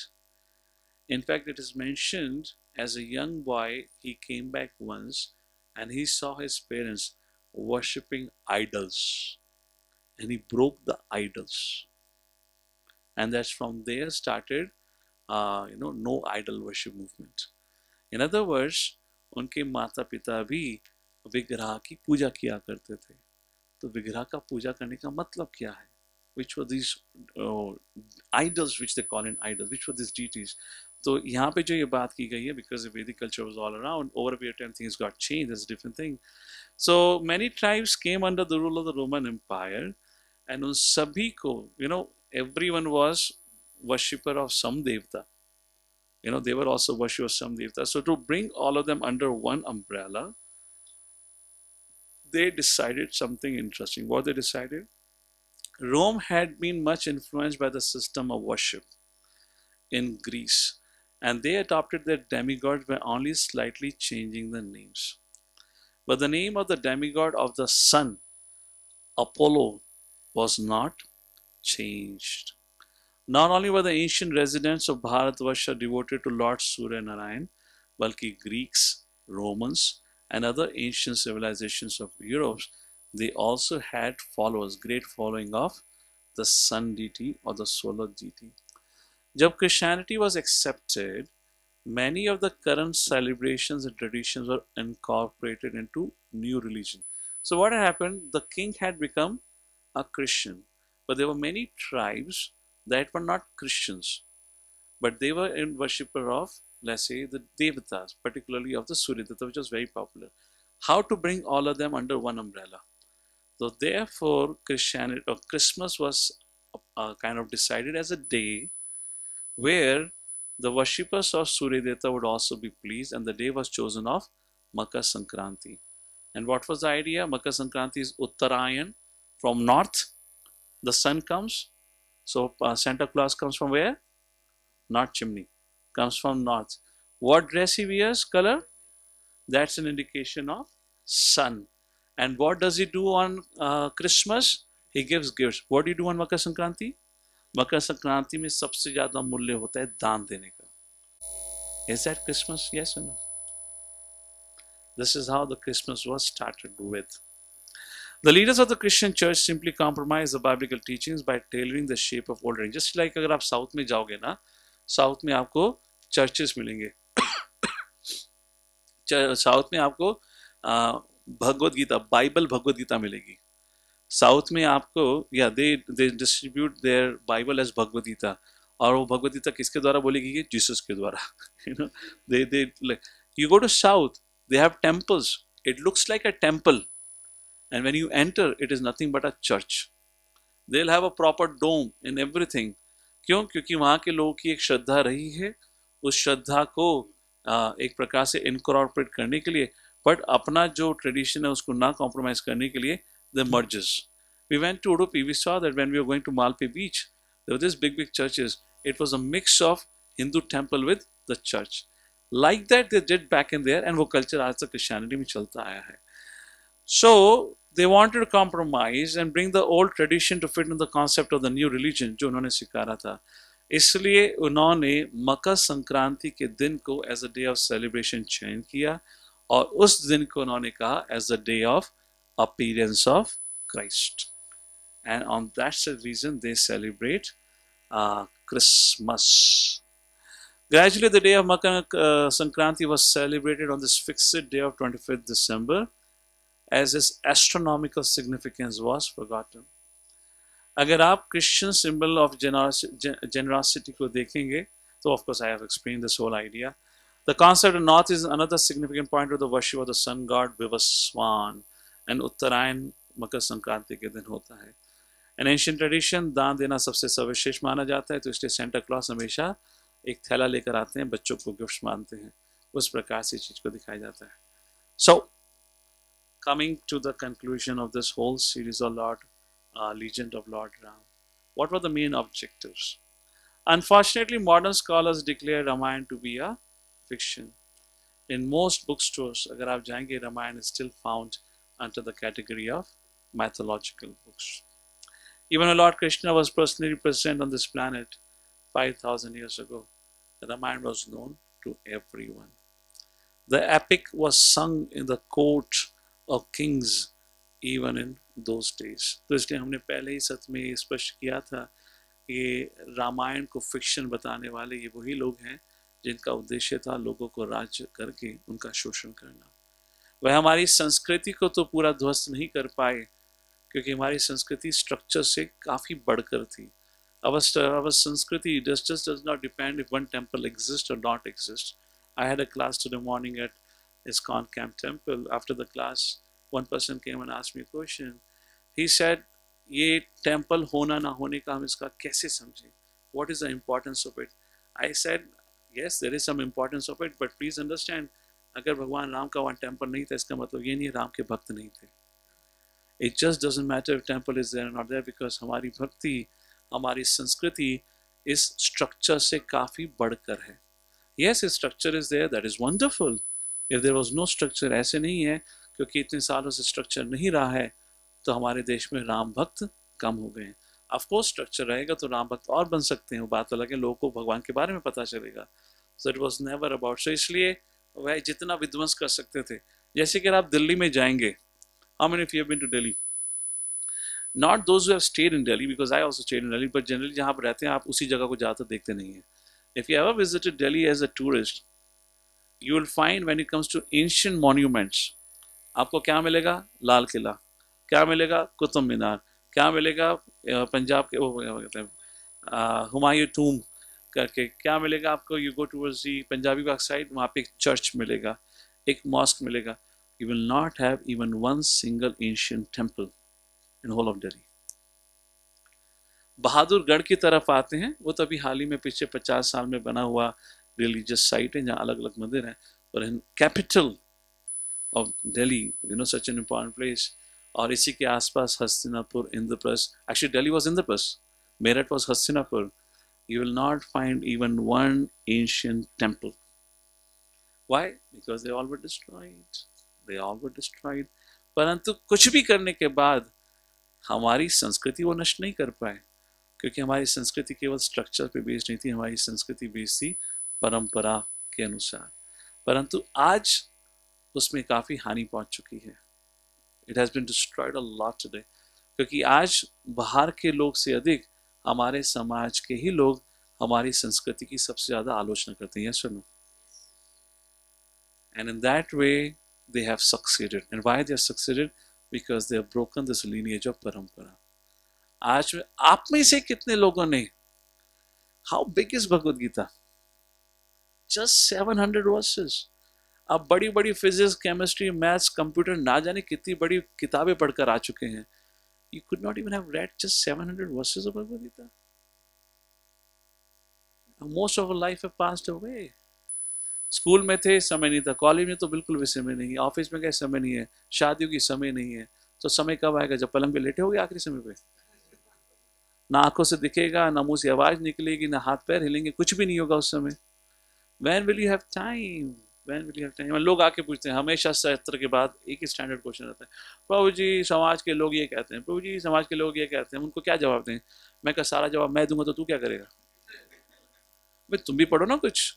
In fact, it is mentioned as a young boy, he came back once and he saw his parents worshipping idols and he broke the idols. And that's from there started, no idol worship movement. In other words, उनके माता पिता भी विग्रह की पूजा किया करते थे. तो विग्रह का पूजा करने का मतलब क्या है? Which were these idols, which they call in idols, which were these deities? तो यहाँ पे जो ये बात की गई है, because the Vedic culture was all around, over a period of time things got changed, that's a different thing. So many tribes came under the rule of the Roman Empire, and उन सभी को, everyone was worshipper of some devta. They were also worship of some devta. So to bring all of them under one umbrella, they decided something interesting. What they decided? Rome had been much influenced by the system of worship in Greece, and they adopted their demigods by only slightly changing the names. But the name of the demigod of the sun, Apollo, was not changed. Not only were the ancient residents of Bharatvarsha devoted to Lord Surya Narayan, balki Greeks, Romans, and other ancient civilizations of Europe, they also had followers, great following of the sun deity or the solar deity. Jab Christianity was accepted, many of the current celebrations and traditions were incorporated into new religion. So what happened? The king had become a Christian, but there were many tribes that were not Christians, but they were in worshipper of, let's say, the Devatas, particularly of the Surya Devata, which was very popular. How to bring all of them under one umbrella? So therefore, Christianity or Christmas was kind of decided as a day where the worshippers of Surya Devata would also be pleased, and the day was chosen of Makar Sankranti. And what was the idea? Makar Sankranti is Uttarayan, from north, the sun comes. So Santa Claus comes from where? Not chimney. Comes from north. What dress he wears? Color? That's an indication of sun. And what does he do on Christmas? He gives gifts. What do you do on Makar Sankranti? Makar Sankranti में सबसे ज्यादा मूल्य होता है दान देने का. Is that Christmas? Yes or no? This is how the Christmas was started with. The leaders of the Christian church simply compromised the biblical teachings by tailoring the shape of old rings. Just like अगर आप south में जाओगे ना, south में आपको churches मिलेंगे. South में आपको भगवद गीता, बाइबल भगवद गीता मिलेगी. साउथ में आपको they distribute their Bible as Bhagavad Gita, और वो भगवद गीता किसके द्वारा बोली गई है? जीसस के द्वारा. दे you go to south, they have temples. It looks like a temple, and when you enter, it is nothing but a church. They'll have a proper dome and everything. क्यों? क्योंकि वहाँ के लोगों की एक श्रद्धा रही है. उस श्रद्धा को एक प्रकार से इनकॉर्पोरेट करने के लिए, बट अपना जो ट्रेडिशन है उसको ना कॉम्प्रोमाइज करने के लिए, the merges. We went to Udupi. We saw that when we were going to Malpe Beach, there were these big churches. It was a mix of Hindu temple with the church. Like that they did back in there, and वो culture आज तक Christianity में चलता आया है. So they wanted to compromise and bring the old tradition to fit in the concept of the new religion जो उन्होंने स्वीकारा था. इसलिए उन्होंने मकर संक्रांति के दिन को as a day of celebration चयन किया, और उस दिन को उन्होंने कहा as the day of appearance of Christ. And on that's the reason they celebrate Christmas. Gradually, the day of Makar Sankranti was celebrated on this fixed day of 25th December, as its astronomical significance was forgotten. अगर आप Christian symbol of generosity को देखेंगे, तो of course I have explained this whole idea. The concept of north is another significant point of the worship of the sun god Vivaswan, and उत्तरायण मकर संक्रांति के दिन होता है. An ancient tradition, दान देना सबसे सर्वश्रेष्ठ माना जाता है, तो इसलिए सेंटा क्लॉस हमेशा एक थैला लेकर आते हैं, बच्चों को गिफ्ट मानते हैं. उस प्रकार से चीज को दिखाया जाता है. So coming to the conclusion of this whole series of lord Legend of Lord Ram, what were the main objectives? Unfortunately, modern scholars declare Ramayana to be a fiction. In most bookstores, अगर आप जाएंगे, Ramayana is still found under the category of mythological books. Even when Lord Krishna was personally present on this planet 5,000 years ago, the Ramayana was known to everyone. The epic was sung in the court of kings even in those days. तो इसलिए हमने पहले ही सत्र में स्पष्ट किया था कि रामायण को फिक्शन बताने वाले ये वही लोग हैं जिनका उद्देश्य था लोगों को राज्य करके उनका शोषण करना. वह हमारी संस्कृति को तो पूरा ध्वस्त नहीं कर पाए, क्योंकि हमारी संस्कृति स्ट्रक्चर से काफ़ी बढ़कर थी. Our संस्कृति just does not depend if one temple exists or not exists. I had a class today morning at ISKCON Camp Temple. After the class, one person came and asked me a question. He said, ये temple होना ना होने का हम इसका कैसे समझें? what is the importance of it? I said, yes, there is some importance of it, but please understand, अगर भगवान राम का वहाँ टेम्पल नहीं था, इसका मतलब ये नहीं राम के भक्त नहीं थे. It just doesn't matter if temple is there or not there, because हमारी भक्ति, हमारी संस्कृति इस स्ट्रक्चर से काफ़ी बढ़कर है. Yes, a structure is there, that is wonderful. If there was no structure, ऐसे नहीं है क्योंकि इतने सालों से स्ट्रक्चर नहीं रहा है तो हमारे देश में राम भक्त कम हो गए हैं. ऑफ कोर्स स्ट्रक्चर रहेगा तो राम भक्त और बन सकते हैं, वो बात अलग है, लोगों को भगवान के बारे में पता चलेगा. So it was never about. So इसलिए वह जितना विध्वंस कर सकते थे. जैसे कि आप दिल्ली में जाएंगे, how many of you have been to Delhi? Not those who have stayed in Delhi, because I also stayed in Delhi, but generally जहाँ आप रहते हैं आप उसी जगह को ज़्यादातर देखते नहीं हैं. If you ever visited Delhi as a tourist, you will find when it comes to ancient monuments, आपको क्या मिलेगा? लाल किला. क्या मिलेगा? कुतुब मीनार. क्या मिलेगा? पंजाब के वो कहते हैं हुमायूं टूम करके. क्या मिलेगा आपको? You go towards the Punjabi Bagh side, वहाँ पे एक चर्च मिलेगा, एक मॉस्क मिलेगा. You will not have even one single ancient temple in whole of Delhi. Bahadurgarh की तरफ आते हैं, वो तो अभी हाल ही में पिछले 50 साल में बना हुआ रिलीजियस साइट है जहाँ अलग अलग मंदिर हैं. और in capital of Delhi, you know, such an important place. और इसी के आसपास Hastinapur, Indraprastha. Actually Delhi was Indraprastha, Meerut was Hastinapur. You will not find even one ancient temple. Why? Because they all were destroyed. They all were destroyed. परंतु कुछ भी करने के बाद हमारी संस्कृति वो नष्ट नहीं कर पाए, क्योंकि हमारी संस्कृति केवल स्ट्रक्चर पे बेस्ड नहीं थी, हमारी संस्कृति बेस्ड थी परंपरा के अनुसार. परंतु आज उसमें काफ़ी हानि पहुंच चुकी है. It has been destroyed a lot today, क्योंकि आज बाहर के लोग से अधिक हमारे समाज के ही लोग हमारी संस्कृति की सबसे ज़्यादा आलोचना करते हैं. यस और no? And in that way they have succeeded. And why they have succeeded? Because they have broken this lineage of parampara. आज आप में से कितने लोगों ने, how big is Bhagavad Gita? Just 700 verses. अब बड़ी बड़ी फिजिक्स, केमिस्ट्री, मैथ्स, कंप्यूटर, ना जाने कितनी बड़ी किताबें पढ़कर आ चुके हैं. You could not even have read just 700 verses of Bhagavad Gita. Most of life have passed away. School में थे, समय नहीं था. कॉलेज में तो बिल्कुल भी समय नहीं है. ऑफिस में गए, समय नहीं है. शादियों की समय नहीं है. तो समय कब आएगा? जब पलंग पे लेटे होगे आखिरी समय पे. ना आंखों से दिखेगा, ना मुंह से आवाज निकलेगी, ना हाथ पैर हिलेंगे, कुछ भी नहीं होगा उस समय. When will you have time? When will you have time? लोग आके पूछते हैं हमेशा सत्र के बाद, एक ही स्टैंडर्ड क्वेश्चन रहता है, प्रभु जी समाज के लोग ये कहते हैं, प्रभु जी समाज के लोग ये कहते हैं, उनको क्या जवाब दें? मैं कहा सारा जवाब मैं दूंगा तो तू क्या करेगा? भाई तुम भी पढ़ो ना कुछ,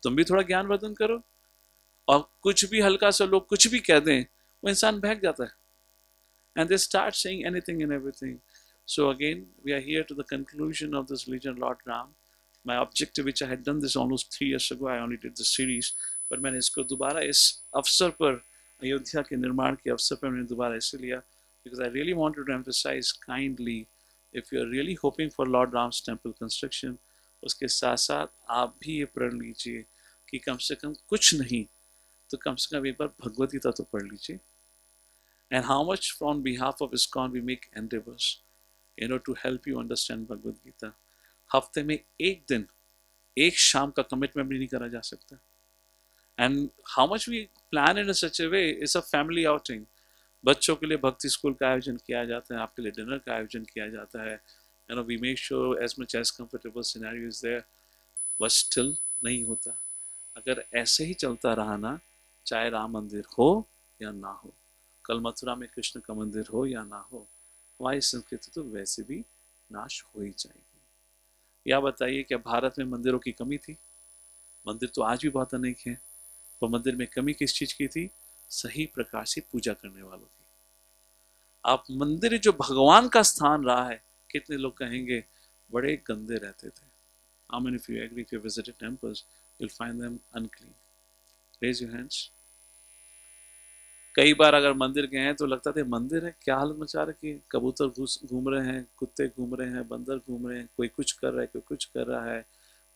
तुम भी थोड़ा ज्ञानवर्धन करो. और कुछ भी हल्का सा लोग कुछ भी कह दें, वो इंसान बहक जाता है. And they start saying anything and everything. So again, we are here to the conclusion of this religion, Lord Ram. My objective, which I had done this almost 3 years ago, I only did the series, पर मैंने इसको दोबारा इस अवसर पर, अयोध्या के निर्माण के अवसर पर मैंने दोबारा इसे लिया, because I really wanted to emphasize kindly, if you are really hoping for Lord Ram's temple construction, उसके साथ साथ आप भी ये प्रण लीजिए कि कम से कम कुछ नहीं तो कम से कम एक बार भगवद गीता तो पढ़ लीजिए. And how much on behalf of ISKCON we make endeavors, you know, to help you understand Bhagavad Gita. हफ्ते में एक दिन, एक शाम का कमिटमेंट भी नहीं करा जा सकता. And how much we plan in such a way is a family outing. बच्चों के लिए भक्ति स्कूल का आयोजन किया जाता है, आपके लिए डिनर का आयोजन किया जाता है. You know, we make sure as much as comfortable scenario is there, but still नहीं होता. अगर ऐसे ही चलता रहा ना, चाहे राम मंदिर हो या ना हो, कल मथुरा में कृष्ण का मंदिर हो या ना हो, हमारी संस्कृति तो वैसे भी नाश हो ही जाएगी. या बताइए क्या भारत में मंदिरों की कमी थी? मंदिर तो आज भी बहुत अनेक हैं, तो मंदिर में कमी किस चीज की थी? सही प्रकार से पूजा करने वालों की. आप मंदिर जो भगवान का स्थान रहा है, कितने लोग कहेंगे बड़े गंदे रहते थे. How many of you agree if you visited temples, you'll find them unclean? Raise your hands. कई बार अगर मंदिर गए हैं तो लगता था मंदिर है, क्या हालत मचा रखी है. कबूतर घूम रहे हैं, कुत्ते घूम रहे हैं, बंदर घूम रहे हैं, कोई कुछ कर रहा है, कोई कुछ कर रहा है.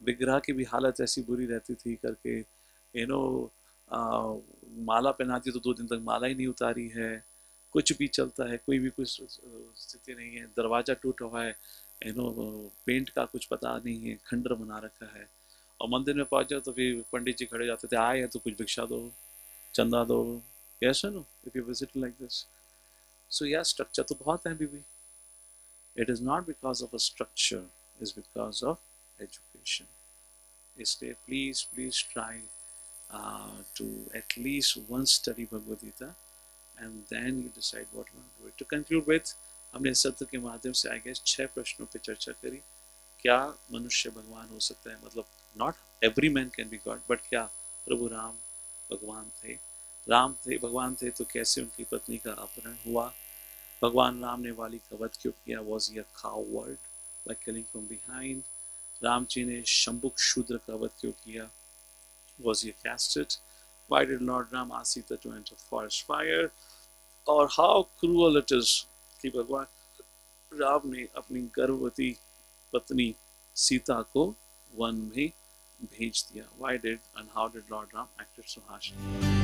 विग्रह की भी हालत ऐसी बुरी रहती थी करके, यू नो, माला पहनाती तो 2 दिन तक माला ही नहीं उतारी है. कुछ भी चलता है, कोई भी कुछ स्थिति नहीं है. दरवाजा टूटा हुआ है, पेंट का कुछ पता नहीं है, खंडर बना रखा है। और मंदिर में पहुंच जाओ तो फिर पंडित जी खड़े जाते थे, आए हैं तो कुछ भिक्षा दो, चंदा दो। Yes no if you visit like this. So या स्ट्रक्चर तो बहुत है बीबी। It is not because of a structure, is because of education. इसलिए please please try to at least once study Bhagavad Gita and then you decide what you want to do it. To conclude with, हमने इस सत्र के माध्यम से I guess 6 प्रश्नों पर चर्चा करी। क्या मनुष्य भगवान हो सकता है? मतलब not every man can be God, but क्या प्रभु राम भगवान थे? राम थे, भगवान थे, तो कैसे उनकी पत्नी का अपहरण हुआ? भगवान राम ने वाली का वध क्यों किया? Was he a coward by killing from behind? Ram ji ने शंभुक शूद्र का वध क्यों किया? Was he a castrate? Why did Lord Ram ask Sita to enter forest fire? और how cruel it is कि भगवान राम ने अपनी गर्भवती पत्नी सीता को वन में भेज दिया. Why did and how did Lord Ram acted so harshly?